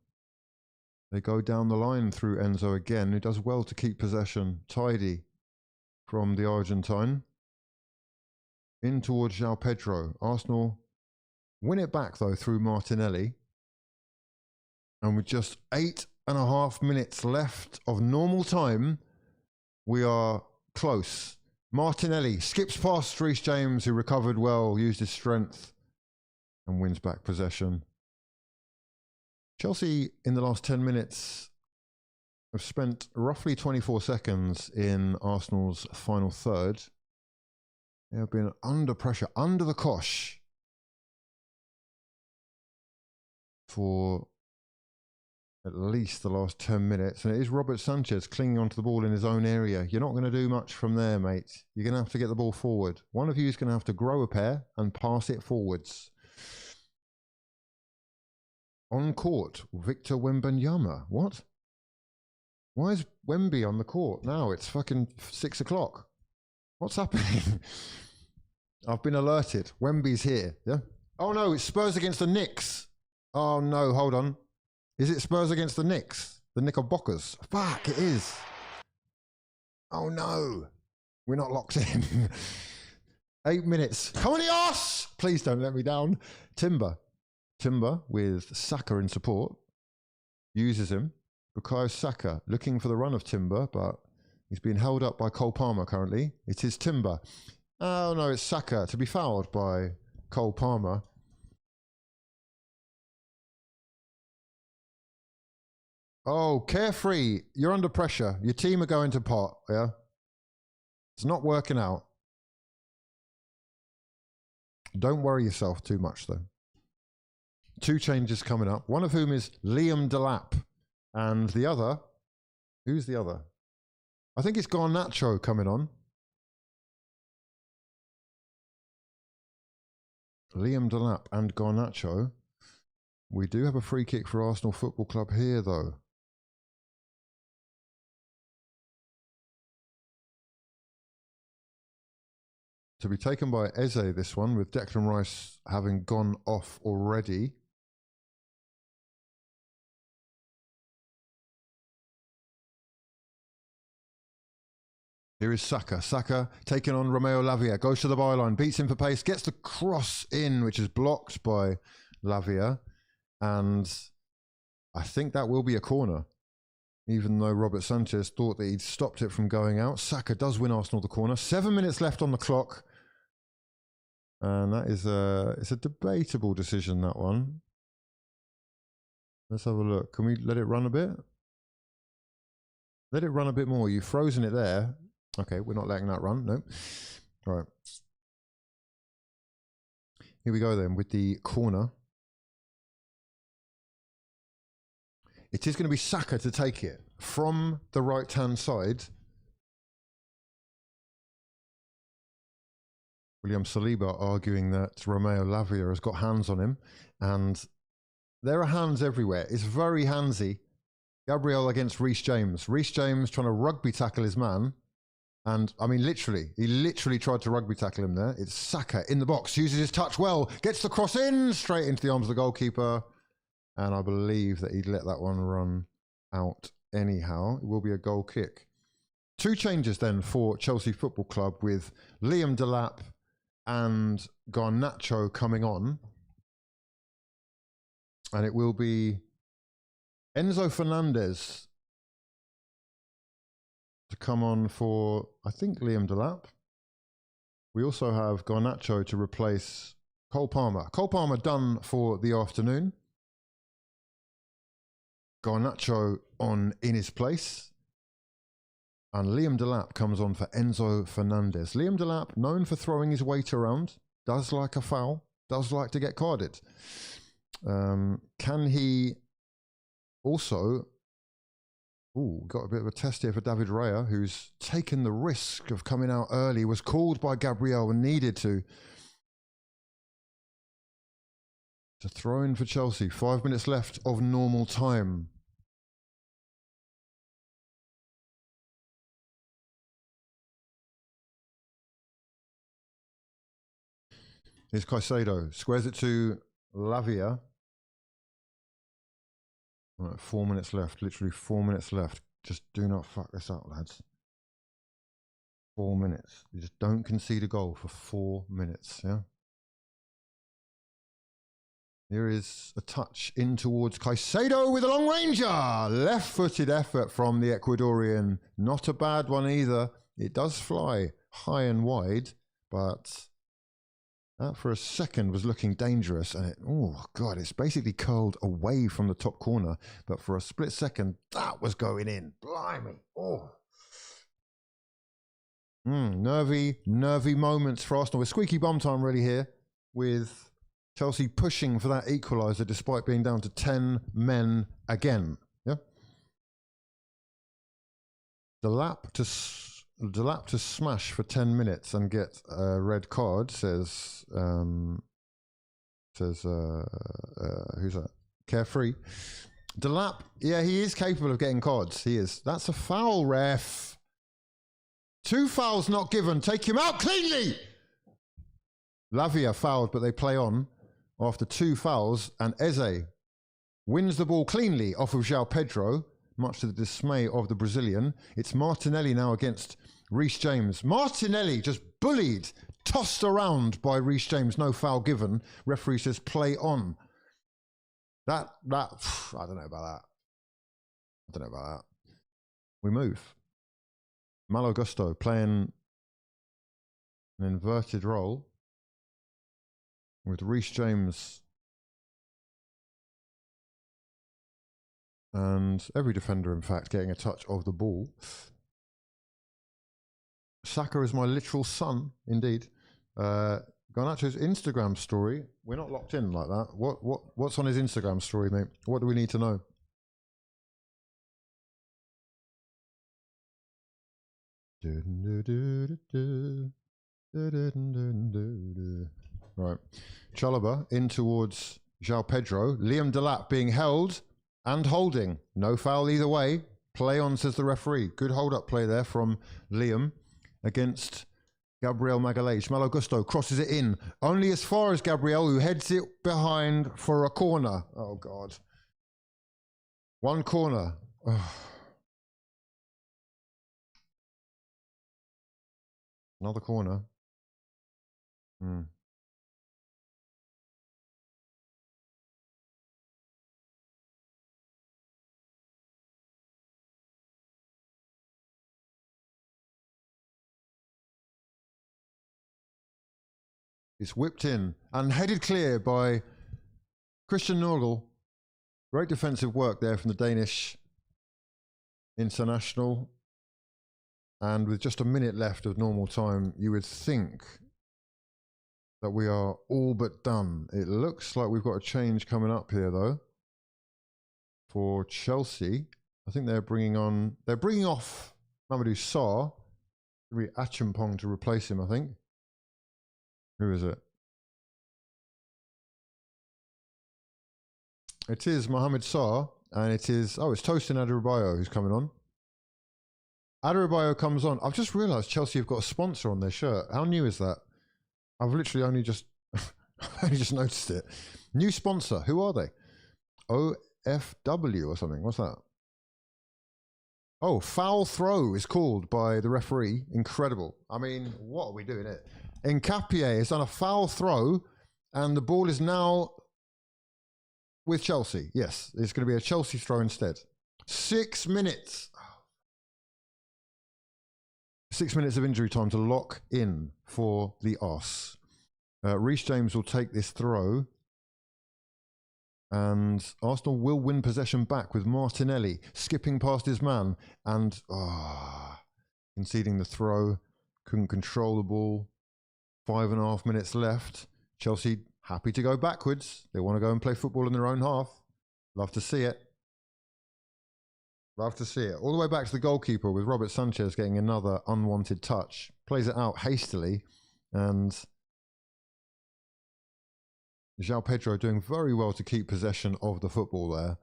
[SPEAKER 4] They go down the line through Enzo again, who does well to keep possession. Tidy from the Argentine. In towards João Pedro. Arsenal win it back, though, through Martinelli. And with just 8.5 minutes left of normal time, we are close. Martinelli skips past Reece James, who recovered well, used his strength, and wins back possession. Chelsea, in the last 10 minutes, have spent roughly 24 seconds in Arsenal's final third. They have been under pressure, under the cosh, for at least the last 10 minutes. And it is Robert Sanchez clinging onto the ball in his own area. You're not going to do much from there, mate. You're going to have to get the ball forward. One of you is going to have to grow a pair and pass it forwards. On court, Victor Wembanyama. What? Why is Wemby on the court now? It's fucking 6 o'clock. What's happening? I've been alerted. Wemby's here. Yeah. Oh no, it's Spurs against the Knicks. Oh no, hold on. Is it Spurs against the Knicks? The Knickerbockers? Fuck, it is. Oh no. We're not locked in. 8 minutes. Come on, the arse! Please don't let me down. Timber with Saka in support. Uses him. Bukayo Saka looking for the run of Timber, but he's being held up by Cole Palmer currently. It is Timber. Oh no, it's Saka to be fouled by Cole Palmer. Oh, Carefree, you're under pressure. Your team are going to pot, yeah? It's not working out. Don't worry yourself too much, though. 2 changes coming up, one of whom is Liam Delap. And the other, who's the other? I think it's Garnacho coming on. Liam Delap and Garnacho. We do have a free kick for Arsenal Football Club here, though. To be taken by Eze, this one, with Declan Rice having gone off already. Here is Saka. Saka taking on Romeo Lavia. Goes to the byline, beats him for pace, gets the cross in, which is blocked by Lavia. And I think that will be a corner. Even though Robert Sanchez thought that he'd stopped it from going out. Saka does win Arsenal the corner. 7 minutes left on the clock. And that is it's a debatable decision, that one. Let's have a look. Can we let it run a bit? Let it run a bit more. You've frozen it there. Okay, we're not letting that run. No. All right. Here we go then with the corner. It is going to be Saka to take it from the right-hand side. William Saliba arguing that Romeo Lavia has got hands on him, and there are hands everywhere. It's very handsy. Gabriel against Reece James. Reece James trying to rugby tackle his man. And, I mean, literally, he literally tried to rugby tackle him there. It's Saka in the box, uses his touch well, gets the cross in, straight into the arms of the goalkeeper. And I believe that he'd let that one run out anyhow. It will be a goal kick. 2 changes then for Chelsea Football Club with Liam Delap and Garnacho coming on. And it will be Enzo Fernandez to come on for, I think, Liam Delap. We also have Garnacho to replace Cole Palmer. Cole Palmer done for the afternoon. Garnacho on in his place. And Liam Delap comes on for Enzo Fernandez. Liam Delap, known for throwing his weight around, does like a foul, does like to get carded. Can he also... Ooh, got a bit of a test here for David Raya, who's taken the risk of coming out early, was called by Gabriel and needed to throw in for Chelsea. 5 minutes left of normal time. Here's Caicedo, squares it to Lavia. Right, 4 minutes left, literally 4 minutes left. Just do not fuck this up, lads. 4 minutes. You just don't concede a goal for 4 minutes, yeah? Here is a touch in towards Caicedo with a long ranger. Left-footed effort from the Ecuadorian. Not a bad one either. It does fly high and wide, but that for a second was looking dangerous. And it, oh, God, it's basically curled away from the top corner. But for a split second, that was going in. Blimey. Oh. Nervy moments for Arsenal. With squeaky bum time really here, with Chelsea pushing for that equaliser despite being down to 10 men again. Yeah. Delap to smash for 10 minutes and get a red card, says who's that? Carefree. Delap, yeah, he is capable of getting cards. He is. That's a foul, ref. 2 fouls not given. Take him out cleanly. Lavia fouled, but they play on after 2 fouls, and Eze wins the ball cleanly off of João Pedro, much to the dismay of the Brazilian. It's Martinelli now against Reece James. Martinelli just bullied, tossed around by Reece James. No foul given. Referee says play on. That I don't know about that. We move. Malo Gusto playing an inverted role with Reece James and every defender, in fact, getting a touch of the ball. Saka is my literal son, indeed. Garnacho's Instagram story. We're not locked in like that. What's on his Instagram story, mate? What do we need to know? Right. Chalobah in towards João Pedro. Liam Delap being held and holding. No foul either way. Play on, says the referee. Good hold-up play there from Liam against Gabriel Magalhaes. Malo Gusto crosses it in. Only as far as Gabriel, who heads it behind for a corner. Oh, God. One corner. Oh. Another corner. It's whipped in and headed clear by Christian Nörgel. Great defensive work there from the Danish international. And with just a minute left of normal time, you would think that we are all but done. It looks like we've got a change coming up here, though. For Chelsea, I think they're bringing off Mamadou Sarr. Maybe Achimpong to replace him, I think. Who is it? It is Mohamed Sarr, and it is, it's Tosin Adarabioyo who's coming on. Adarabioyo comes on. I've just realised Chelsea have got a sponsor on their shirt. How new is that? I've literally only just noticed it. New sponsor. Who are they? OFW or something. What's that? Oh, foul throw is called by the referee. Incredible. I mean, what are we doing here? Nkapie has done a foul throw, and the ball is now with Chelsea. Yes, it's going to be a Chelsea throw instead. 6 minutes. 6 minutes of injury time to lock in for the Os. Reece James will take this throw. And Arsenal will win possession back with Martinelli skipping past his man and conceding the throw. Couldn't control the ball. 5.5 minutes left. Chelsea happy to go backwards. They want to go and play football in their own half. Love to see it. Love to see it. All the way back to the goalkeeper with Robert Sanchez getting another unwanted touch. Plays it out hastily. And João Pedro doing very well to keep possession of the football there.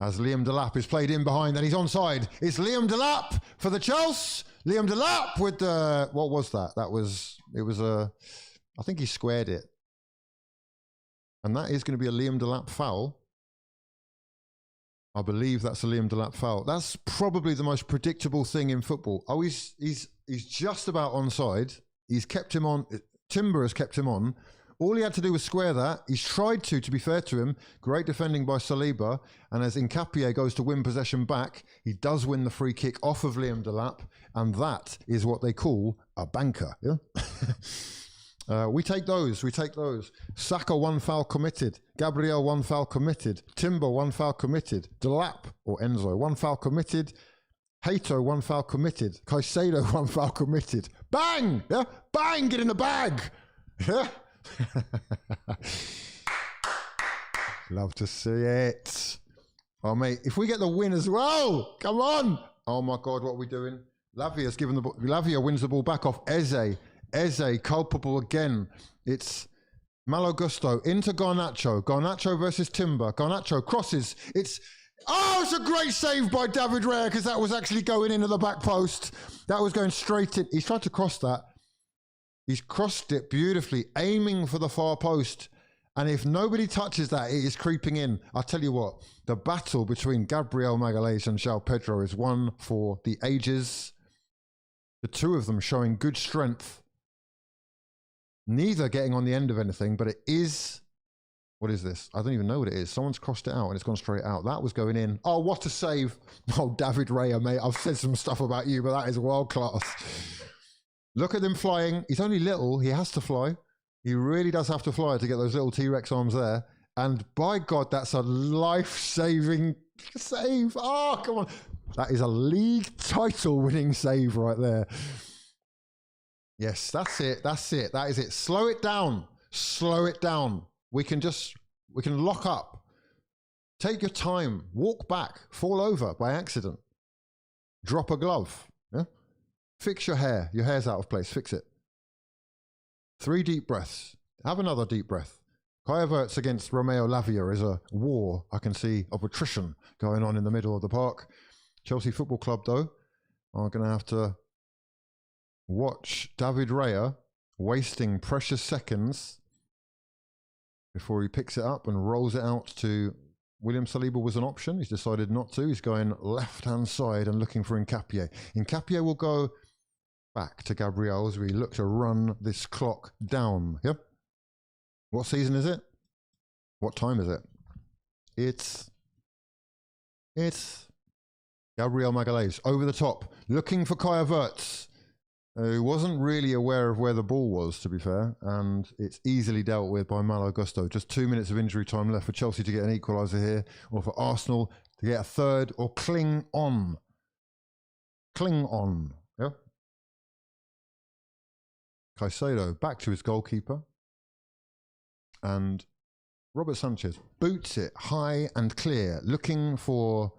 [SPEAKER 4] As Liam Delap is played in behind, and he's onside. It's Liam Delap for the Chelsea. Liam Delap with the, what was that? I think he squared it. And that is going to be a Liam Delap foul. I believe that's a Liam Delap foul. That's probably the most predictable thing in football. Oh, he's just about onside. He's kept him on. Timber has kept him on. All he had to do was square that. He's tried to be fair to him. Great defending by Saliba. And as Nkapie goes to win possession back, he does win the free kick off of Liam Delap. And that is what they call a banker. Yeah? We take those. Saka, 1 foul committed. Gabriel, 1 foul committed. Timber, 1 foul committed. Delap, or Enzo, 1 foul committed. Hato, 1 foul committed. Caicedo, 1 foul committed. Bang! Yeah? Bang! Get in the bag! Yeah? Love to see it. Oh, mate, if we get the win as well, come on. Oh, my God, what are we doing? Lavia's given the ball. Lavia wins the ball back off Eze. Eze, culpable again. It's Malo Gusto into Garnacho. Garnacho versus Timber. Garnacho crosses. It's a great save by David Raya, because that was actually going into the back post. That was going straight in. He's tried to cross that. He's crossed it beautifully, aiming for the far post. And if nobody touches that, it is creeping in. I'll tell you what, the battle between Gabriel Magalhaes and João Pedro is one for the ages. The two of them showing good strength. Neither getting on the end of anything, but it is... What is this? I don't even know what it is. Someone's crossed it out and it's gone straight out. That was going in. Oh, what a save. Oh, David Raya, mate. I've said some stuff about you, but that is world class. Look at him flying. He's only little. He has to fly. He really does have to fly to get those little T-Rex arms there. And by God, that's a life-saving save. Oh, come on. That is a league title-winning save right there. Yes, that's it. That's it. That is it. Slow it down. Slow it down. We can lock up. Take your time. Walk back. Fall over by accident. Drop a glove. Yeah? Fix your hair. Your hair's out of place. Fix it. 3 deep breaths. Have another deep breath. Kai Havertz against Romeo Lavia is a war, I can see, of attrition going on in the middle of the park. Chelsea Football Club, though, are going to have to watch David Raya wasting precious seconds before he picks it up and rolls it out to William Saliba. Was an option. He's decided not to. He's going left-hand side and looking for Nkapie. Nkapie will go back to Gabriel as we look to run this clock down. Yep. What season is it? What time is it? It's Gabriel Magalhaes over the top, looking for Kai Havertz. who wasn't really aware of where the ball was, to be fair, and it's easily dealt with by Malo Gusto. Just 2 minutes of injury time left for Chelsea to get an equaliser here, or for Arsenal to get a third, or cling on. Cling on, yeah? Caicedo back to his goalkeeper, and Robert Sanchez boots it high and clear, looking for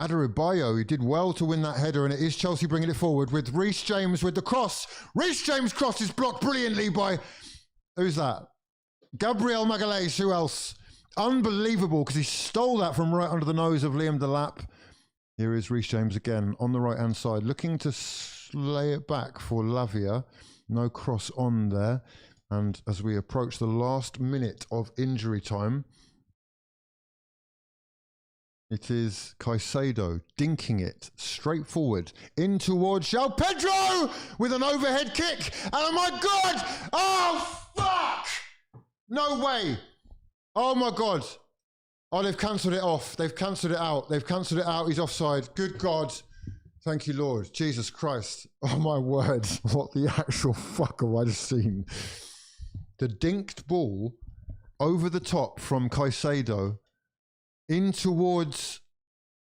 [SPEAKER 4] Adarabioyo, who did well to win that header, and it is Chelsea bringing it forward with Reece James with the cross. Reece James' cross is blocked brilliantly by, who's that? Gabriel Magalhaes, who else? Unbelievable, because he stole that from right under the nose of Liam Delap. Here is Reece James again on the right-hand side, looking to lay it back for Lavia. No cross on there. And as we approach the last minute of injury time, it is Caicedo dinking it straight forward in towards João Pedro with an overhead kick. And oh my God! Oh, fuck! No way! Oh my God. Oh, they've cancelled it off. They've cancelled it out. They've cancelled it out. He's offside. Good God. Thank you, Lord. Jesus Christ. Oh my word. What the actual fuck have I just seen? The dinked ball over the top from Caicedo in towards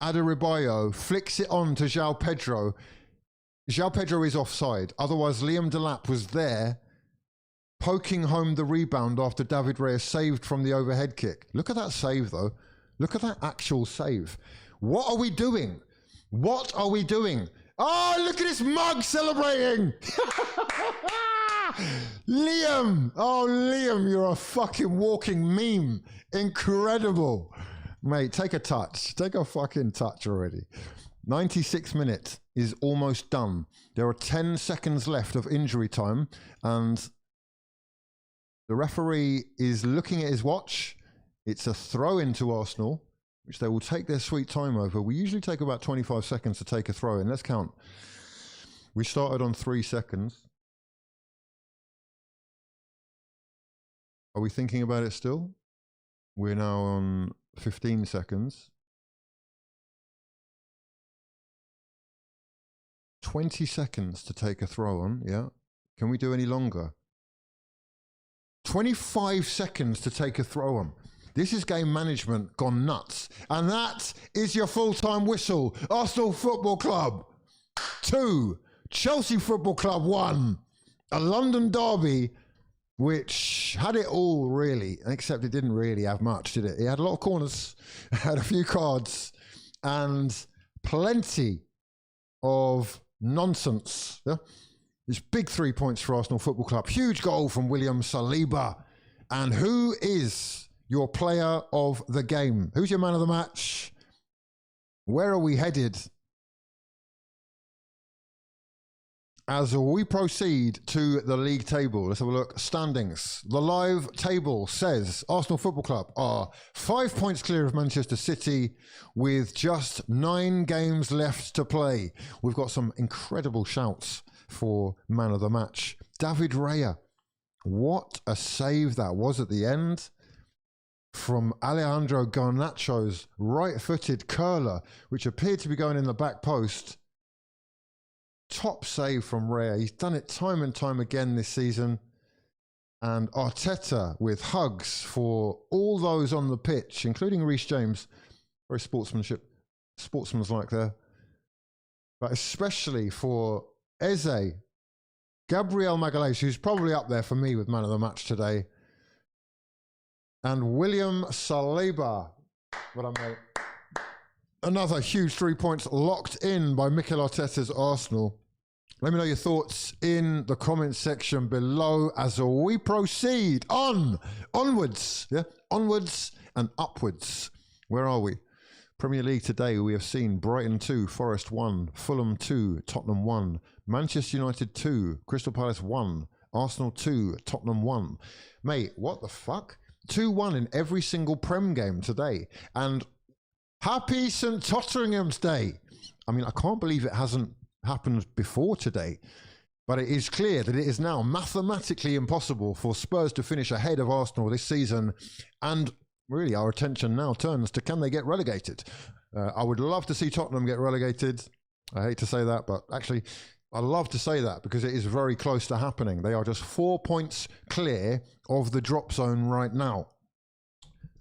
[SPEAKER 4] Adarabioyo, flicks it on to João Pedro. João Pedro is offside. Otherwise, Liam Delap was there poking home the rebound after David Raya saved from the overhead kick. Look at that save, though. Look at that actual save. What are we doing? What are we doing? Oh, look at this mug celebrating. Liam. Oh, Liam, you're a fucking walking meme. Incredible. Mate, take a touch. Take a fucking touch already. 96 minutes is almost done. There are 10 seconds left of injury time, and the referee is looking at his watch. It's a throw into Arsenal, which they will take their sweet time over. We usually take about 25 seconds to take a throw in. Let's count. We started on 3 seconds. Are we thinking about it still? We're now on 15 seconds. 20 seconds to take a throw on, yeah. Can we do any longer? 25 seconds to take a throw on. This is game management gone nuts. And that is your full-time whistle. Arsenal Football Club 2, Chelsea Football Club 1. A London derby which had it all, really, except it didn't really have much, did it? It had a lot of corners, had a few cards, and plenty of nonsense. Yeah? It's big 3 points for Arsenal Football Club. Huge goal from William Saliba. And who is your player of the game? Who's your man of the match? Where are we headed as we proceed to the league table? Let's have a look. Standings. The live table says Arsenal Football Club are 5 points clear of Manchester City with just 9 games left to play. We've got some incredible shouts for man of the match. David Raya. What a save that was at the end from Alejandro Garnacho's right-footed curler, which appeared to be going in the back post. Top save from Raya. He's done it time and time again this season. And Arteta with hugs for all those on the pitch, including Reece James. Very sportsmanlike there. But especially for Eze, Gabriel Magalhaes, who's probably up there for me with man of the match today, and William Saliba. What I made. Another huge 3 points locked in by Mikel Arteta's Arsenal. Let me know your thoughts in the comments section below as we proceed onwards, yeah, onwards and upwards. Where are we? Premier League today, we have seen Brighton 2, Forest 1, Fulham 2, Tottenham 1, Manchester United 2, Crystal Palace 1, Arsenal 2, Tottenham 1. Mate, what the fuck? 2-1 in every single Prem game today. And happy St. Totteringham's Day. I mean, I can't believe it hasn't happened before today. But it is clear that it is now mathematically impossible for Spurs to finish ahead of Arsenal this season. And really, our attention now turns to, can they get relegated? I would love to see Tottenham get relegated. I hate to say that, but actually, I love to say that because it is very close to happening. They are just 4 points clear of the drop zone right now.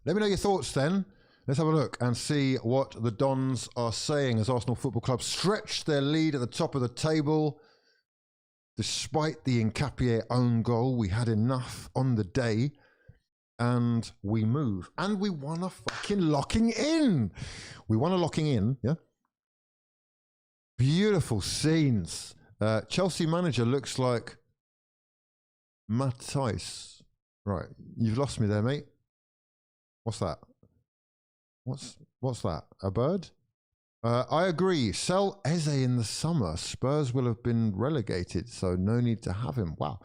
[SPEAKER 4] Let me know your thoughts then. Let's have a look and see what the Dons are saying as Arsenal Football Club stretch their lead at the top of the table. Despite the Nkapie own goal, we had enough on the day and we move. And we won a fucking locking in. We won a locking in, yeah? Beautiful scenes. Chelsea manager looks like Matthijs. Right, you've lost me there, mate. What's that? What's that? A bird? I agree. Sell Eze in the summer. Spurs will have been relegated, so no need to have him. Wow.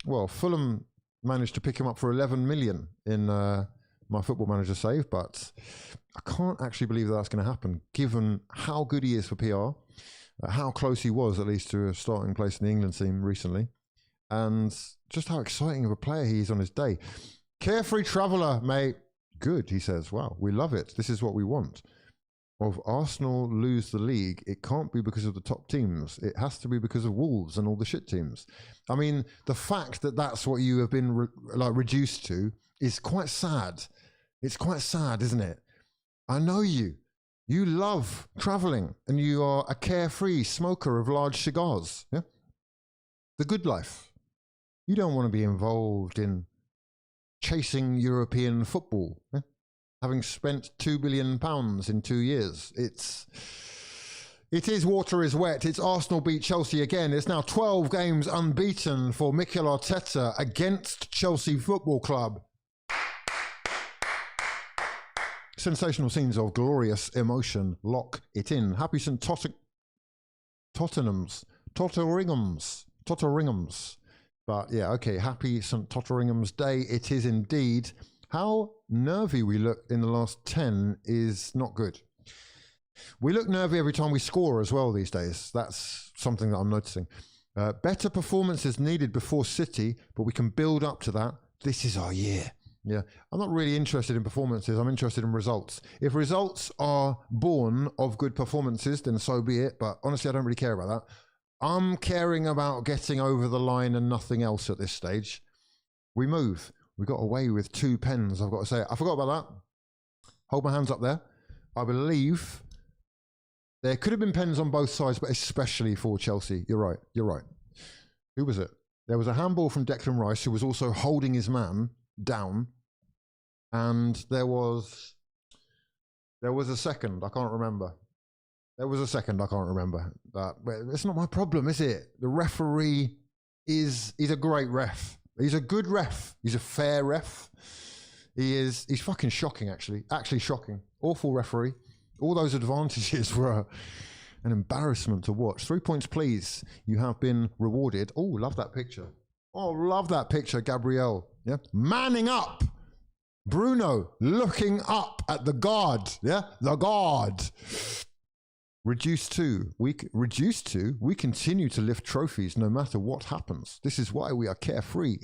[SPEAKER 4] Well, Fulham managed to pick him up for 11 million in my Football Manager save, but I can't actually believe that's going to happen, given how good he is for PR, how close he was at least to a starting place in the England team recently, and just how exciting of a player he is on his day. Carefree traveller, mate. Good, he says. Wow, we love it. This is what we want. Of Arsenal lose the league, it can't be because of the top teams. It has to be because of Wolves and all the shit teams. I mean, the fact that that's what you have been reduced to is quite sad. It's quite sad, isn't it? I know you. You love traveling and you are a carefree smoker of large cigars. Yeah? The good life. You don't want to be involved in chasing European football. Yeah? Having spent £2 billion in 2 years. It is water is wet. It's Arsenal beat Chelsea again. It's now 12 games unbeaten for Mikel Arteta against Chelsea Football Club. Sensational scenes of glorious emotion. Lock it in. Happy St. Tottenhams. But yeah, okay. Happy St. Totteringham's Day. It is indeed. How nervy we look in the last 10 is not good. We look nervy every time we score as well these days. That's something that I'm noticing. Better performances needed before City, but we can build up to that. This is our year. Yeah, I'm not really interested in performances. I'm interested in results. If results are born of good performances, then so be it. But honestly, I don't really care about that. I'm caring about getting over the line and nothing else at this stage. We move. We got away with 2 pens, I've got to say. I forgot about that. Hold my hands up there. I believe there could have been pens on both sides, but especially for Chelsea. You're right. You're right. Who was it? There was a handball from Declan Rice, who was also holding his man down. And there was a second. I can't remember. There was a second. I can't remember. But it's not my problem, is it? The referee he's a great ref. He's a good ref. He's a fair ref. He's fucking shocking, actually. Actually shocking. Awful referee. All those advantages were an embarrassment to watch. 3 points, please. You have been rewarded. Oh, love that picture. Oh, love that picture, Gabrielle. Yeah, manning up. Bruno looking up at the guard. Yeah, the guard. Reduced to, we continue to lift trophies no matter what happens. This is why we are carefree.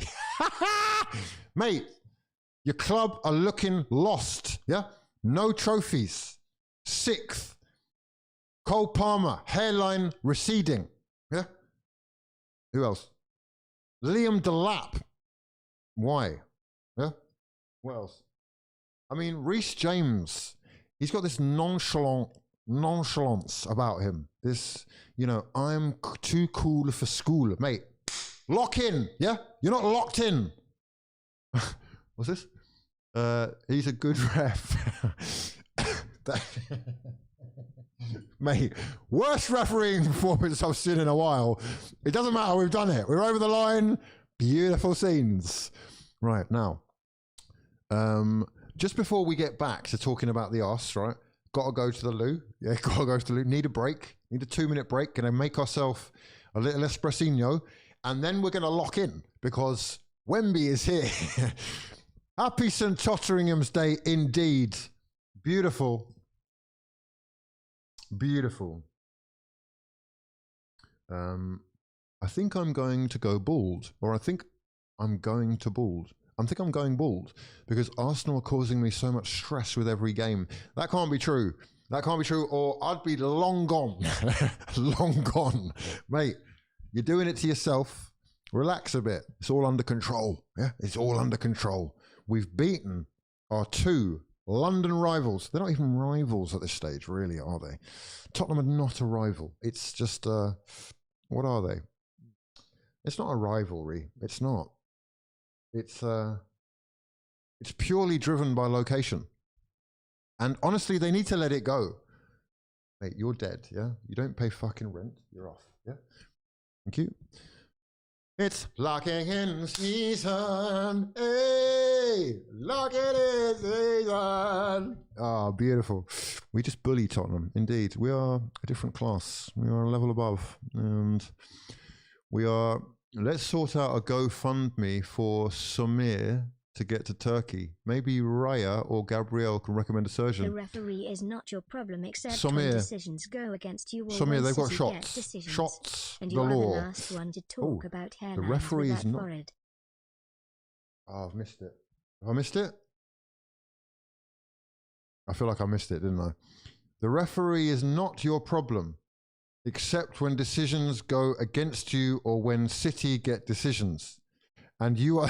[SPEAKER 4] Mate, your club are looking lost, yeah? No trophies. 6th. Cole Palmer, hairline receding, yeah? Who else? Liam Delap. Why? Yeah? What else? I mean, Reece James, he's got this nonchalance about him. This, I'm too cool for school. Mate, lock in, yeah? You're not locked in. What's this? He's a good ref. Mate, worst refereeing performance I've seen in a while. It doesn't matter, we've done it. We're over the line. Beautiful scenes. Right, now, just before we get back to talking about the arse, right? Got to go to the loo. Yeah, got to go to the loo. Need a break. Need a 2-minute break. Going to make ourselves a little espressino. And then we're going to lock in because Wemby is here. Happy St. Totteringham's Day indeed. Beautiful. Beautiful. I think I'm going to go bald. Or I think I'm going to bald. I think I'm going bald because Arsenal are causing me so much stress with every game. That can't be true. That can't be true, or I'd be long gone. Long gone. Mate, you're doing it to yourself. Relax a bit. It's all under control. Yeah, it's all under control. We've beaten our 2 London rivals. They're not even rivals at this stage, really, are they? Tottenham are not a rival. It's just, what are they? It's not a rivalry. It's not. It's purely driven by location. And honestly, they need to let it go. Mate, you're dead, yeah? You don't pay fucking rent. You're off, yeah? Thank you. It's locking in season. Hey, locking in season. Ah, beautiful. We just bully Tottenham. Indeed, we are a different class. We are a level above. And we are... Let's sort out a GoFundMe for Samir to get to Turkey. Maybe Raya or Gabrielle can recommend a surgeon.
[SPEAKER 5] The referee is not your problem, except
[SPEAKER 4] Samir.
[SPEAKER 5] when decisions go against you. Or
[SPEAKER 4] Samir, they've got
[SPEAKER 5] City
[SPEAKER 4] shots.
[SPEAKER 5] get decisions.
[SPEAKER 4] Shots.
[SPEAKER 5] And
[SPEAKER 4] The
[SPEAKER 5] you are
[SPEAKER 4] law.
[SPEAKER 5] the last one to talk about hairlines
[SPEAKER 4] The referee is
[SPEAKER 5] without
[SPEAKER 4] not.
[SPEAKER 5] forehead.
[SPEAKER 4] Oh, I've missed it. Have I missed it? I feel like I missed it, didn't I? The referee is not your problem, except when decisions go against you or when City get decisions. And you are...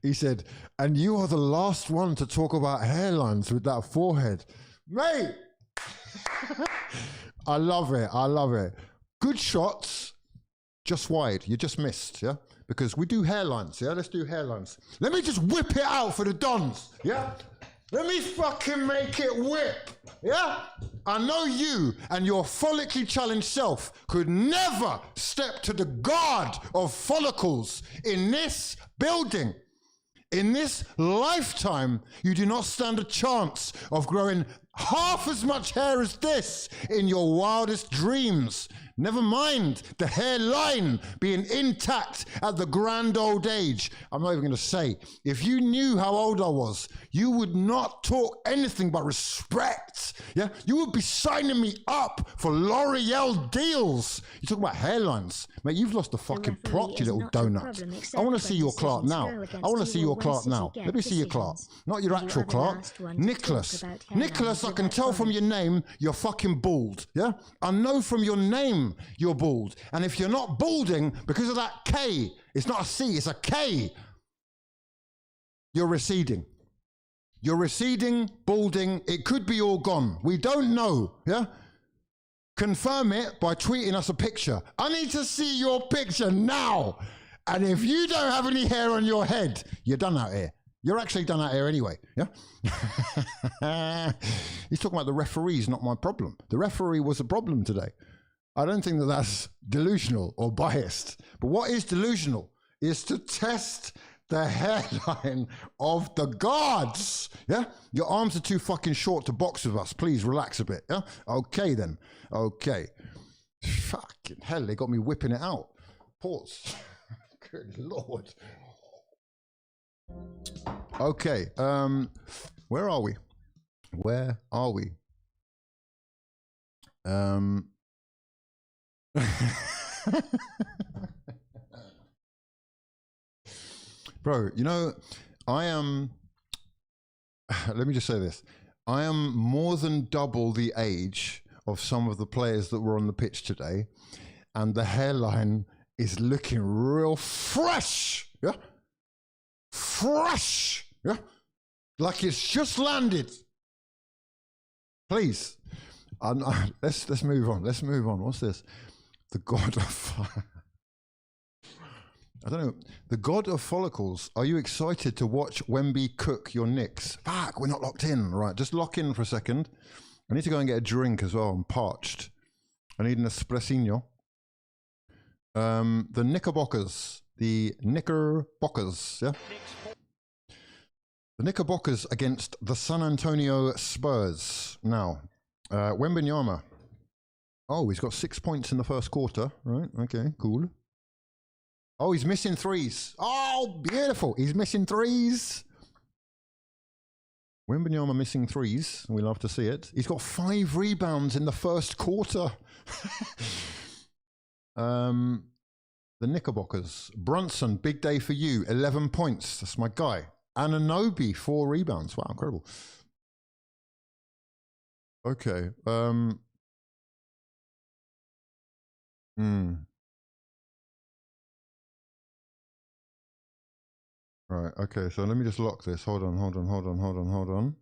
[SPEAKER 4] He said, and you are the last one to talk about hairlines with that forehead. Mate! I love it. I love it. Good shots, just wide. You just missed, yeah? Because we do hairlines, yeah? Let's do hairlines. Let me just whip it out for the Dons, yeah? Let me fucking make it whip, yeah? I know you and your follically challenged self could never step to the guard of follicles in this building. In this lifetime, you do not stand a chance of growing half as much hair as this in your wildest dreams. Never mind the hairline being intact at the grand old age. I'm not even going to say. If you knew how old I was, you would not talk anything but respect. Yeah, you would be signing me up for L'Oreal deals. You talk about hairlines, mate. You've lost the fucking plot, you little donut. I want to see your Clark now. I want to see your Clark now. Let me see your Clark, not your actual Clark. Nicholas. Nicholas, I can tell from your name you're fucking bald. Yeah, I know from your name you're bald, and if you're not balding because of that K, it's not a C, it's a K, you're receding. You're receding, balding, it could be all gone. We don't know, yeah? Confirm it by tweeting us a picture. I need to see your picture now. And if you don't have any hair on your head, you're done out here. You're actually done out here anyway, yeah? He's talking about the referee's not my problem. The referee was a problem today. I don't think that that's delusional or biased. But what is delusional is to test the hairline of the guards. Yeah? Your arms are too fucking short to box with us. Please relax a bit. Yeah? Okay then. Okay. Fucking hell, they got me whipping it out. Pause. Good Lord. Okay. Where are we? Where are we? Bro, you know, I am, let me just say this. I am more than double the age of some of the players that were on the pitch today, and the hairline is looking real fresh, yeah? Fresh, yeah? Like it's just landed. Please, let's move on. Let's move on. What's this? The God of Fire. I don't know. The God of Follicles. Are you excited to watch Wemby cook your Knicks? Fuck, we're not locked in. Right, just lock in for a second. I need to go and get a drink as well. I'm parched. I need an espressino. The Knickerbockers. The Knickerbockers, yeah? The Knickerbockers against the San Antonio Spurs. Now, Wembanyama. Oh, he's got 6 points in the first quarter. Right, okay, cool. Oh, he's missing threes. Oh, beautiful. He's missing threes. Wembanyama missing threes. We love to see it. He's got 5 rebounds in the first quarter. The Knickerbockers. Brunson, big day for you. 11 points. That's my guy. Anunoby, 4 rebounds. Wow, incredible. Okay. Right. Okay. So let me just lock this. Hold on. Hold on. Hold on. Hold on. Hold on.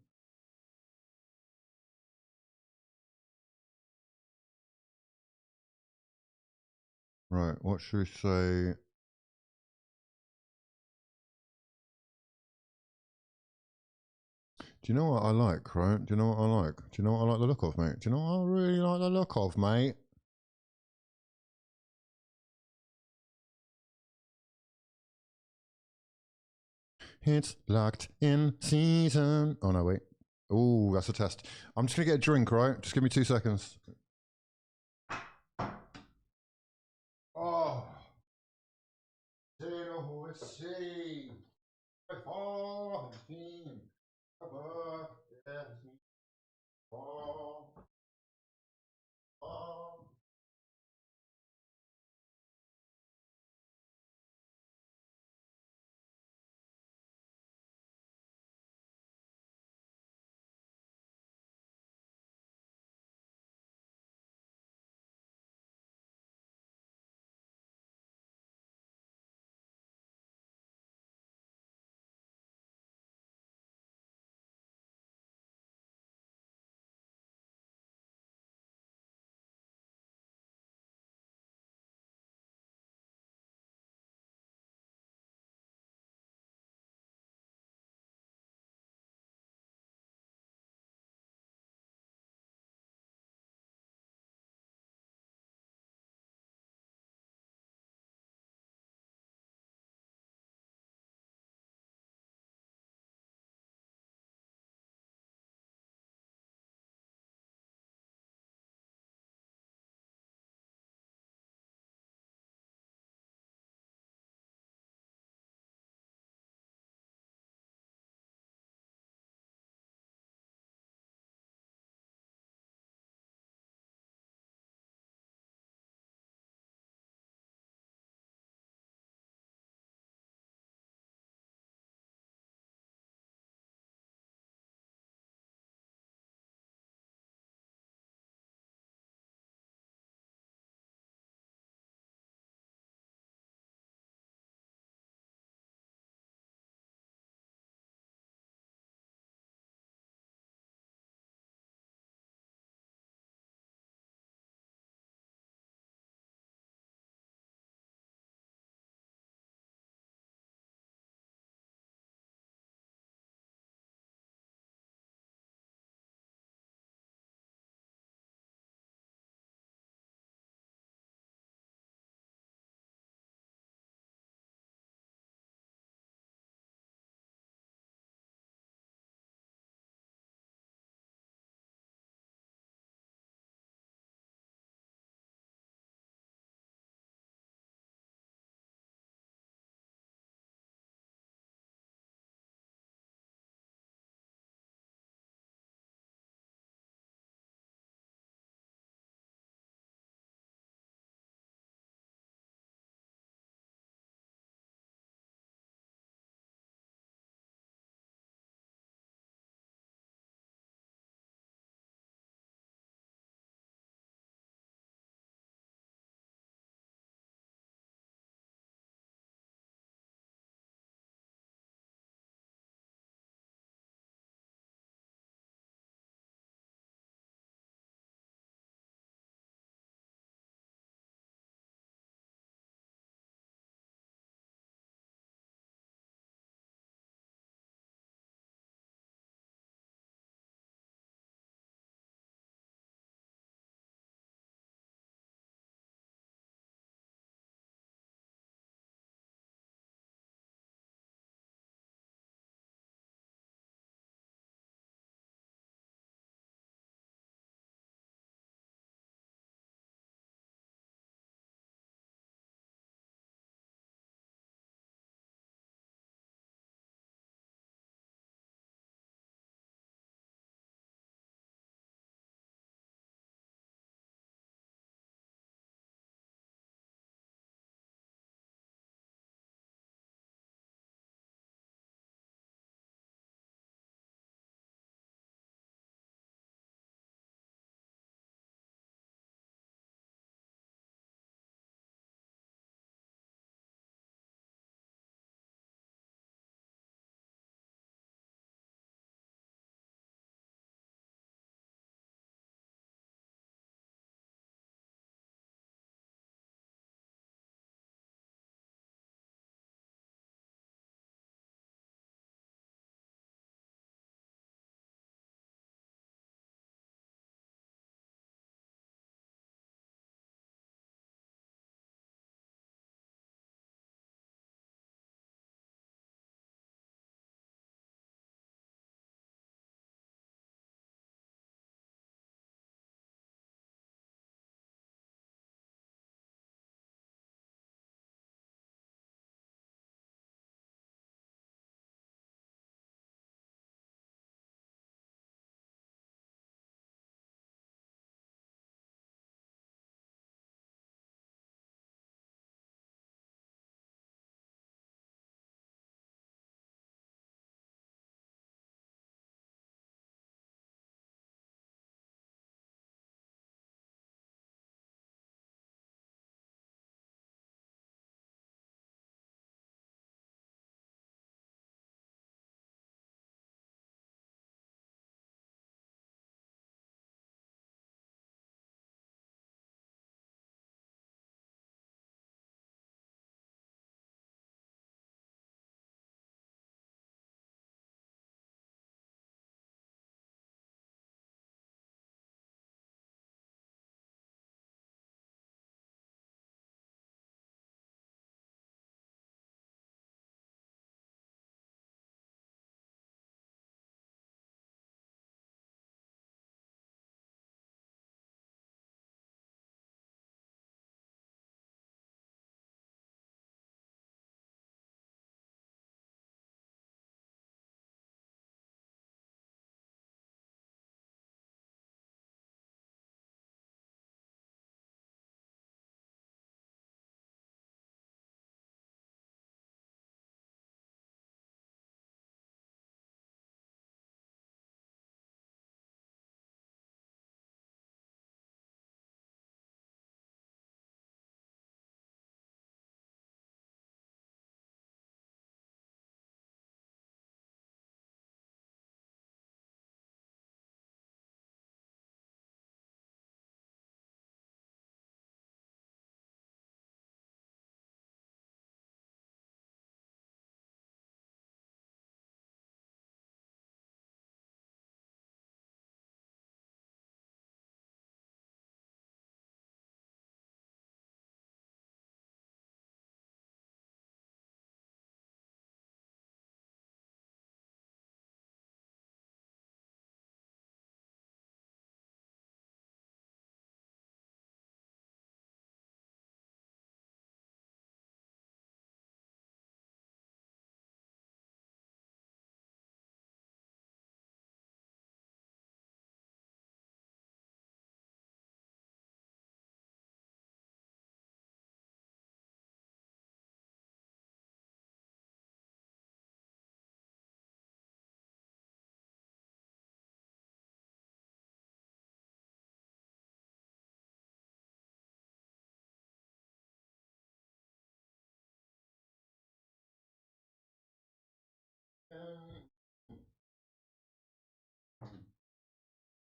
[SPEAKER 4] Right. What should we say? Do you know what I like, right? Do you know what I like? Do you know what I like the look of, mate? Do you know what I really like the look of, mate? It's locked in season. Oh, no, wait. Oh, that's a test. I'm just going to get a drink, right? Just give me 2 seconds. Oh.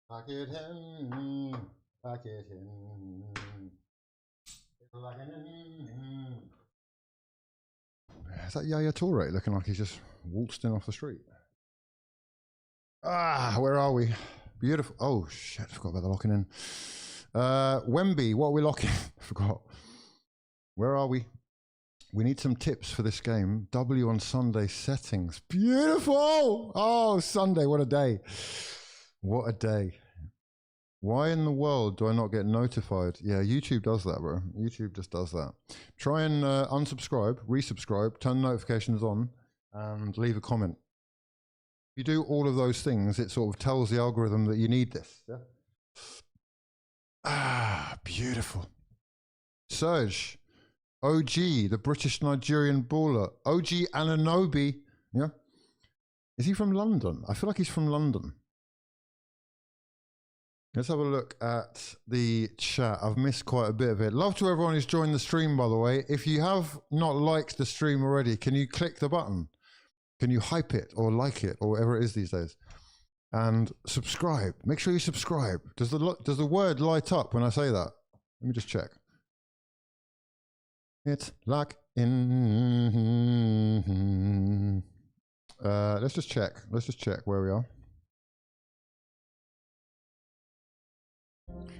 [SPEAKER 4] Pack it in, pack it in. Is that Yaya Toure looking like he's just waltzed in off the street? Ah, where are we? Beautiful. Oh, shit, I forgot about the locking in. Wemby, what are we locking? Forgot. Where are we? We need some tips for this game. W on Sunday settings. Beautiful. Oh, Sunday. What a day. What a day. Why in the world do I not get notified? Yeah, YouTube does that, bro. YouTube just does that. Try and unsubscribe, resubscribe, turn notifications on, and leave a comment. If you do all of those things, it sort of tells the algorithm that you need this. Yeah? Ah, beautiful. Serge, OG, the British Nigerian baller. OG Ananobi. Yeah. Is he from London? I feel like he's from London. Let's have a look at the chat. I've missed quite a bit of it. Love to everyone who's joined the stream, by the way. If you have not liked the stream already, can you click the button? Can you hype it or like it or whatever it is these days? And subscribe. Make sure you subscribe. Does the word light up when I say that? Let me just check. It's like in. Let's just check. Let's just check where we are.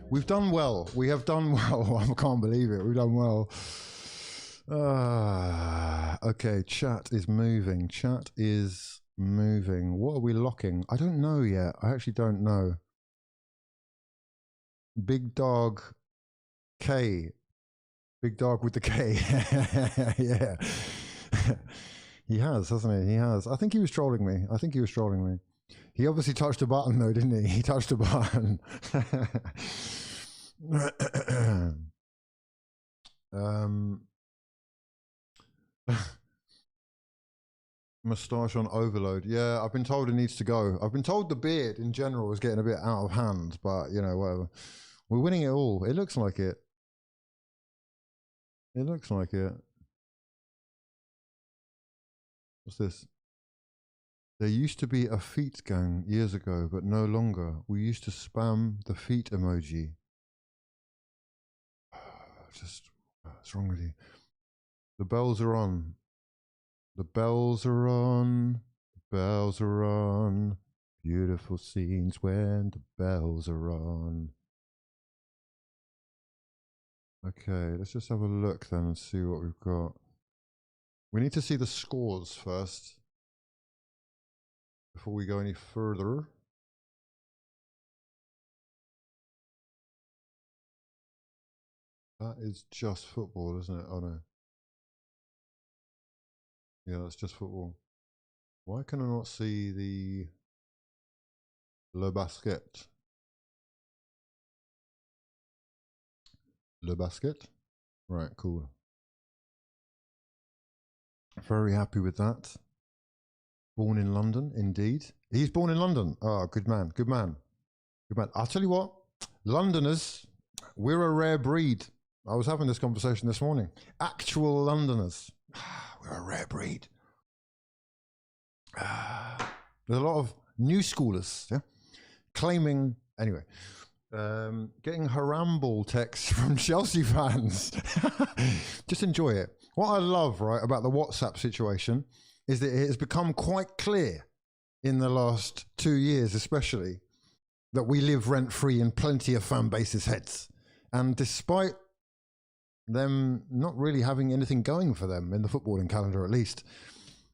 [SPEAKER 4] We've done well. We have done well. I can't believe it. We've done well. Okay, chat is moving. Chat is moving. What are we locking? I don't know yet. I actually don't know. Big Dog K. Big Dog with the K. Yeah. He has, hasn't he? He has. I think he was trolling me. I think he was trolling me. He obviously touched a button though, didn't he? He touched a button. Moustache on overload. Yeah, I've been told it needs to go. I've been told the beard in general is getting a bit out of hand, but you know, whatever. We're winning it all. It looks like it. It looks like it. What's this? There used to be a feet gang years ago, but no longer. We used to spam the feet emoji. Just, what's wrong with you? The bells are on. The bells are on. The bells are on. Beautiful scenes when the bells are on. Okay, let's just have a look then and see what we've got. We need to see the scores first before we go any further. That is just football, isn't it? Oh no. Yeah, that's just football. Why can I not see the Le Basket? Le Basket? Right, cool. Very happy with that. Born in London, indeed. He's born in London. Oh, good man, good man. Good man. I'll tell you what, Londoners, we're a rare breed. I was having this conversation this morning. Actual Londoners. We're a rare breed. There's a lot of new schoolers, yeah, claiming, anyway, getting haramble texts from Chelsea fans. Just enjoy it. What I love, right, about the WhatsApp situation is that it has become quite clear in the last 2 years, especially, that we live rent-free in plenty of fan bases' heads. And despite them not really having anything going for them in the footballing calendar, at least,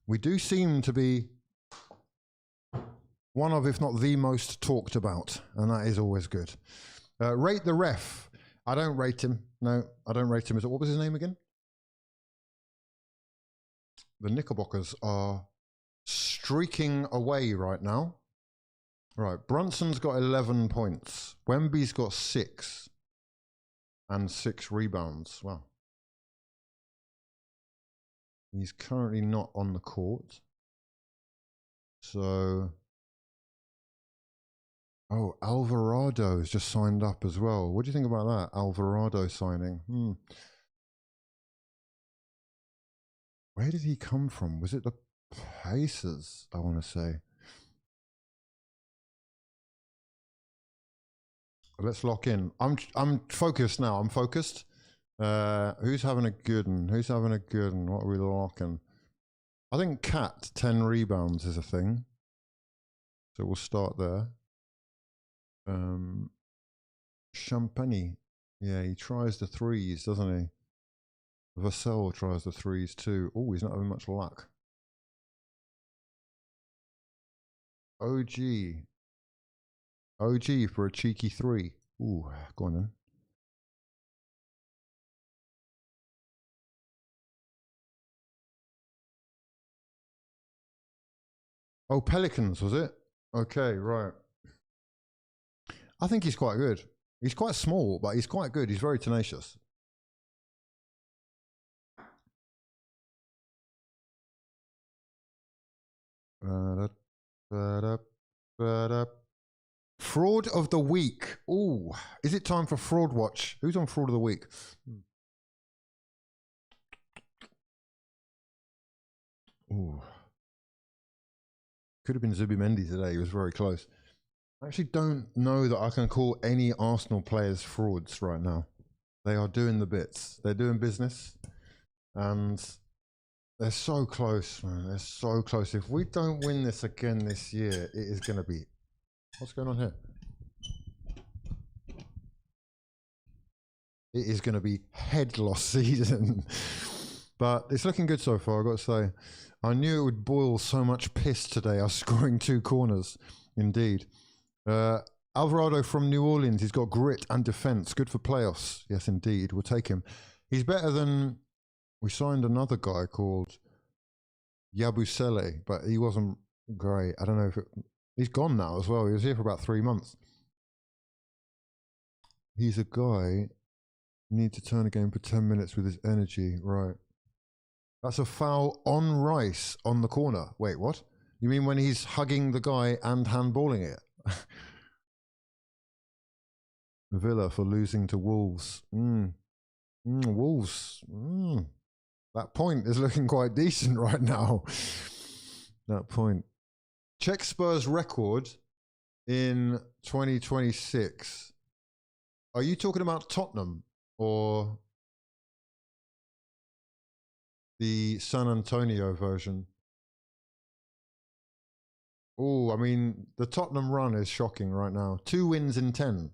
[SPEAKER 4] we do seem to be one of, if not the most talked about, and that is always good. Rate the ref. I don't rate him. No, I don't rate him. What was his name again? The Knickerbockers are streaking away right now. Right, Brunson's got 11 points. Wemby's got 6. And 6 rebounds. Wow. He's currently not on the court. So... Oh, Alvarado's just signed up as well. What do you think about that? Alvarado signing. Where did he come from? Was it the Pacers, I want to say. Let's lock in. I'm focused now. I'm focused. Who's having a good one? Who's having a good one? What are we locking? I think Cat 10 rebounds is a thing. So we'll start there. Champagne. Yeah, he tries the threes, doesn't he? Vassell tries the threes too. Oh, he's not having much luck. OG. OG for a cheeky three. Ooh, go on then. Oh, Pelicans, was it? Okay, right. I think he's quite good. He's quite small, but he's quite good. He's very tenacious. Fraud of the week. Ooh, is it time for Fraud Watch? Who's on Fraud of the Week? Ooh. Could have been Zubimendi today. He was very close. I actually don't know that I can call any Arsenal players frauds right now. They are doing the bits. They're doing business. And they're so close, man. They're so close. If we don't win this again this year, it is going to be... What's going on here? It is going to be head loss season. But it's looking good so far, I've got to say. I knew it would boil so much piss today. I was scoring 2 corners. Indeed. Alvarado from New Orleans. He's got grit and defense. Good for playoffs. Yes, indeed. We'll take him. He's better than... We signed another guy called Yabusele, but he wasn't great. I don't know if it... He's gone now as well. He was here for about 3 months. He's a guy... Need to turn a game for 10 minutes with his energy. Right. That's a foul on Rice on the corner. Wait, what? You mean when he's hugging the guy and handballing it? Villa for losing to Wolves. Wolves. That point is looking quite decent right now. That point. Check Spurs' record in 2026. Are you talking about Tottenham or the San Antonio version? Oh, I mean, the Tottenham run is shocking right now. 2 wins in 10.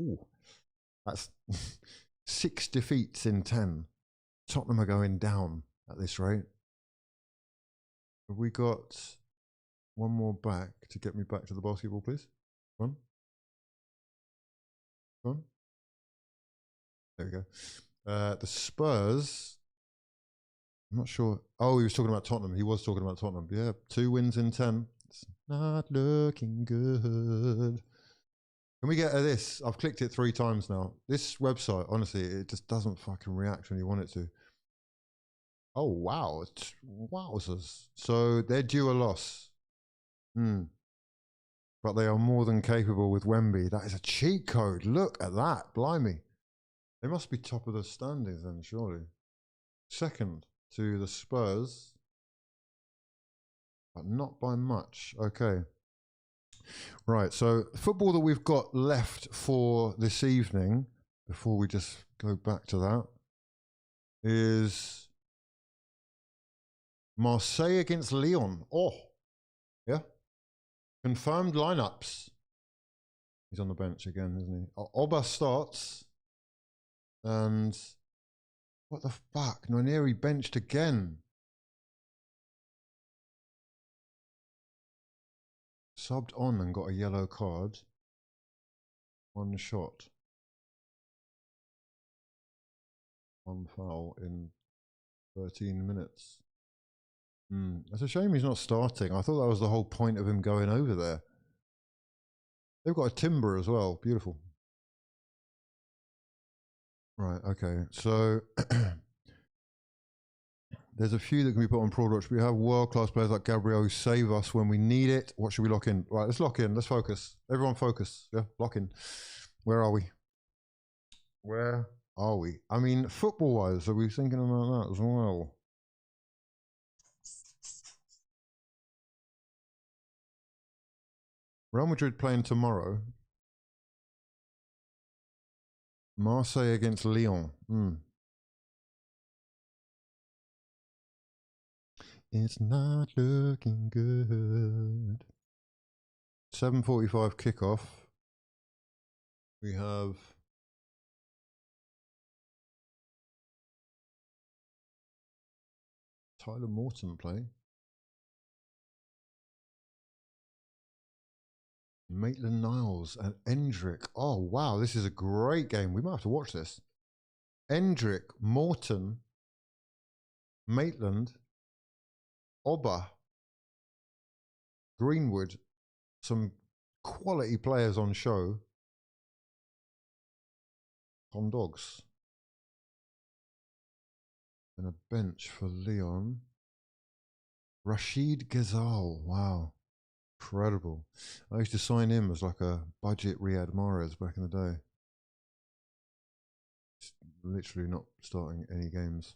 [SPEAKER 4] Ooh, that's 6 defeats in 10. Tottenham are going down at this rate. Have we got one more back to get me back to the basketball, please? Come on. Come on. There we go. The Spurs... I'm not sure. Oh, he was talking about Tottenham. He was talking about Tottenham. Yeah, 2 wins in 10. It's not looking good. Can we get this? I've clicked it 3 times now. This website, honestly, it just doesn't fucking react when you want it to. Oh, wow. It's wowzers. So they're due a loss. But they are more than capable with Wemby. That is a cheat code. Look at that. Blimey. They must be top of the standings then, surely. Second to the Spurs, but not by much. Okay. Right, so football that we've got left for this evening, before we just go back to that, is Marseille against Lyon. Oh, yeah. Confirmed lineups. He's on the bench again, isn't he? Oba starts. And what the fuck? Nwaneri benched again. Subbed on and got a yellow card. 1 shot. 1 foul in 13 minutes. It's a shame he's not starting. I thought that was the whole point of him going over there. They've got a timber as well. Beautiful. Right, okay. So there's a few that can be put on Fraud Watch. We have world-class players like Gabriel who save us when we need it. What should we lock in? Right, let's lock in. Let's focus. Everyone focus. Yeah, lock in. Where are we? Where are we? I mean, football-wise, are we thinking about that as well? Real Madrid playing tomorrow. Marseille against Lyon. It's not looking good. 7:45 kickoff. We have Tyler Morton play. Maitland-Niles and Endrick. Oh, wow. This is a great game. We might have to watch this. Endrick, Morton, Maitland, Oba, Greenwood. Some quality players on show. On dogs. And a bench for Leon. Rashid Ghazal. Wow. Incredible. I used to sign him as like a budget Riyad Mahrez back in the day. Just literally not starting any games.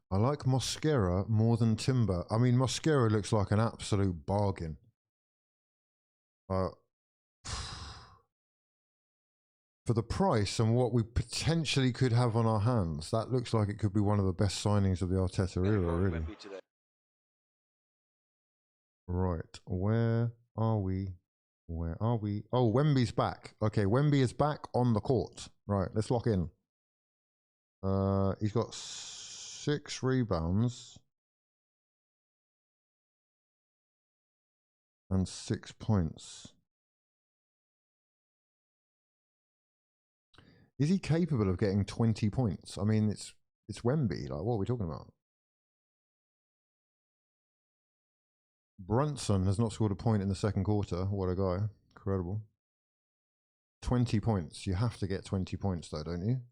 [SPEAKER 4] I like Mosquera more than Timber. I mean, Mosquera looks like an absolute bargain. For the price and what we potentially could have on our hands, that looks like it could be one of the best signings of the Arteta era, really. Right, where are we? Where are we? Oh, Wemby's back. Okay, Wemby is back on the court. Right, let's lock in. He's got 6 rebounds and 6 points. Is he capable of getting 20 points? I mean, it's Wemby. Like, what are we talking about? Brunson has not scored a point in the second quarter. What a guy. Incredible. 20 points. You have to get 20 points though, don't you?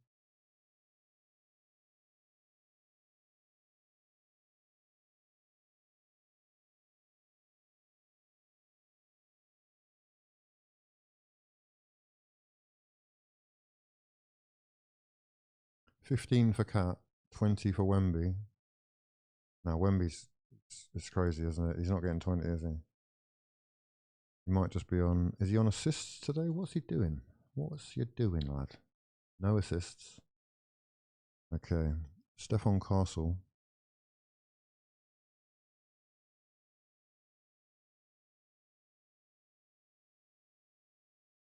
[SPEAKER 4] $15 for Cat, 20 for Wemby. Now Wemby's it's crazy, isn't it? He's not getting 20, is he? He might just be on. Is he on assists today? What's he doing? What's you doing, lad? No assists. Okay. Stefan Castle.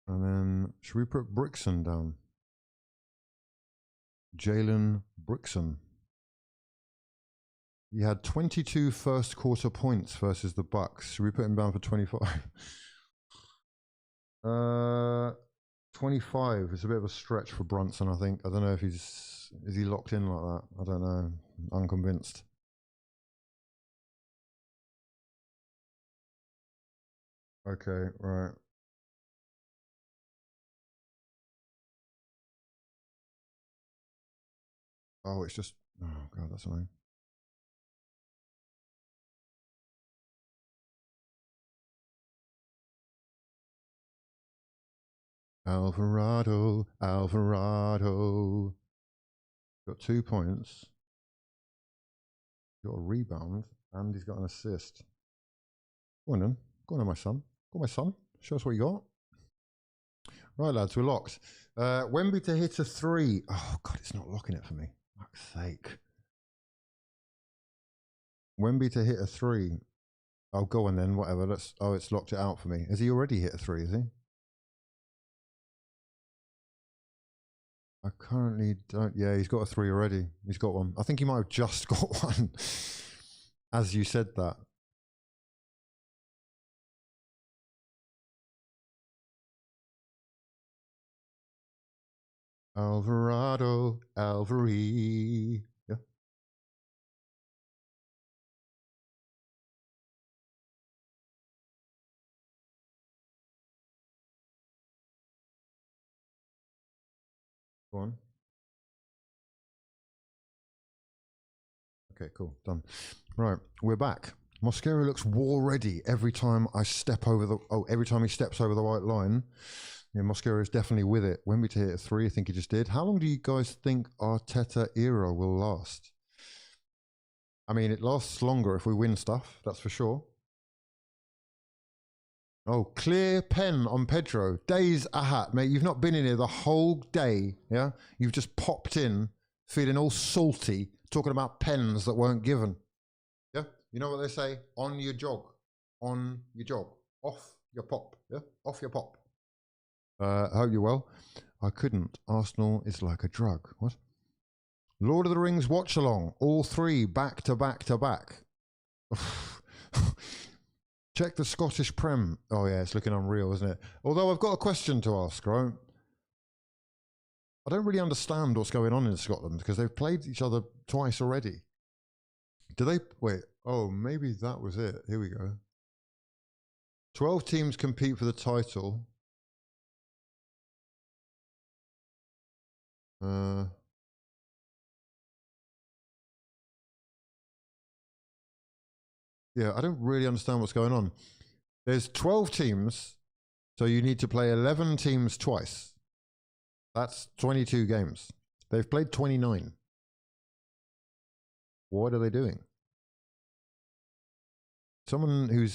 [SPEAKER 4] And then, should we put Brixton down? Jalen Brixton. He had 22 first quarter points versus the Bucks. Should we put him down for 25? 25 is a bit of a stretch for Brunson, I think. I don't know if is he locked in like that? I don't know. Unconvinced. Okay, right. Oh, it's just, oh God, that's annoying. Alvarado. Got 2 points. Got a rebound, and he's got an assist. Go on then. Go on then, my son. Go on, my son. Show us what you got. Right, lads, we're locked. Wemby to hit a 3. Oh, God, it's not locking it for me. Fuck's sake. Wemby to hit a 3. Oh, go on then, whatever. It's locked it out for me. Has he already hit a 3, is he? I currently don't. Yeah, he's got a 3 already. He's got one. I think he might have just got one as you said that. Alvarado. Yeah. Go on. Okay, cool. Done. Right, we're back. Mosquera looks war ready every time I step over the. Oh, every time he steps over the white line. Yeah, Mosquera is definitely with it. Wemby to hit a 3, I think he just did. How long do you guys think Arteta era will last? I mean, it lasts longer if we win stuff, that's for sure. Oh, clear pen on Pedro. Days Ahat, mate. You've not been in here the whole day, yeah? You've just popped in, feeling all salty, talking about pens that weren't given. Yeah? You know what they say? On your jog. On your jog. Off your pop. Yeah? Off your pop. I hope you're well. I couldn't. Arsenal is like a drug. What? Lord of the Rings watch along. All three back to back to back. Check the Scottish Prem. Oh yeah, it's looking unreal, isn't it? Although I've got a question to ask, right? I don't really understand what's going on in Scotland because they've played each other twice already. Do they? Wait. Oh, maybe that was it. Here we go. 12 teams compete for the title. Yeah, I don't really understand what's going on. There's 12 teams, so you need to play 11 teams twice. That's 22 games. They've played 29. What are they doing? Someone who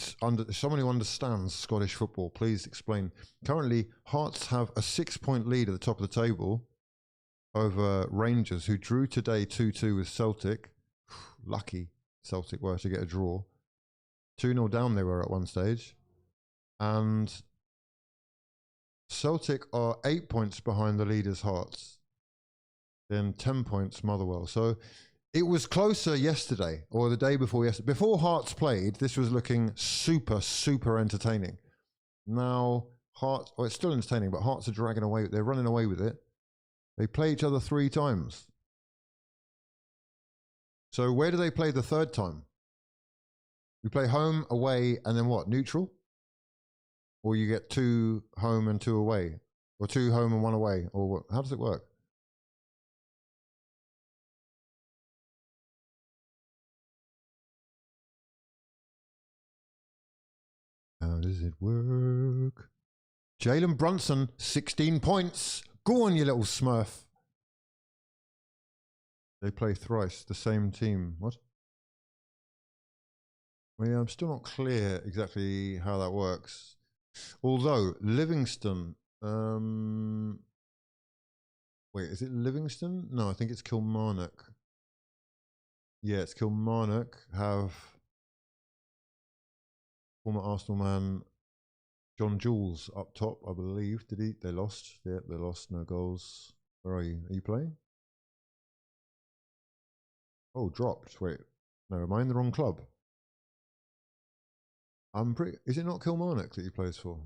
[SPEAKER 4] understands Scottish football, please explain. Currently, Hearts have a 6-point lead at the top of the table over Rangers, who drew today 2-2 with Celtic. Lucky Celtic were to get a draw. 2-0 down they were at one stage. And Celtic are 8 points behind the leaders Hearts. Then 10 points Motherwell. So it was closer yesterday or the day before yesterday. Before Hearts played, this was looking super, super entertaining. Now Hearts, it's still entertaining, but Hearts are dragging away. They're running away with it. They play each other 3 times. So where do they play the third time? We play home, away, and then what? Neutral? Or you get 2 home and 2 away? Or 2 home and 1 away? Or what? How does it work? How does it work? Jalen Brunson, 16 points. Go on, you little smurf. They play thrice, the same team. What? Well, yeah, I'm still not clear exactly how that works. Although Livingston, wait, is it Livingston? No, I think it's Kilmarnock. Yeah, it's Kilmarnock. Have former Arsenal man John Jules up top, I believe. Did he? They lost. Yeah, they lost. No goals. Where are you? Are you playing? Oh, dropped. Wait. No, am I in the wrong club? I'm pretty. Is it not Kilmarnock that he plays for?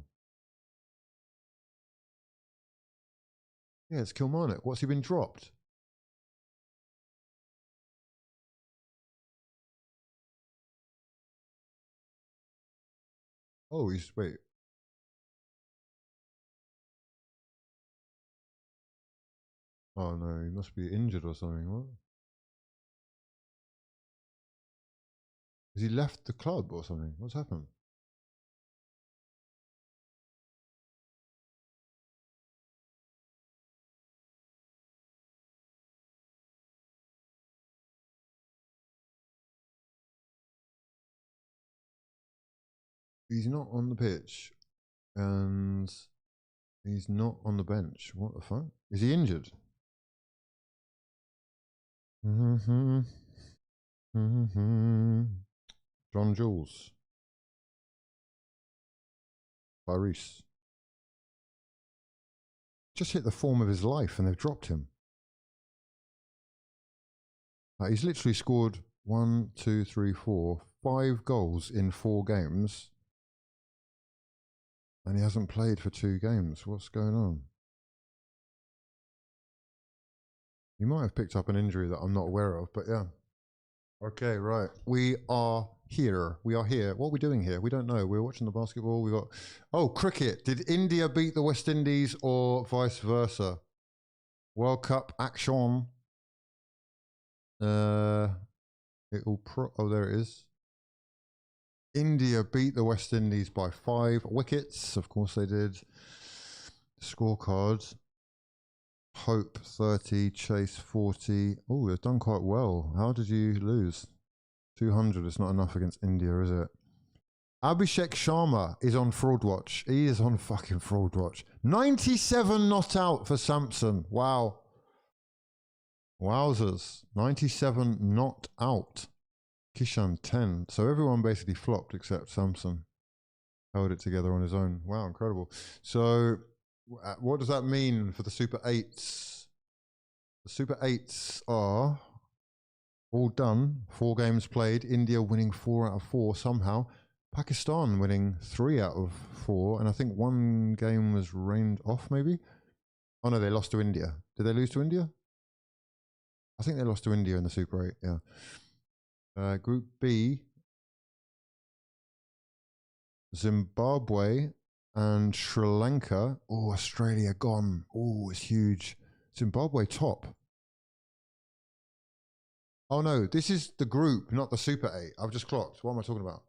[SPEAKER 4] Yeah, it's Kilmarnock. What's he been dropped? Oh, he's wait. Oh no, he must be injured or something. What? Has he left the club or something? What's happened? He's not on the pitch, and he's not on the bench. What the fuck? Is he injured? John Jules. Tyrese. Just hit the form of his life and they've dropped him. He's literally scored 1, 2, 3, 4, 5 goals in 4 games. And he hasn't played for 2 games. What's going on? He might have picked up an injury that I'm not aware of, but yeah. Okay, right. We are here. We are here. What are we doing here? We don't know. We're watching the basketball. We got... Oh, cricket. Did India beat the West Indies or vice versa? World Cup action. Oh, there it is. India beat the West Indies by 5 wickets. Of course they did. Scorecards. Hope 30, Chase 40. Oh, they've done quite well. How did you lose? 200 is not enough against India, is it? Abhishek Sharma is on fraud watch. He is on fucking fraud watch. 97 not out for Samson. Wow. Wowzers. 97 not out. Kishan 10. So everyone basically flopped except Samson. Held it together on his own. Wow, incredible. So what does that mean for the Super 8s? The Super 8s are all done. 4 games played. India winning 4 out of 4 somehow. Pakistan winning 3 out of 4. And I think 1 game was rained off maybe. Oh no, they lost to India. Did they lose to India? I think they lost to India in the Super 8, yeah. Group B, Zimbabwe and Sri Lanka. Oh, Australia gone. Oh, it's huge. Zimbabwe top. Oh no, this is the group, not the Super 8. I've just clocked. What am I talking about?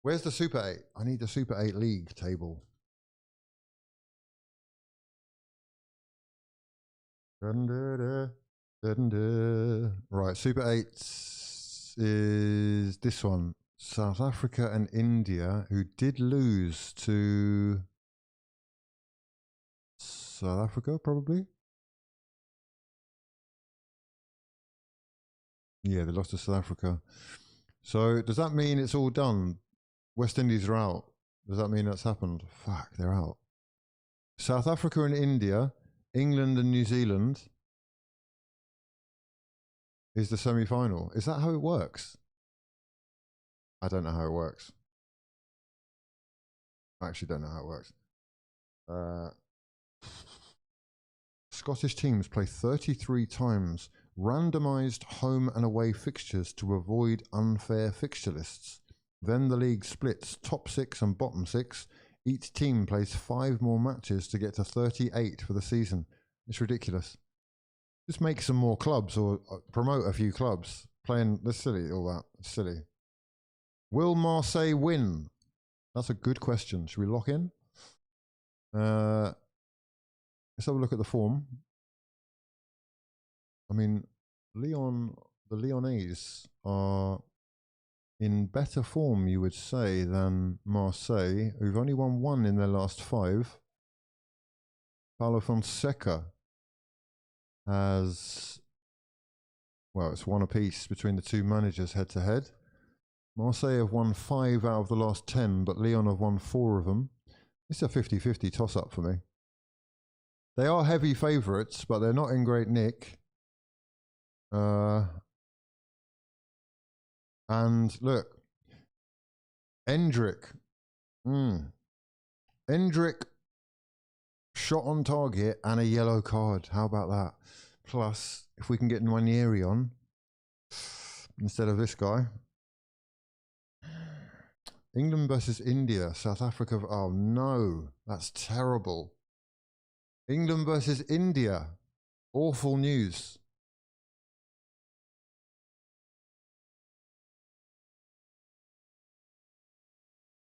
[SPEAKER 4] Where's the Super 8? I need the Super 8 league table. Right, Super 8 is this one. South Africa and India, who did lose to South Africa, probably. Yeah, they lost to South Africa. So does that mean it's all done? West Indies are out. Does that mean that's happened? Fuck, they're out. South Africa and India, England and New Zealand is the semi-final. Is that how it works? I don't know how it works. I actually don't know how it works. Scottish teams play 33 times randomised home and away fixtures to avoid unfair fixture lists. Then the league splits top 6 and bottom 6. Each team plays 5 more matches to get to 38 for the season. It's ridiculous. Just make some more clubs or promote a few clubs. Playing, that's silly, all that. It's silly. Will Marseille win? That's a good question. Should we lock in? Let's have a look at the form. I mean, the Lyonnais are in better form, you would say, than Marseille, who've only won 1 in their last 5. Paulo Fonseca has, well, it's 1 apiece between the 2 managers head to head. Marseille have won 5 out of the last 10, but Lyon have won 4 of them. It's a 50-50 toss-up for me. They are heavy favourites, but they're not in great nick. And look, Endrick. Endrick shot on target and a yellow card. How about that? Plus, if we can get Nwaneri on instead of this guy. England versus India, South Africa. Oh no, that's terrible. England versus India. Awful news.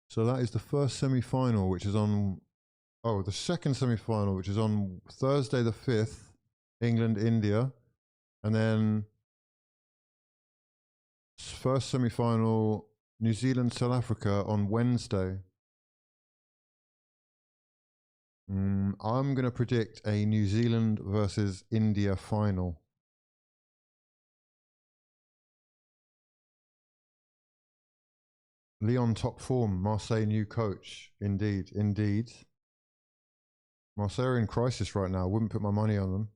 [SPEAKER 4] So that is the first semi-final, which is on, oh, the second semi-final, which is on Thursday the 5th, England, India. And then first semi-final, New Zealand, South Africa on Wednesday. I'm going to predict a New Zealand versus India final. Lyon top form, Marseille new coach. Indeed, indeed. Marseille are in crisis right now. Wouldn't put my money on them.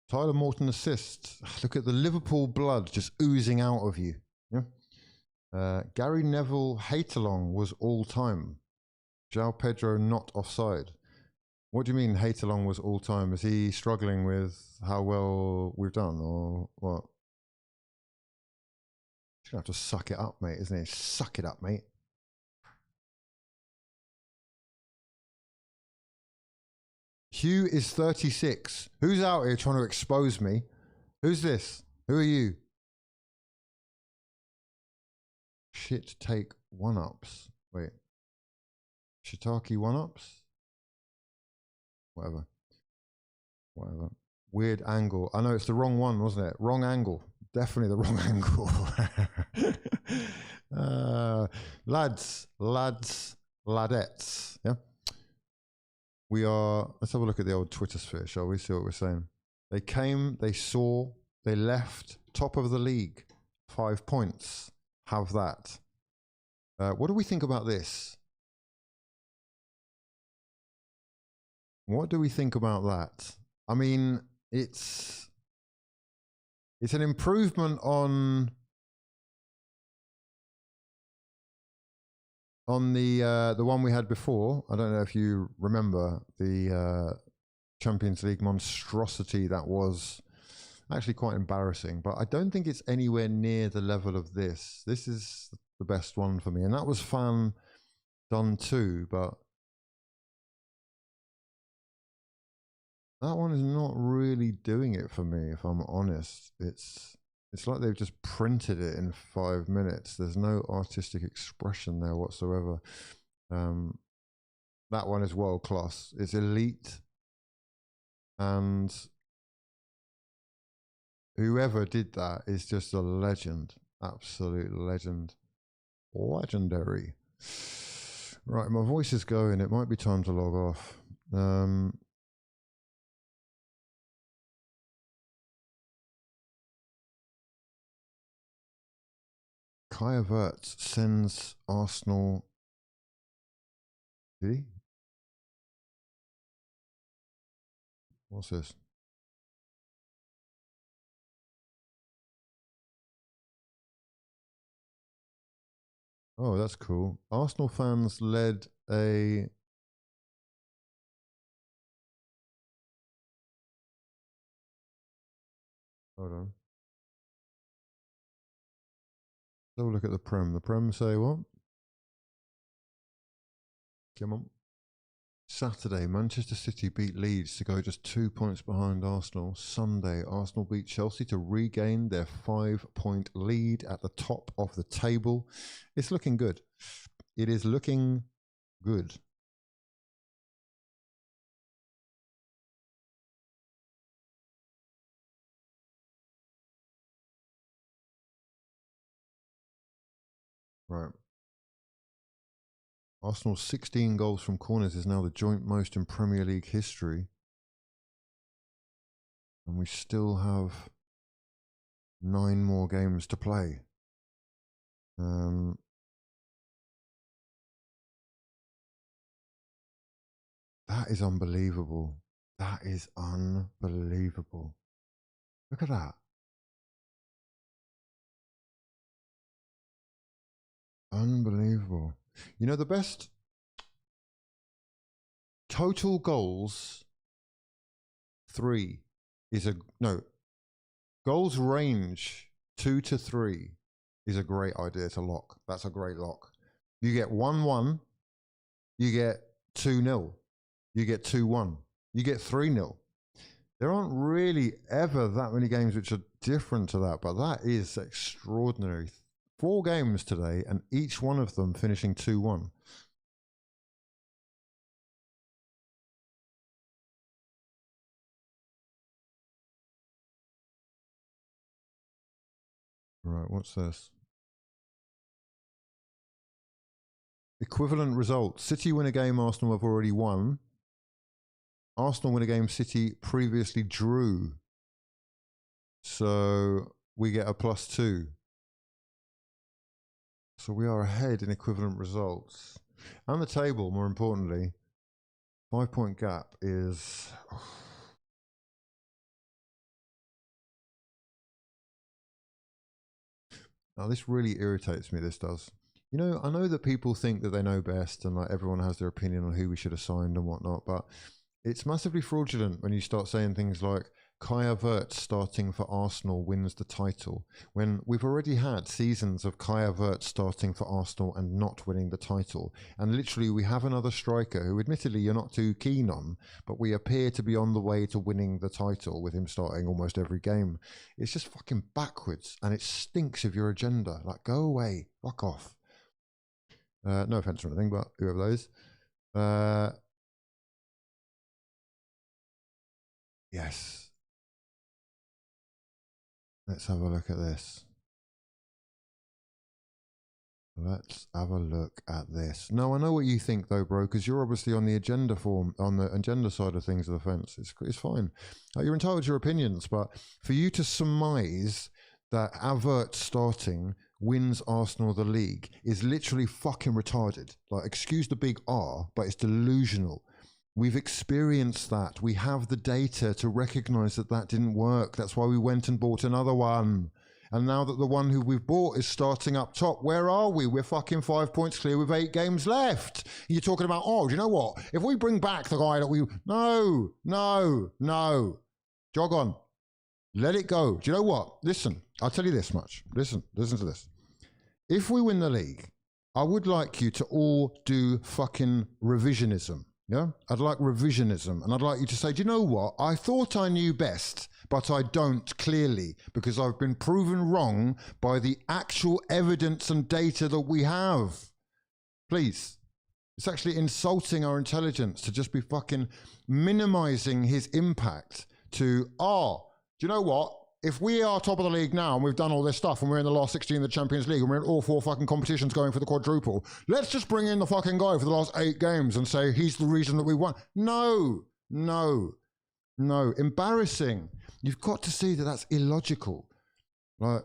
[SPEAKER 4] Tyler Morton assist. Look at the Liverpool blood just oozing out of you. Yeah. Gary Neville hate-along was all time. João Pedro not offside. What do you mean hate-along was all time? Is he struggling with how well we've done or what? He's going to have to suck it up, mate, isn't he? Suck it up, mate. Hugh is 36. Who's out here trying to expose me? Who's this? Who are you? Shit take 1-ups. Wait. Shiitake 1-ups? Whatever. Whatever. Weird angle. I know it's the wrong one, wasn't it? Wrong angle. Definitely the wrong angle. Lads, ladettes. Yeah. We are, let's have a look at the old Twitter sphere, shall we? See what we're saying. They came, they saw, they left, top of the league, 5 points. Have that. What do we think about this? What do we think about that? I mean, it's an improvement on the one we had before. I don't know if you remember the Champions League monstrosity that was actually quite embarrassing, but I don't think it's anywhere near the level of this. This is the best one for me, and that was fan done too, but that one is not really doing it for me, if I'm honest. It's like they've just printed it in 5 minutes. There's no artistic expression there whatsoever. That one is world class. It's elite, and whoever did that is just a legend. Absolute legend. Legendary. Right, my voice is going. It might be time to log off. Kai Havertz sends Arsenal. Did he? What's this? Oh, that's cool. Arsenal fans led a... Hold on. So look at the Prem. The Prem say what? Come on. Saturday, Manchester City beat Leeds to go just 2 points behind Arsenal. Sunday, Arsenal beat Chelsea to regain their 5-point lead at the top of the table. It's looking good. It is looking good. Right. Arsenal's 16 goals from corners is now the joint most in Premier League history. And we still have 9 more games to play. That is unbelievable. That is unbelievable. Look at that. Unbelievable. You know, the best total goals 3 is a no. Goals range 2 to 3 is a great idea to lock. That's a great lock. You get 1-1, you get 2-0, you get 2-1, you get 3-0. There aren't really ever that many games which are different to that, but that is extraordinary. 4 games today, and each one of them finishing 2-1. Right, what's this? Equivalent results. City win a game Arsenal have already won. Arsenal win a game City previously drew. So we get a +2. So we are ahead in equivalent results. And the table, more importantly, 5-point gap is... Now this really irritates me, this does. You know, I know that people think that they know best and like everyone has their opinion on who we should have signed and whatnot, but it's massively fraudulent when you start saying things like Kai Havertz starting for Arsenal wins the title, when we've already had seasons of Kai Havertz starting for Arsenal and not winning the title. And literally we have another striker who admittedly you're not too keen on, but we appear to be on the way to winning the title with him starting almost every game. It's just fucking backwards, and it stinks of your agenda. Like, go away, fuck off. No offense or anything, but whoever that is. Yes. Let's have a look at this. Let's have a look at this. No, I know what you think though, bro, because you're obviously on the agenda side of things of the fence. It's fine. You're entitled to your opinions, but for you to surmise that Avert starting wins Arsenal the league is literally fucking retarded. Like, excuse the big R, but it's delusional. We've experienced that. We have the data to recognize that that didn't work. That's why we went and bought another one. And now that the one who we've bought is starting up top, where are we? We're fucking 5 points clear with 8 games left. You're talking about, oh, do you know what? If we bring back the guy that we... No. Jog on. Let it go. Do you know what? Listen, I'll tell you this much. Listen to this. If we win the league, I would like you to all do fucking revisionism. Yeah? I'd like revisionism. And I'd like you to say, do you know what? I thought I knew best, but I don't clearly, because I've been proven wrong by the actual evidence and data that we have. Please. It's actually insulting our intelligence to just be fucking minimizing his impact to, do you know what? If we are top of the league now and we've done all this stuff and we're in the last 16 of the Champions League and we're in all 4 fucking competitions going for the quadruple, let's just bring in the fucking guy for the last 8 games and say he's the reason that we won. No. Embarrassing. You've got to see that that's illogical. Like,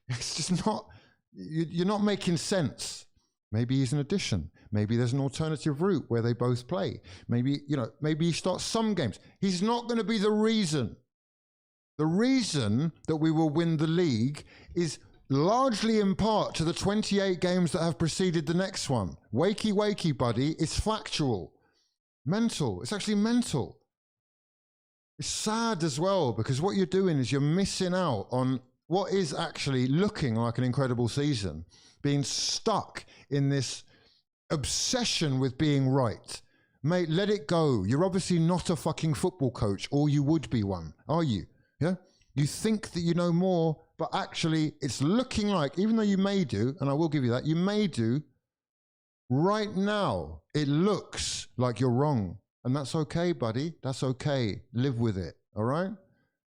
[SPEAKER 4] it's just not, you're not making sense. Maybe he's an addition. Maybe there's an alternative route where they both play. Maybe he starts some games. He's not going to be the reason. The reason that we will win the league is largely in part to the 28 games that have preceded the next one. Wakey, buddy. It's factual. Mental. It's actually mental. It's sad as well, because what you're doing is you're missing out on what is actually looking like an incredible season, being stuck in this obsession with being right. Mate, let it go. You're obviously not a fucking football coach, or you would be one, are you? Yeah? You think that you know more, but actually it's looking like, even though you may do, and I will give you that, you may do, right now, it looks like you're wrong. And that's okay, buddy. That's okay. Live with it, all right?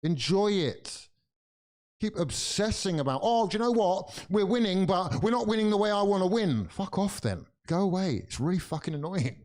[SPEAKER 4] Enjoy it. Keep obsessing about, do you know what? We're winning, but we're not winning the way I want to win. Fuck off then. Go away. It's really fucking annoying.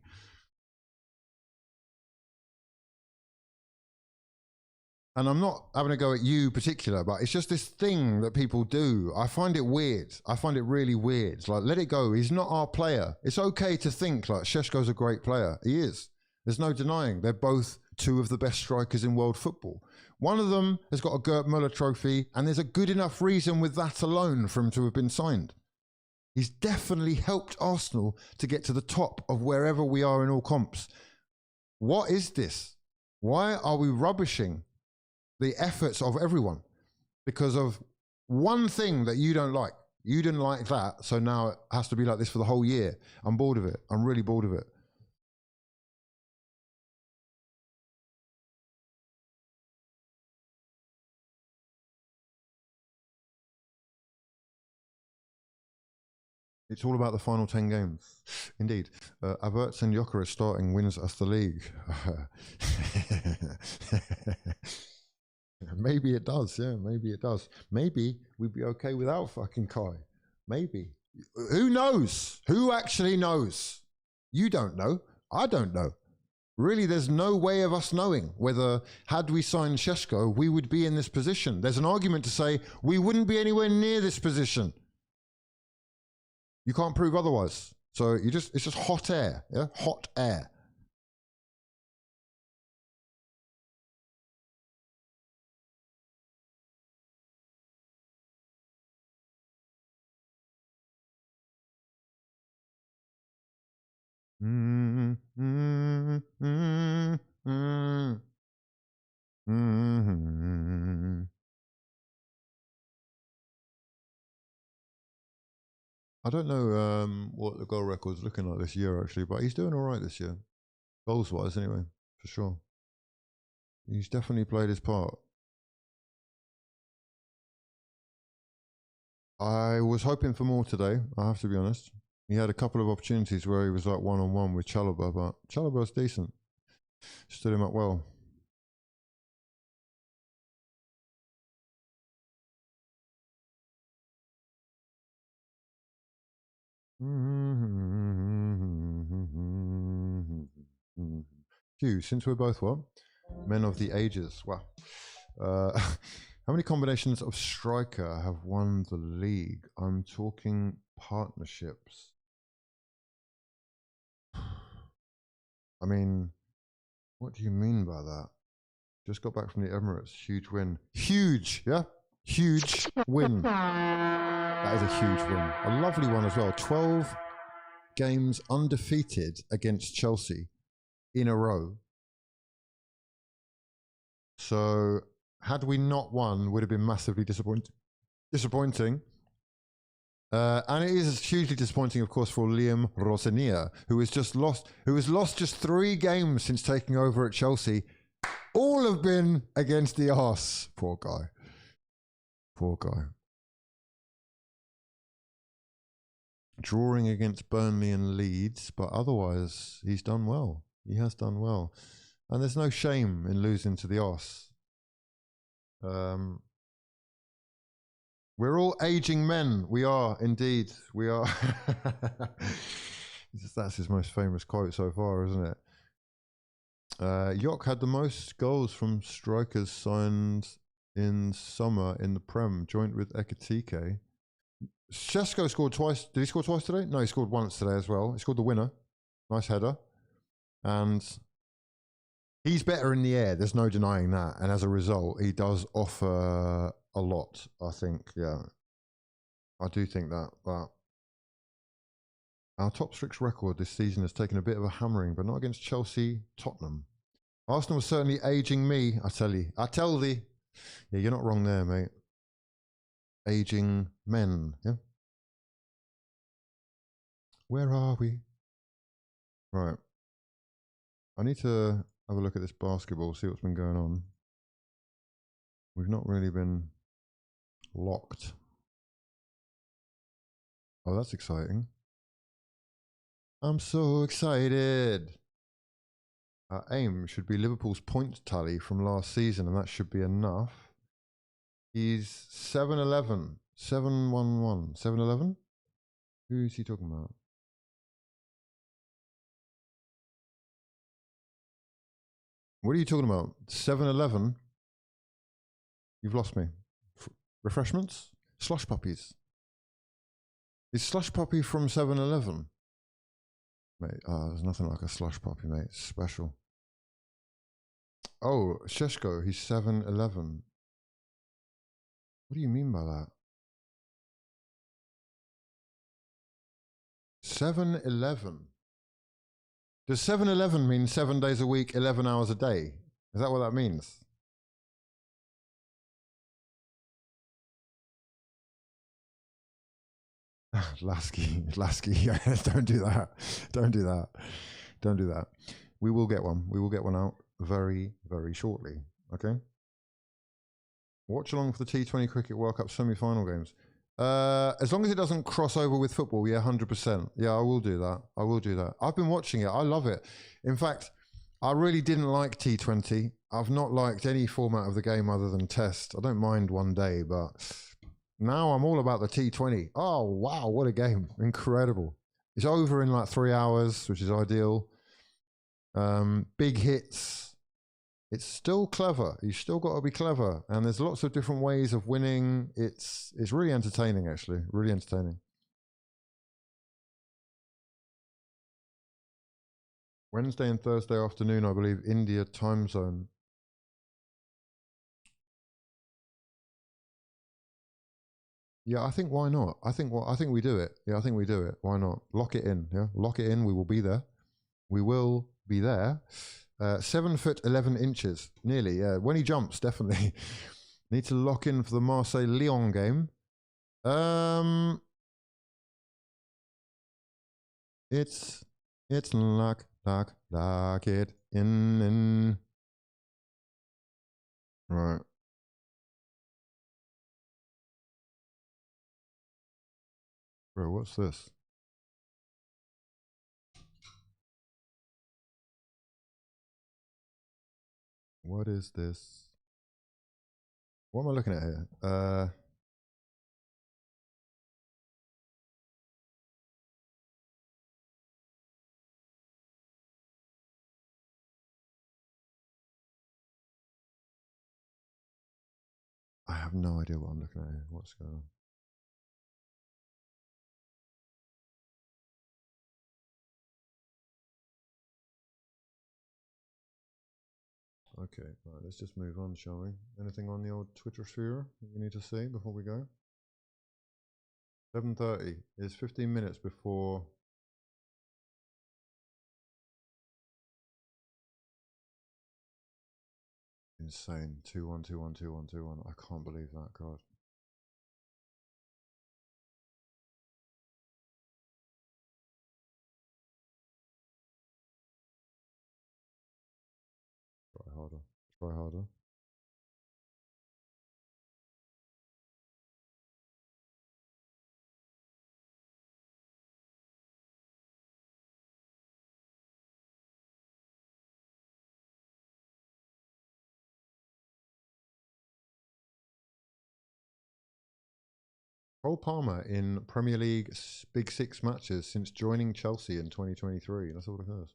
[SPEAKER 4] And I'm not having a go at you particular, but it's just this thing that people do. I find it weird. I find it really weird. It's like, let it go. He's not our player. It's okay to think like Šeško's a great player. He is. There's no denying. They're both 2 of the best strikers in world football. One of them has got a Gerd Müller trophy, and there's a good enough reason with that alone for him to have been signed. He's definitely helped Arsenal to get to the top of wherever we are in all comps. What is this? Why are we rubbishing the efforts of everyone because of one thing that you don't like? You didn't like that, so now it has to be like this for the whole year. I'm bored of it. I'm really bored of it. It's all about the final 10 games. Indeed. Averts and Gyökeres starting wins us the league. Maybe it does, yeah, maybe it does. Maybe we'd be okay without fucking Kai. Maybe. Who knows? Who actually knows? You don't know. I don't know. Really, there's no way of us knowing whether, had we signed Šeško, we would be in this position. There's an argument to say we wouldn't be anywhere near this position. You can't prove otherwise. So it's just hot air, yeah? Hot air. I don't know what the goal record's looking like this year, actually, but he's doing all right this year. Goals-wise, anyway, for sure. He's definitely played his part. I was hoping for more today, I have to be honest. He had a couple of opportunities where he was like one-on-one with Chalobah, but Chalobah's decent. Stood him up well. Hugh, since we're both what? Men of the ages. Wow. How many combinations of striker have won the league? I'm talking partnerships. I mean, what do you mean by that? Just got back from the Emirates. Huge win. Huge, yeah? Huge win. That is a huge win. A lovely one as well. 12 games undefeated against Chelsea in a row. So had we not won, would have been massively disappointing. And it is hugely disappointing, of course, for Liam Rosenier, who has lost just 3 games since taking over at Chelsea. All have been against the arse. Poor guy. Poor guy. Drawing against Burnley and Leeds, but otherwise he's done well. He has done well. And there's no shame in losing to the arse. We're all aging men. We are, indeed. We are. That's his most famous quote so far, isn't it? York had the most goals from strikers signed in summer in the Prem, joint with Ekatike. Shesko scored twice. Did he score twice today? No, he scored once today as well. He scored the winner. Nice header. And he's better in the air. There's no denying that. And as a result, he does offer a lot, I think. Yeah. I do think that. But our top 6 record this season has taken a bit of a hammering, but not against Chelsea, Tottenham. Arsenal was certainly aging me, I tell you. I tell thee. Yeah, you're not wrong there, mate. Aging men, yeah? Where are we? Right. I need to have a look at this basketball, see what's been going on. We've not really been locked. Oh, that's exciting. I'm so excited. Our aim should be Liverpool's point tally from last season, and that should be enough. He's 7-11, 7-1-1, 7-11? Who is he talking about? What are you talking about? 7-11? You've lost me. Refreshments? Slush puppies. Is slush puppy from 7-Eleven? Mate, there's nothing like a slush puppy, mate. It's special. Oh, Sheshko, he's 7-11. What do you mean by that? 7-11. Does 7-11 mean 7 days a week, 11 hours a day? Is that what that means? Lasky, yeah, don't do that. Don't do that. Don't do that. We will get one. We will get one out very, very shortly. Okay? Watch along for the T20 Cricket World Cup semi-final games. As long as it doesn't cross over with football, yeah, 100%. Yeah, I will do that. I will do that. I've been watching it. I love it. In fact, I really didn't like T20. I've not liked any format of the game other than Test. I don't mind one day, but now I'm all about the T20. Oh, wow, what a game. Incredible. It's over in like 3 hours, which is ideal. Big hits. It's still clever. You've still got to be clever. And there's lots of different ways of winning. It's really entertaining, actually. Really entertaining. Wednesday and Thursday afternoon, I believe, India time zone. Yeah, I think why not? I think we do it. Yeah, I think we do it. Why not? Lock it in. Yeah, lock it in. We will be there. We will be there. 7 foot 11 inches, nearly. Yeah, when he jumps, definitely. Need to lock in for the Marseille-Lyon game. It's lock it in. Right. Bro, what's this? What is this? What am I looking at here? have no idea what I'm looking at here. What's going on? Okay, right, let's just move on, shall we? Anything on the old Twitter sphere that we need to see before we go? 7:30 is 15 minutes before. Insane. 2-1, 2-1, 2-1, 2-1. I can't believe that, God. Try harder. Try harder. Cole Palmer in Premier League Big Six matches since joining Chelsea in 2023. That's all it has.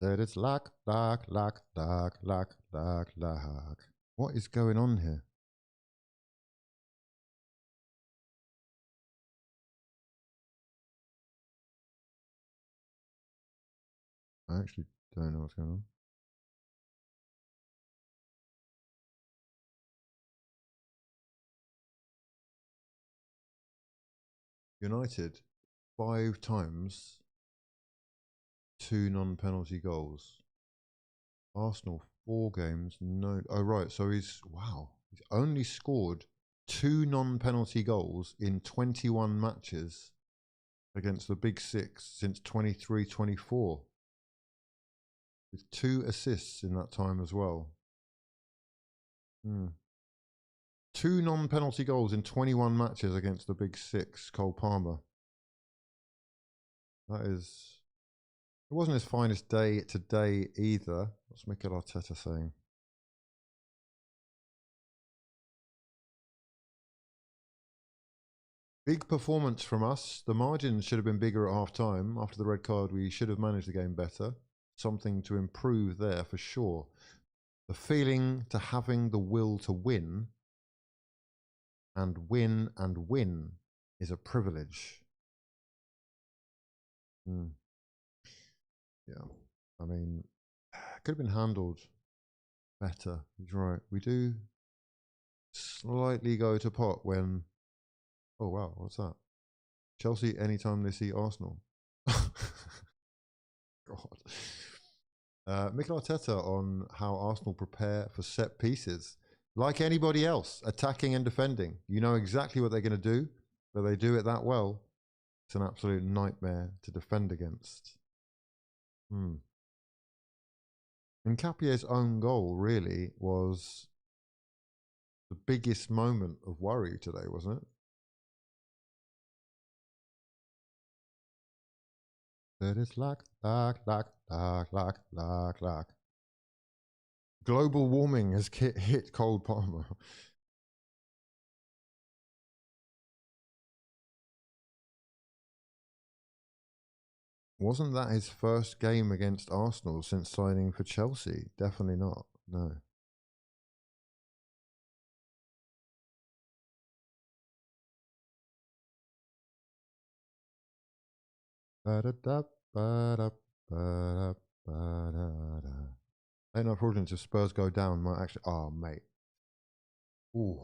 [SPEAKER 4] That it's lack. What is going on here? I actually don't know what's going on. United 5 times, 2 non-penalty goals. Arsenal 4 games, no. Oh right, so he's only scored 2 non-penalty goals in 21 matches against the Big Six since 23-24, with 2 assists in that time as well. 2 non-penalty goals in 21 matches against the Big Six. Cole Palmer. That is. It wasn't his finest day today either. What's Mikel Arteta saying? Big performance from us. The margin should have been bigger at half time. After the red card, we should have managed the game better. Something to improve there for sure. The feeling to having the will to win and win is a privilege. Yeah, I mean, could have been handled better. He's right. We do slightly go to pot when. Oh wow, what's that? Chelsea anytime they see Arsenal. God. Mikel Arteta on how Arsenal prepare for set pieces. Like anybody else, attacking and defending. You know exactly what they're going to do, but they do it that well. It's an absolute nightmare to defend against. Nkapie's own goal really was the biggest moment of worry today, wasn't it? That is lack. Global warming has hit Cole Palmer. Wasn't that his first game against Arsenal since signing for Chelsea? Definitely not. No. Ain't no fraudulence if Spurs go down. Might actually. Oh, mate. Ooh.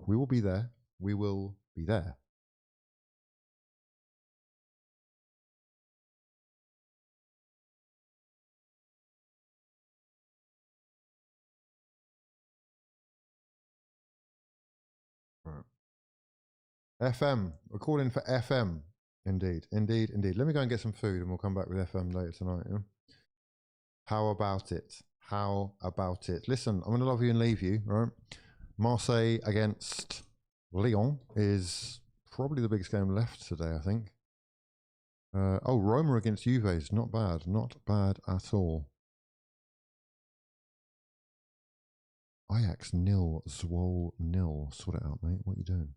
[SPEAKER 4] We will be there. We will be there. Right. FM. We're calling for FM. Indeed. Let me go and get some food and we'll come back with FM later tonight. Yeah? How about it? Listen, I'm going to love you and leave you, right? Marseille against Lyon is probably the biggest game left today, I think. Roma against Juve is not bad. Not bad at all. Ajax 0, Zwolle 0. Sort it out, mate. What are you doing?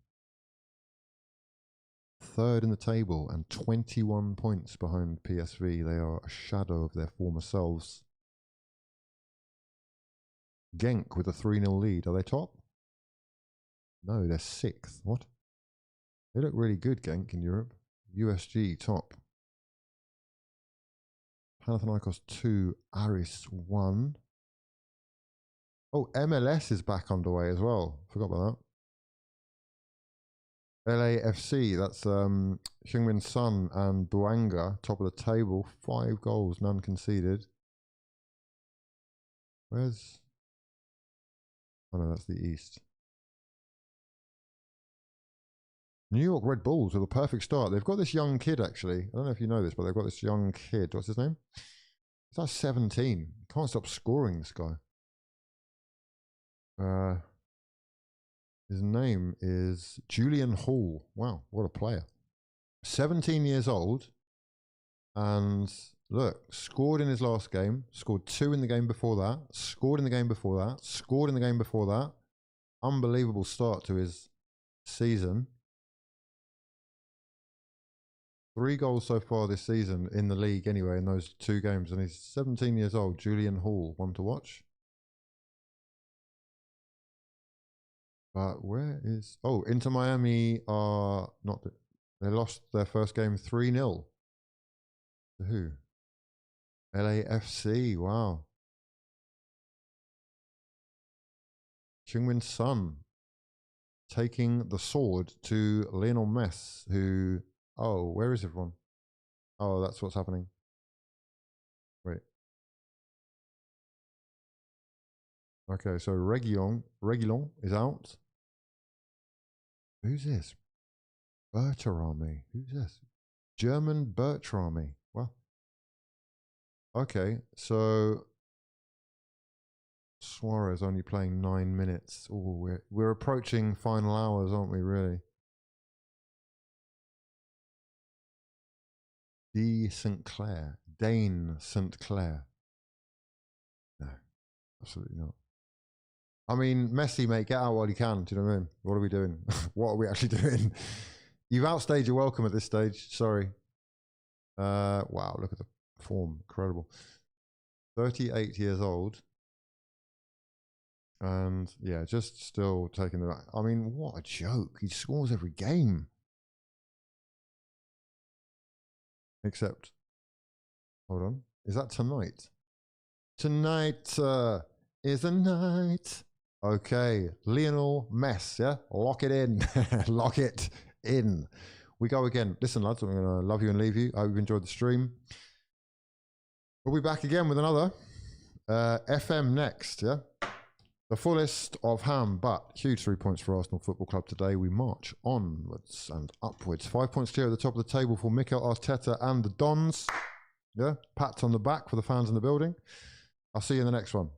[SPEAKER 4] 3rd in the table and 21 points behind PSV. They are a shadow of their former selves. Genk with a 3-0 lead. Are they top? No, they're 6th. What? They look really good, Genk, in Europe. USG top. Panathinaikos 2, Aris 1. Oh, MLS is back underway as well. Forgot about that. LAFC, that's Heung-min Son and Buanga, top of the table. 5 goals, none conceded. Where's... Oh no, that's the East. New York Red Bulls with a perfect start. They've got this young kid, actually. I don't know if you know this, but they've got this young kid. What's his name? He's like 17. Can't stop scoring, this guy. His name is Julian Hall. Wow, what a player. 17 years old. And look, scored in his last game. Scored 2 in the game before that. Scored in the game before that. Scored in the game before that. Unbelievable start to his season. 3 goals so far this season in the league anyway, in those 2 games. And he's 17 years old. Julian Hall, one to watch. But where is... Oh, Inter Miami are not... They lost their first game 3-0. To who? LAFC, wow. Heung-min Son taking the sword to Lionel Messi, who... Oh, where is everyone? Oh, that's what's happening. Wait. Okay, so Reguilon is out. Who's this? Bertarami. Who's this? German Bertarami. Well, okay, so Suarez only playing 9 minutes. Oh, we're approaching final hours, aren't we? Really? Dane St. Clair. No, absolutely not. I mean, Messi, mate, get out while you can. Do you know what I mean? What are we doing? What are we actually doing? You've outstayed your welcome at this stage. Sorry. Wow, look at the form. Incredible. 38 years old. And, yeah, just still taking the... I mean, what a joke. He scores every game. Except... Hold on. Is that tonight? Tonight is a night... Okay, Lionel Messi, yeah? Lock it in. Lock it in. We go again. Listen, lads, I'm going to love you and leave you. I hope you've enjoyed the stream. We'll be back again with another FM next, yeah? The fullest of ham, but huge 3 points for Arsenal Football Club today. We march onwards and upwards. 5 points clear at the top of the table for Mikel Arteta and the Dons. Yeah, pats on the back for the fans in the building. I'll see you in the next one.